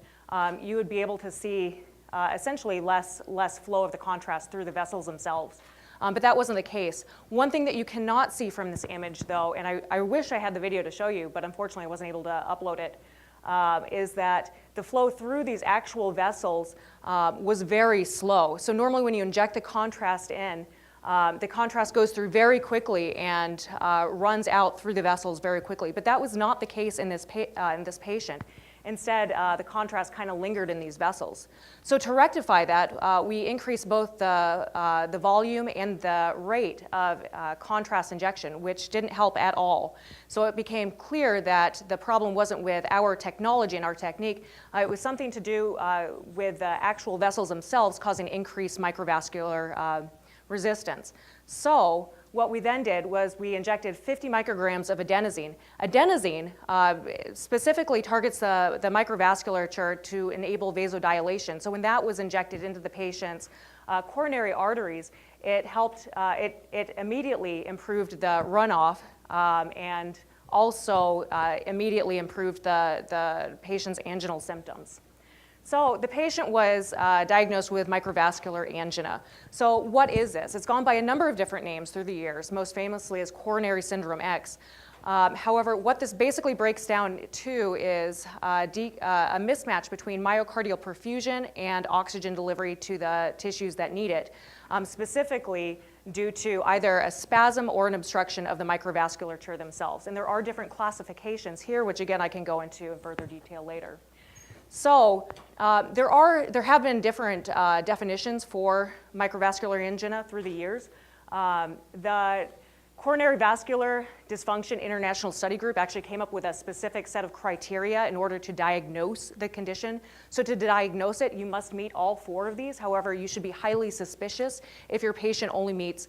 you would be able to see essentially less flow of the contrast through the vessels themselves. but that wasn't the case. One thing that you cannot see from this image, though, and I wish I had the video to show you, but unfortunately I wasn't able to upload it, is that the flow through these actual vessels was very slow. So normally when you inject the contrast in, the contrast goes through very quickly and runs out through the vessels very quickly. But that was not the case in this patient. Instead, the contrast kind of lingered in these vessels. So to rectify that, we increased both the volume and the rate of contrast injection, which didn't help at all. So it became clear that the problem wasn't with our technology and our technique. It was something to do with the actual vessels themselves causing increased microvascular resistance. So what we then did was we injected 50 micrograms of adenosine. Adenosine specifically targets the microvasculature to enable vasodilation. So when that was injected into the patient's coronary arteries, it helped, it immediately improved the runoff and also immediately improved the patient's anginal symptoms. So the patient was diagnosed with microvascular angina. So what is this? It's gone by a number of different names through the years, most famously as coronary syndrome X. However, what this basically breaks down to is a mismatch between myocardial perfusion and oxygen delivery to the tissues that need it, specifically due to either a spasm or an obstruction of the microvasculature themselves. And there are different classifications here, which again I can go into in further detail later. So there have been different definitions for microvascular angina through the years. The Coronary Vascular Dysfunction International Study Group actually came up with a specific set of criteria in order to diagnose the condition. So to diagnose it, you must meet all 4 of these. However, you should be highly suspicious if your patient only meets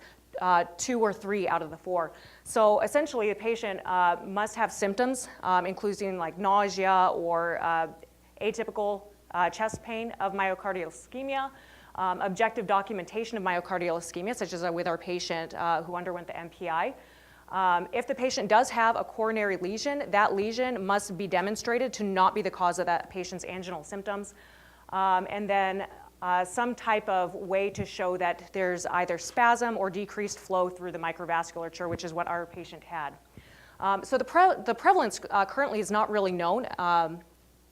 2 or 3 out of the 4. So essentially, the patient must have symptoms, including like nausea or atypical chest pain of myocardial ischemia, objective documentation of myocardial ischemia, such as with our patient who underwent the MPI. If the patient does have a coronary lesion, that lesion must be demonstrated to not be the cause of that patient's anginal symptoms. And then some type of way to show that there's either spasm or decreased flow through the microvasculature, which is what our patient had. So the prevalence currently is not really known.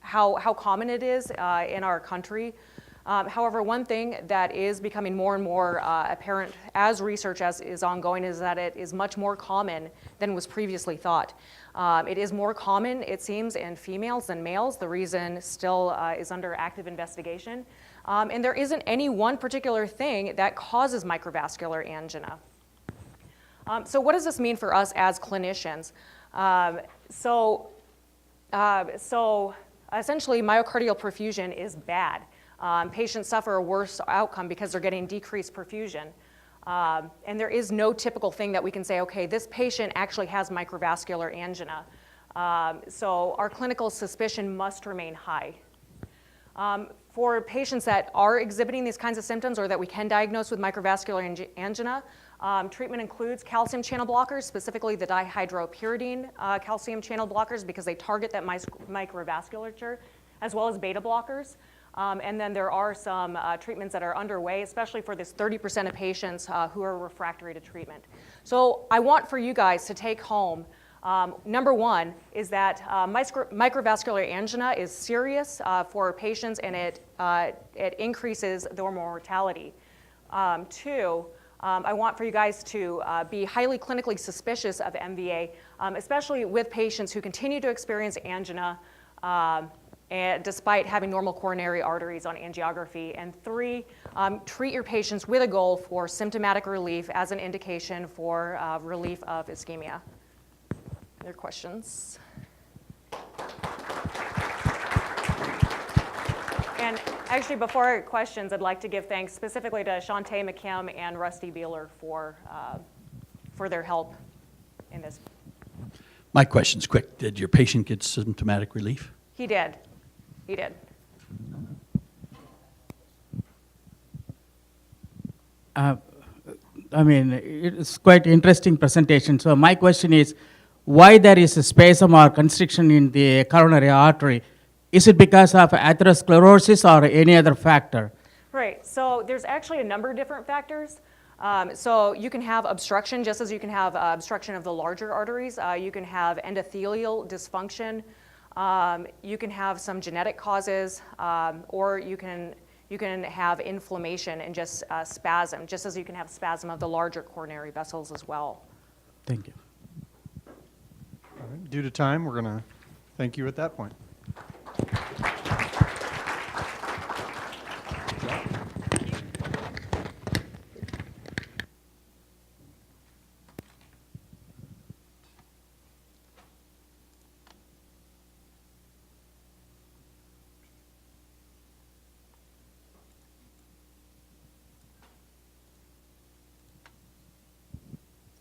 How common it is in our country. However, one thing that is becoming more and more apparent as research is ongoing is that it is much more common than was previously thought. It is more common, it seems, in females than males. The reason still is under active investigation. And there isn't any one particular thing that causes microvascular angina. So what does this mean for us as clinicians? Essentially, myocardial perfusion is bad. Patients suffer a worse outcome because they're getting decreased perfusion. And there is no typical thing that we can say, okay, this patient actually has microvascular angina. So our clinical suspicion must remain high. For patients that are exhibiting these kinds of symptoms or that we can diagnose with microvascular angina, treatment includes calcium channel blockers, specifically the dihydropyridine calcium channel blockers because they target that microvasculature, as well as beta blockers. And then there are some treatments that are underway, especially for this 30% of patients who are refractory to treatment. So I want for you guys to take home, number 1 is that microvascular angina is serious for patients and it increases their mortality. 2, I want for you guys to be highly clinically suspicious of MVA, especially with patients who continue to experience angina and despite having normal coronary arteries on angiography. And 3, treat your patients with a goal for symptomatic relief as an indication for relief of ischemia. Other questions? And actually, before questions, I'd like to give thanks specifically to Shantae McKim and Rusty Beeler for their help in this. My question's quick. Did your patient get symptomatic relief? He did. He did. I mean, it's quite interesting presentation. So my question is, why there is a spasm or constriction in the coronary artery? Is it because of atherosclerosis or any other factor? Right, so there's actually a number of different factors. So you can have obstruction, just as you can have obstruction of the larger arteries. You can have endothelial dysfunction. You can have some genetic causes, or you can have inflammation and just spasm, just as you can have spasm of the larger coronary vessels as well. Thank you. All right. Due to time, we're going to thank you at that point.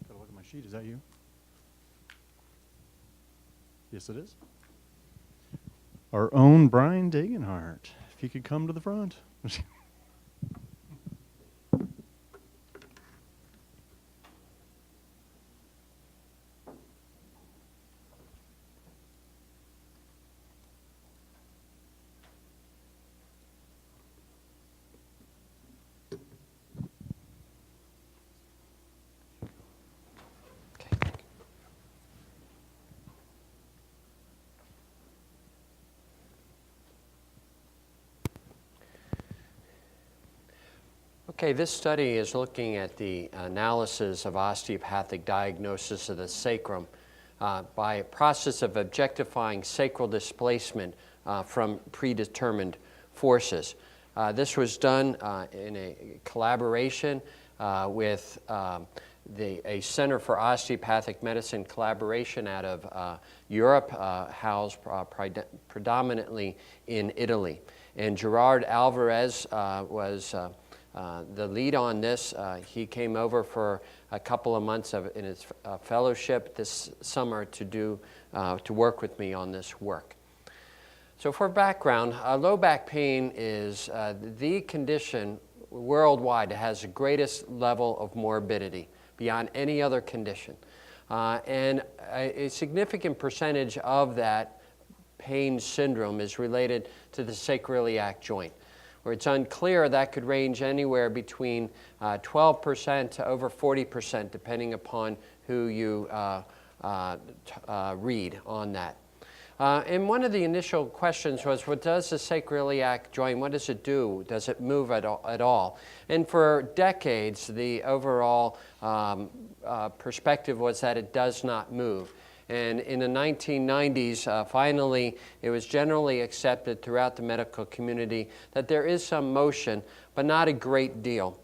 Gotta look at my sheet. Is that you? Yes, it is. Our own Brian Dagenhart. If he could come to the front. Okay, this study is looking at the analysis of osteopathic diagnosis of the sacrum by a process of objectifying sacral displacement from predetermined forces. This was done in a collaboration with a Center for Osteopathic Medicine collaboration out of Europe, housed predominantly in Italy. And Gerard Alvarez was the lead on this. He came over for a couple of months in his fellowship this summer to work with me on this work. So for background, low back pain is the condition worldwide that has the greatest level of morbidity beyond any other condition. And a significant percentage of that pain syndrome is related to the sacroiliac joint, where it's unclear. That could range anywhere between 12% to over 40%, depending upon who you read on that. And one of the initial questions was, what does the sacroiliac joint, what does it do? Does it move at all? And for decades, the overall perspective was that it does not move. And in the 1990s, finally, it was generally accepted throughout the medical community that there is some motion, but not a great deal.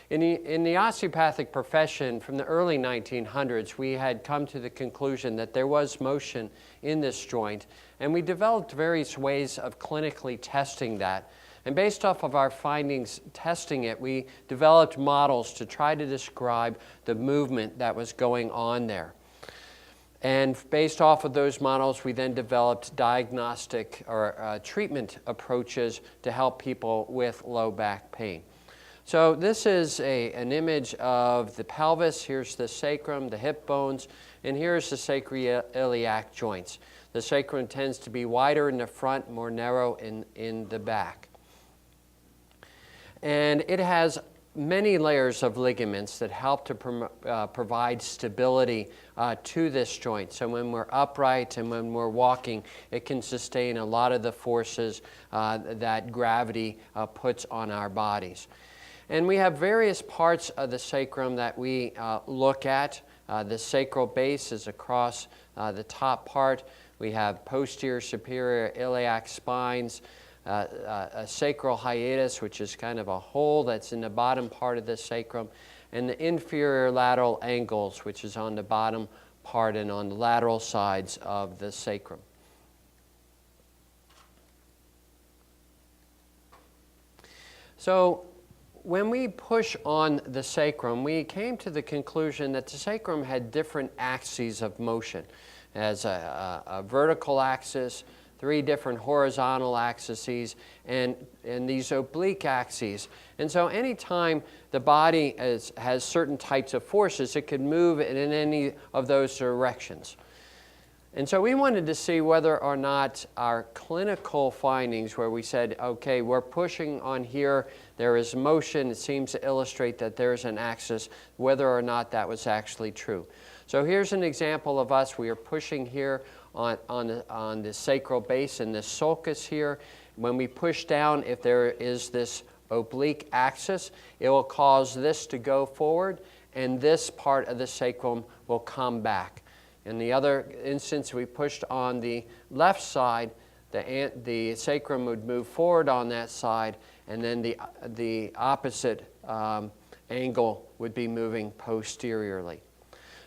In the osteopathic profession from the early 1900s, we had come to the conclusion that there was motion in this joint, and we developed various ways of clinically testing that. And based off of our findings testing it, we developed models to try to describe the movement that was going on there. And based off of those models, we then developed diagnostic or treatment approaches to help people with low back pain. So this is an image of the pelvis. Here's the sacrum, the hip bones, and here's the sacroiliac joints. The sacrum tends to be wider in the front, more narrow in the back. And it has many layers of ligaments that help to provide stability to this joint. So when we're upright and when we're walking, it can sustain a lot of the forces that gravity puts on our bodies. And we have various parts of the sacrum that we look at. The sacral base is across the top part. We have posterior, superior iliac spines, a sacral hiatus, which is kind of a hole that's in the bottom part of the sacrum, and the inferior lateral angles, which is on the bottom part and on the lateral sides of the sacrum. So when we push on the sacrum, we came to the conclusion that the sacrum had different axes of motion. It has a vertical axis, 3 different horizontal axes, and these oblique axes. And so anytime the body has certain types of forces, it could move in any of those directions. And so we wanted to see whether or not our clinical findings, where we said, okay, we're pushing on here, there is motion, it seems to illustrate that there's an axis, whether or not that was actually true. So here's an example of us. We are pushing here on the sacral base and the sulcus here. When we push down, if there is this oblique axis, it will cause this to go forward, and this part of the sacrum will come back. In the other instance, we pushed on the left side, the sacrum would move forward on that side, and then the opposite angle would be moving posteriorly.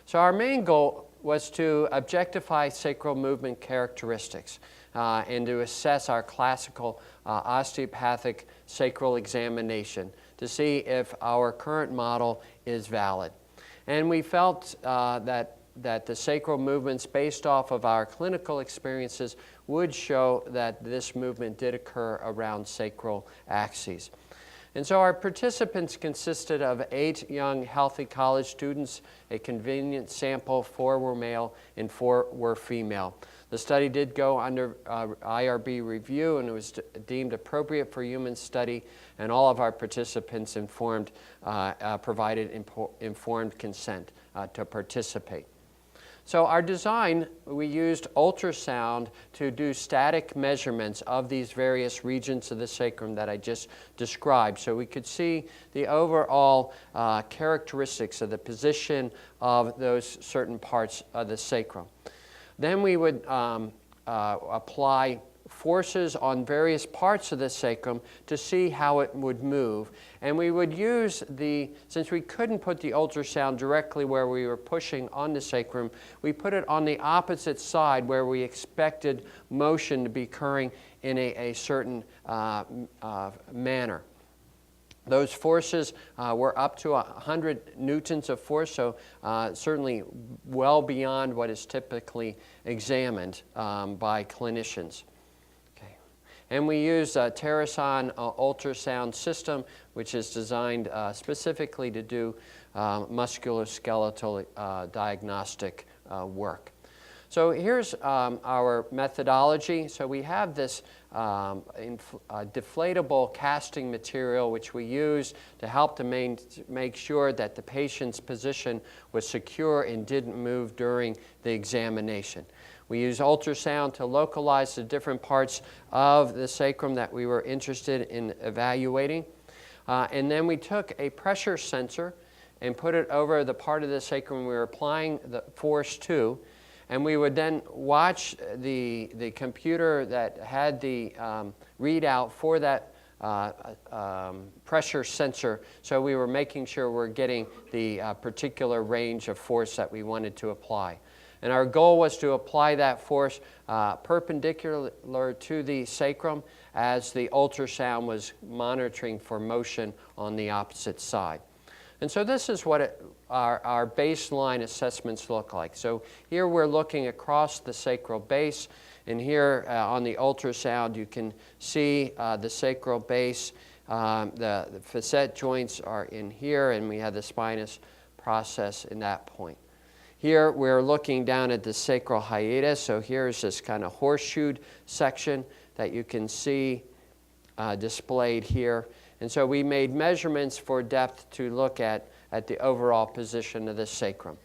So our main goal was to objectify sacral movement characteristics and to assess our classical osteopathic sacral examination to see if our current model is valid. And we felt that the sacral movements based off of our clinical experiences would show that this movement did occur around sacral axes. And so our participants consisted of 8 young, healthy college students, a convenient sample, 4 were male and 4 were female. The study did go under IRB review, and it was deemed appropriate for human study, and all of our participants provided informed consent to participate. So our design, we used ultrasound to do static measurements of these various regions of the sacrum that I just described, so we could see the overall characteristics of the position of those certain parts of the sacrum. Then we would apply forces on various parts of the sacrum to see how it would move. And we would use since we couldn't put the ultrasound directly where we were pushing on the sacrum, we put it on the opposite side where we expected motion to be occurring in a certain manner. Those forces were up to 100 newtons of force, so certainly well beyond what is typically examined by clinicians. And we use a Terrason ultrasound system, which is designed specifically to do musculoskeletal diagnostic work. So here's our methodology. So we have this deflatable casting material which we use to help to make sure that the patient's position was secure and didn't move during the examination. We use ultrasound to localize the different parts of the sacrum that we were interested in evaluating. And then we took a pressure sensor and put it over the part of the sacrum we were applying the force to. And we would then watch the computer that had the readout for that pressure sensor. So we were making sure we're getting the particular range of force that we wanted to apply. And our goal was to apply that force perpendicular to the sacrum as the ultrasound was monitoring for motion on the opposite side. And so this is what our baseline assessments look like. So here we're looking across the sacral base, and here on the ultrasound you can see the sacral base. The facet joints are in here, and we have the spinous process in that point. Here we're looking down at the sacral hiatus, so here's this kind of horseshoed section that you can see displayed here. And so we made measurements for depth to look at the overall position of the sacrum.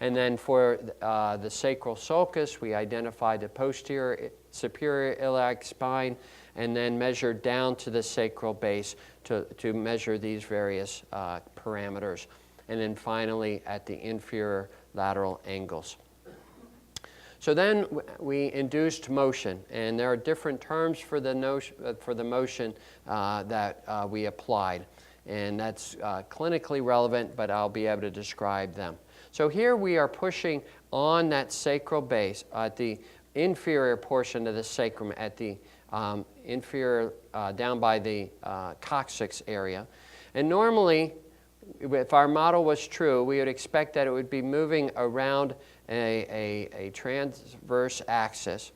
And then for the sacral sulcus, we identified the posterior superior iliac spine and then measured down to the sacral base to measure these various parameters. And then finally at the inferior lateral angles. So then we induced motion, and there are different terms for the motion that we applied, and that's clinically relevant, but I'll be able to describe them. So here we are pushing on that sacral base at the inferior portion of the sacrum, at the inferior, down by the coccyx area, and normally, if our model was true, we would expect that it would be moving around a transverse axis,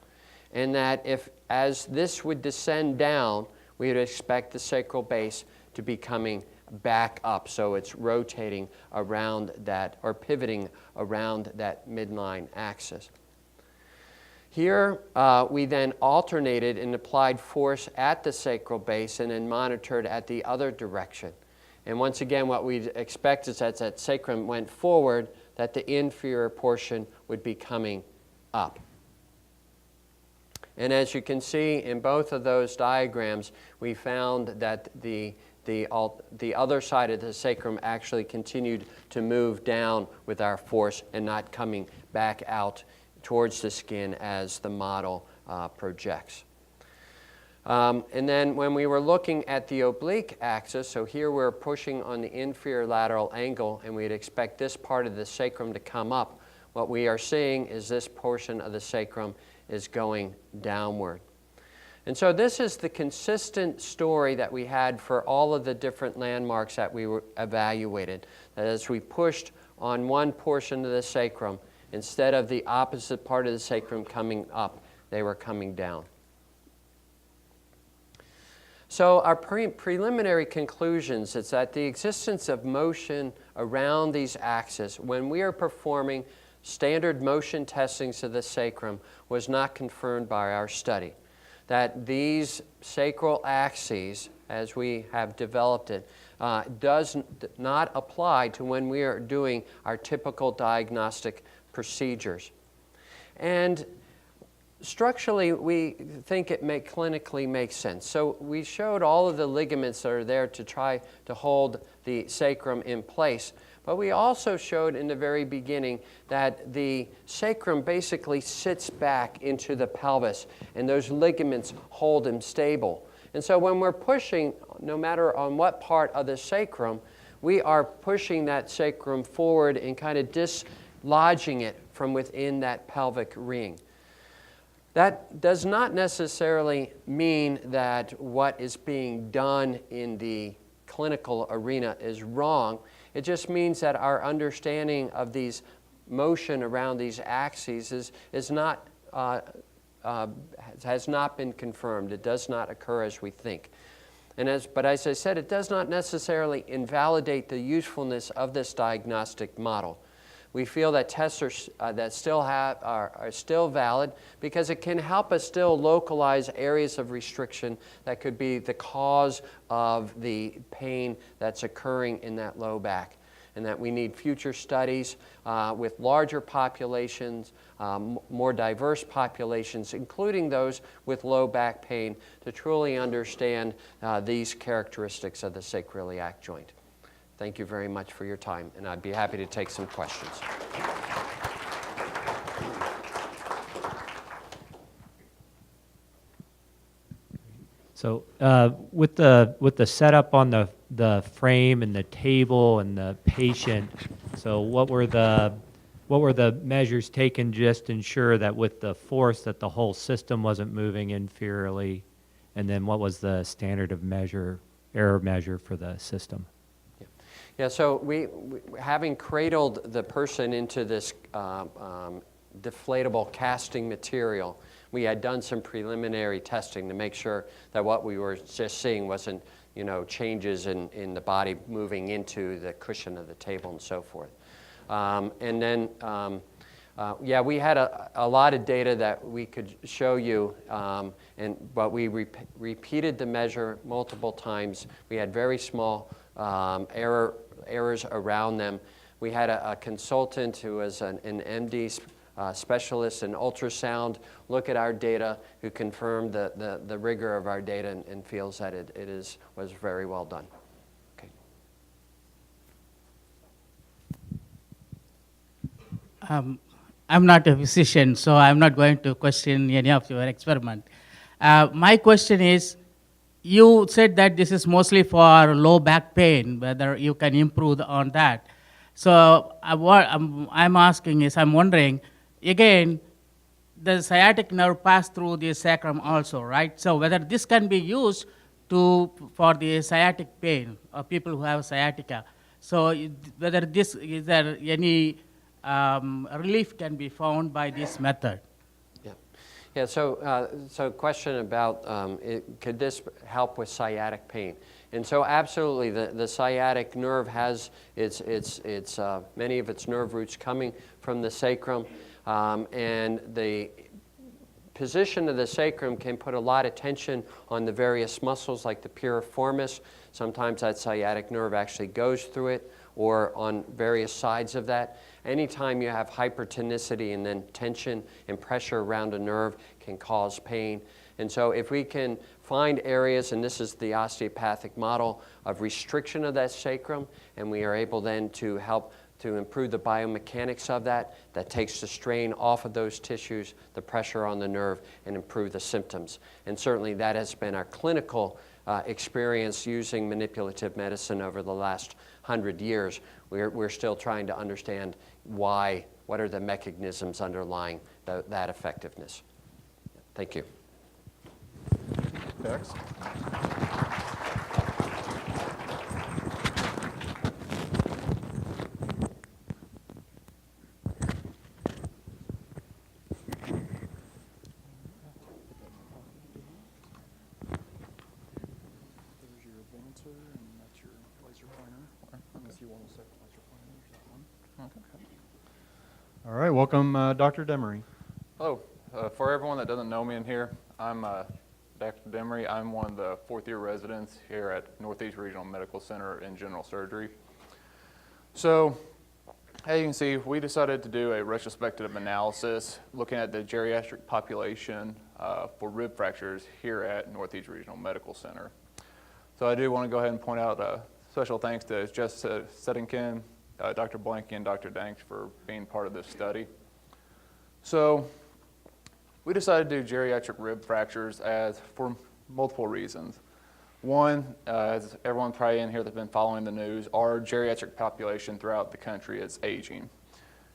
and that as this would descend down, we would expect the sacral base to be coming back up, so it's rotating around that, or pivoting around that midline axis. Here, we then alternated and applied force at the sacral base and then monitored at the other direction. And once again, what we expect is that that sacrum went forward, that the inferior portion would be coming up. And as you can see in both of those diagrams, we found that the other side of the sacrum actually continued to move down with our force and not coming back out towards the skin as the model projects. And then when we were looking at the oblique axis, so here we're pushing on the inferior lateral angle, and we'd expect this part of the sacrum to come up. What we are seeing is this portion of the sacrum is going downward. And so this is the consistent story that we had for all of the different landmarks that we were evaluated. That as we pushed on one portion of the sacrum, instead of the opposite part of the sacrum coming up, they were coming down. So our preliminary conclusions is that the existence of motion around these axes when we are performing standard motion testings of the sacrum was not confirmed by our study. That these sacral axes, as we have developed it, does not apply to when we are doing our typical diagnostic procedures. And structurally, we think it clinically makes sense. So we showed all of the ligaments that are there to try to hold the sacrum in place. But we also showed in the very beginning that the sacrum basically sits back into the pelvis, and those ligaments hold him stable. And so when we're pushing, no matter on what part of the sacrum, we are pushing that sacrum forward and kind of dislodging it from within that pelvic ring. That does not necessarily mean that what is being done in the clinical arena is wrong. It just means that our understanding of these motion around these axes has not been confirmed. It does not occur as we think. But as I said, it does not necessarily invalidate the usefulness of this diagnostic model. We feel that tests are still valid because it can help us still localize areas of restriction that could be the cause of the pain that's occurring in that low back, and that we need future studies with larger populations, more diverse populations, including those with low back pain, to truly understand these characteristics of the sacroiliac joint. Thank you very much for your time, and I'd be happy to take some questions. So with the setup on the frame and the table and the patient, so what were the measures taken just to ensure that with the force that the whole system wasn't moving inferiorly, and then what was the standard of error measure for the system? Yeah, so we having cradled the person into this deflatable casting material, we had done some preliminary testing to make sure that what we were just seeing wasn't, changes in the body moving into the cushion of the table and so forth. And then, we had a lot of data that we could show you, but we repeated the measure multiple times. We had very small errors around them. We had a consultant who was an MD specialist in ultrasound look at our data, who confirmed the rigor of our data and feels that it was very well done. Okay. I'm not a physician, so I'm not going to question any of your experiment. My question is, you said that this is mostly for low back pain, whether you can improve on that. So what I'm asking is, I'm wondering, again, the sciatic nerve passed through the sacrum also, right? So whether this can be used for the sciatic pain of people who have sciatica. So whether is there any relief can be found by this method? Yeah, so question about could this help with sciatic pain? And so absolutely, the sciatic nerve has many of its nerve roots coming from the sacrum, and position of the sacrum can put a lot of tension on the various muscles like the piriformis. Sometimes that sciatic nerve actually goes through it, or on various sides of that. Anytime you have hypertonicity and then tension and pressure around a nerve can cause pain. And so if we can find areas, and this is the osteopathic model of restriction of that sacrum, and we are able then to help to improve the biomechanics of that, that takes the strain off of those tissues, the pressure on the nerve, and improve the symptoms. And certainly that has been our clinical experience using manipulative medicine over the last 100 years. We're still trying to understand why, what are the mechanisms underlying that effectiveness. Thank you. Next. All right, welcome, Dr. Demery. Hello. For everyone that doesn't know me in here, I'm Dr. Demery. I'm one of the fourth-year residents here at Northeast Regional Medical Center in General Surgery. So, as you can see, we decided to do a retrospective analysis looking at the geriatric population for rib fractures here at Northeast Regional Medical Center. So I do want to go ahead and point out special thanks to Jess Settingkin, Dr. Blanky, and Dr. Danks for being part of this study. So we decided to do geriatric rib fractures for multiple reasons. One, as everyone probably in here that's been following the news, our geriatric population throughout the country is aging.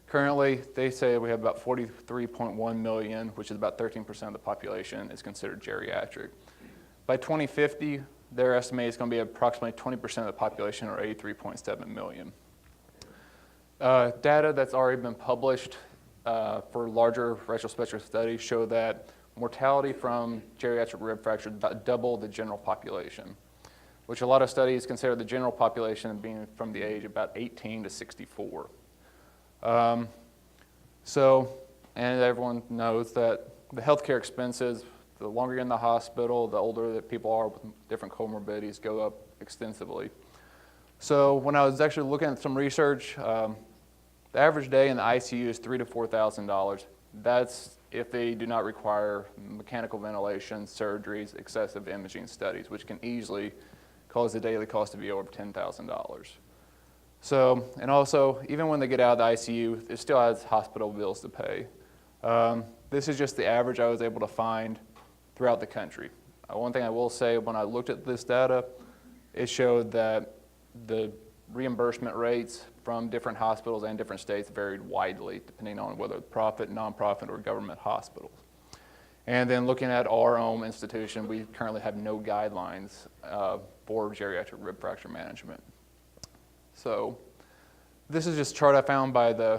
Currently, they say we have about 43.1 million, which is about 13% of the population is considered geriatric. By 2050, their estimate is going to be approximately 20% of the population, or 83.7 million. Data that's already been published for larger retrospective studies show that mortality from geriatric rib fracture is about double the general population, which a lot of studies consider the general population being from the age about 18 to 64. And everyone knows that the healthcare expenses, the longer you're in the hospital, the older that people are with different comorbidities, go up extensively. So when I was actually looking at some research, the average day in the ICU is $3,000 to $4,000. That's if they do not require mechanical ventilation, surgeries, excessive imaging studies, which can easily cause the daily cost to be over $10,000. So, and also, even when they get out of the ICU, it still has hospital bills to pay. This is just the average I was able to find throughout the country. One thing I will say, when I looked at this data, it showed that the reimbursement rates from different hospitals and different states varied widely, depending on whether profit, nonprofit, or government hospitals. And then looking at our own institution, we currently have no guidelines for geriatric rib fracture management. So this is just a chart I found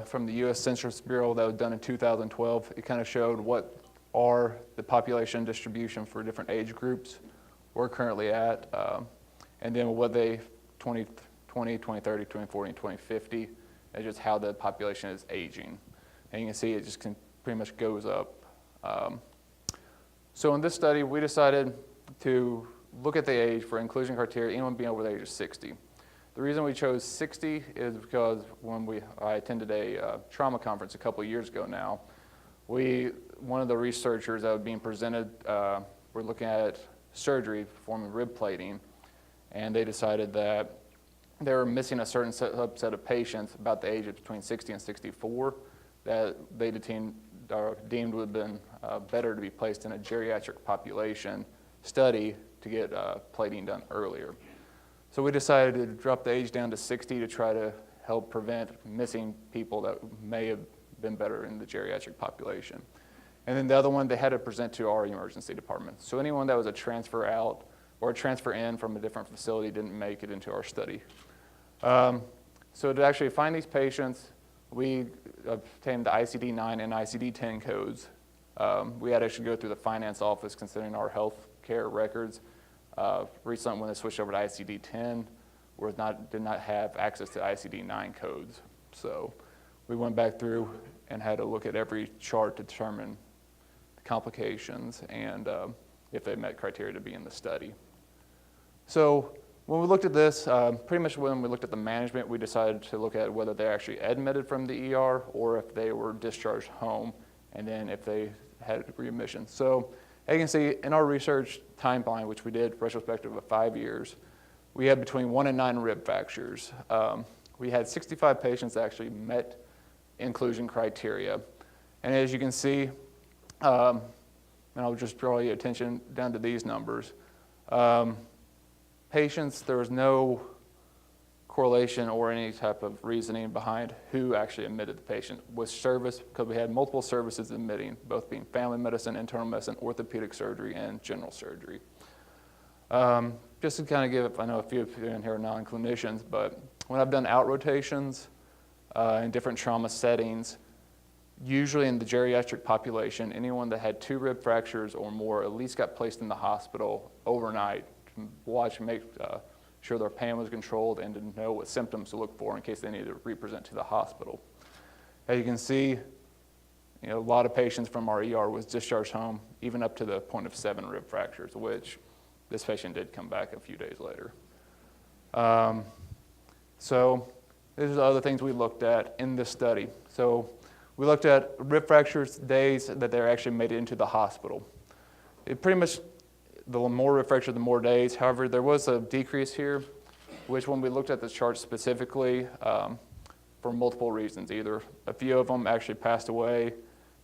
from the U.S. Census Bureau that was done in 2012. It kind of showed what are the population distribution for different age groups we're currently at, and then what they 2020, 2030, 2040, and 2050, and just how the population is aging. And you can see it just pretty much goes up. So in this study, we decided to look at the age for inclusion criteria, anyone being over the age of 60. The reason we chose 60 is because when I attended a trauma conference a couple of years ago now, one of the researchers that was being presented, were looking at surgery performing rib plating, and they decided that they were missing a certain subset of patients about the age of between 60 and 64 that they deemed would have been better to be placed in a geriatric population study to get plating done earlier. So we decided to drop the age down to 60 to try to help prevent missing people that may have been better in the geriatric population. And then the other one, they had to present to our emergency department. So anyone that was a transfer out or a transfer in from a different facility didn't make it into our study. So to actually find these patients, we obtained the ICD-9 and ICD-10 codes. We had to actually go through the finance office considering our health care records. Recently, when they switched over to ICD-10, did not have access to ICD-9 codes. So we went back through and had to look at every chart to determine the complications, and if they met criteria to be in the study. So when we looked at this, pretty much when we looked at the management, we decided to look at whether they actually admitted from the ER or if they were discharged home, and then if they had readmission. So as you can see, in our research timeline, which we did retrospective of 5 years, we had between 1 and 9 rib fractures. We had 65 patients that actually met inclusion criteria. And as you can see, and I'll just draw your attention down to these numbers. Patients, there was no correlation or any type of reasoning behind who actually admitted the patient with service, because we had multiple services admitting, both being family medicine, internal medicine, orthopedic surgery, and general surgery. Just to kind of give, I know a few of you in here are non-clinicians, but when I've done out rotations in different trauma settings, usually in the geriatric population, anyone that had 2 rib fractures or more at least got placed in the hospital overnight to watch and make sure their pain was controlled and to know what symptoms to look for in case they needed to represent to the hospital. As you can see, a lot of patients from our ER was discharged home, even up to the point of 7 rib fractures, which this patient did come back a few days later. So these are the other things we looked at in this study. So we looked at rib fractures days that they actually made it into the hospital. It pretty much, the more rib fracture, the more days. However, there was a decrease here, which when we looked at the chart specifically, for multiple reasons. Either a few of them actually passed away,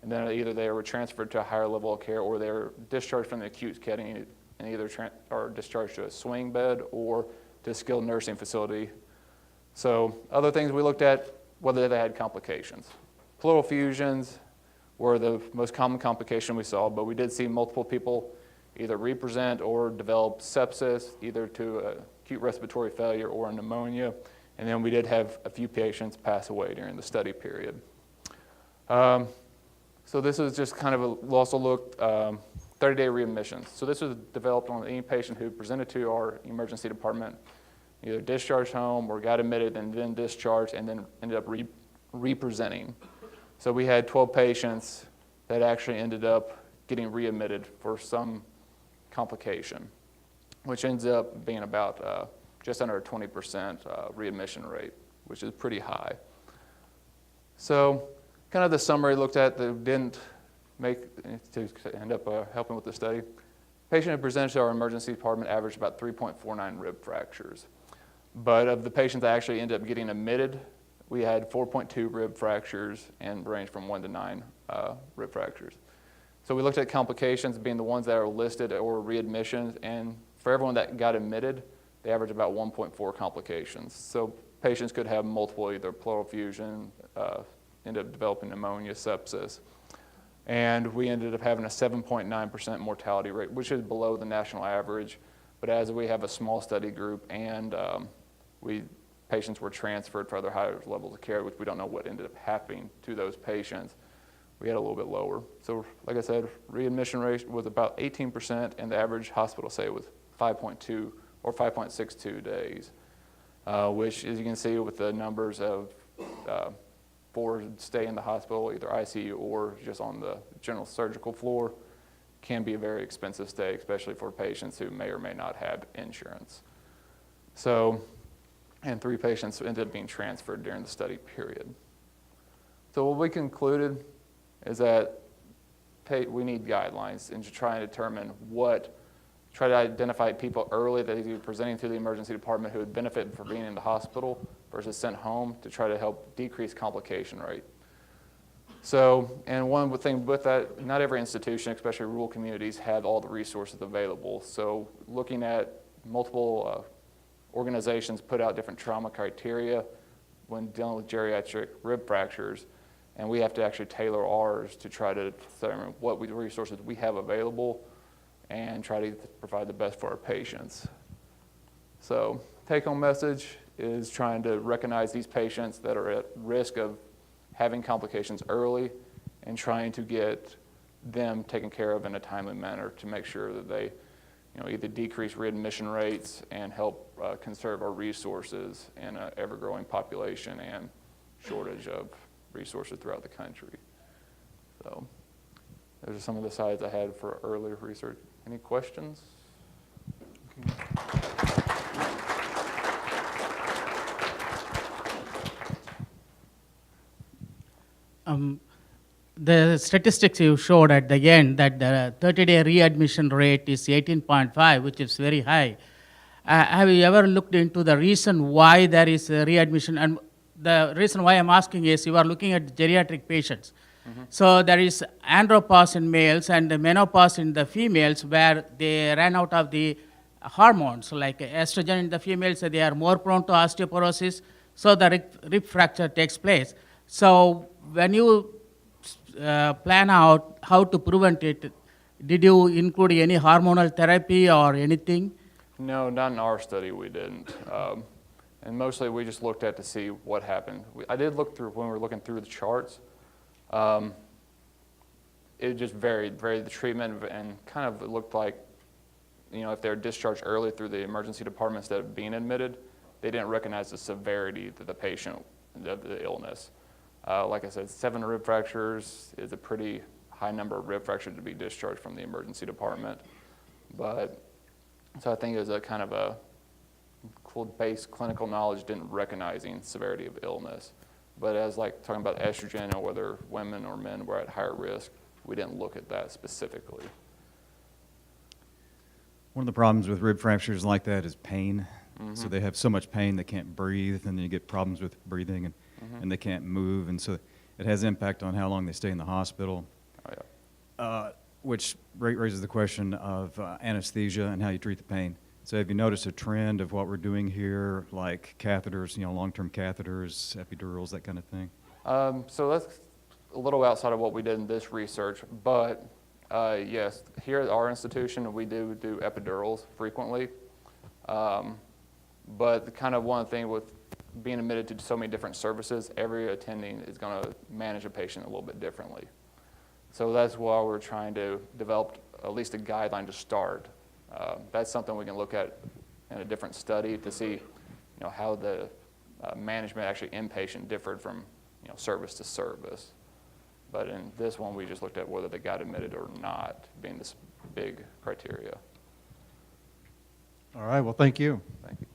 and then either they were transferred to a higher level of care, or they were discharged from the acute setting and either or discharged to a swing bed or to a skilled nursing facility. So other things we looked at, whether they had complications. Pleural effusions were the most common complication we saw, but we did see multiple people either represent or develop sepsis, either to acute respiratory failure or a pneumonia, and then we did have a few patients pass away during the study period. So this is just kind of we also looked 30-day readmissions. So this was developed on any patient who presented to our emergency department, either discharged home or got admitted and then discharged and then ended up representing. So we had 12 patients that actually ended up getting readmitted for some complication, which ends up being about just under a 20% readmission rate, which is pretty high. So kind of the summary looked at that didn't make to end up helping with the study. Patient who presented to our emergency department averaged about 3.49 rib fractures. But of the patients that actually ended up getting admitted, we had 4.2 rib fractures and ranged from 1 to 9 rib fractures. So we looked at complications being the ones that are listed or readmissions, and for everyone that got admitted, they averaged about 1.4 complications. So patients could have multiple, either pleural effusion, end up developing pneumonia, sepsis. And we ended up having a 7.9% mortality rate, which is below the national average. But as we have a small study group and patients were transferred for other higher levels of care, which we don't know what ended up happening to those patients, we had a little bit lower. So like I said, readmission rate was about 18%, and the average hospital stay was 5.2 or 5.62 days, which, as you can see with the numbers of for stay in the hospital, either ICU or just on the general surgical floor, can be a very expensive stay, especially for patients who may or may not have insurance. So, and 3 patients ended up being transferred during the study period. So what we concluded is that we need guidelines and to try and determine try to identify people early that are presenting to the emergency department who would benefit from being in the hospital versus sent home to try to help decrease complication rate. So, and one thing with that, not every institution, especially rural communities, have all the resources available. So looking at multiple organizations put out different trauma criteria when dealing with geriatric rib fractures, and we have to actually tailor ours to try to determine what resources we have available and try to provide the best for our patients. So take-home message is trying to recognize these patients that are at risk of having complications early and trying to get them taken care of in a timely manner to make sure that they either decrease readmission rates and help conserve our resources in an ever-growing population and shortage of resources throughout the country. So those are some of the sites I had for earlier research. Any questions? The statistics you showed at the end that the 30-day readmission rate is 18.5, which is very high. Have you ever looked into the reason why there is a readmission? And the reason why I'm asking is you are looking at geriatric patients. So there is andropause in males and the menopause in the females where they ran out of the hormones, like estrogen in the females, they are more prone to osteoporosis, so the rib fracture takes place. So when you plan out how to prevent it, did you include any hormonal therapy or anything? No, not in our study we didn't. And mostly we just looked at to see what happened. I did look through, when we were looking through the charts, it just varied the treatment, and kind of it looked like, you know, if they're discharged early through the emergency department instead of being admitted, they didn't recognize the severity of the patient, of the illness. Like I said, 7 rib fractures is a pretty high number of rib fractures to be discharged from the emergency department. But, so I think it was a kind of a base clinical knowledge, didn't recognizing severity of illness. But as like talking about estrogen or whether women or men were at higher risk, we didn't look at that specifically. One of the problems with rib fractures like that is pain. So they have so much pain they can't breathe, and then you get problems with breathing, and they can't move, and so it has impact on how long they stay in the hospital. Oh, yeah. Which raises the question of anesthesia and how you treat the pain. So have you noticed a trend of what we're doing here, like catheters, you know, long-term catheters, epidurals, that kind of thing? So that's a little outside of what we did in this research, but yes, here at our institution we do epidurals frequently. But kind of one thing with being admitted to so many different services, every attending is going to manage a patient a little bit differently. So that's why we're trying to develop at least a guideline to start. That's something we can look at in a different study to see, you know, how the management actually inpatient differed from, you know, service to service. But in this one, we just looked at whether they got admitted or not, being this big criteria. All right, well, thank you. Thank you.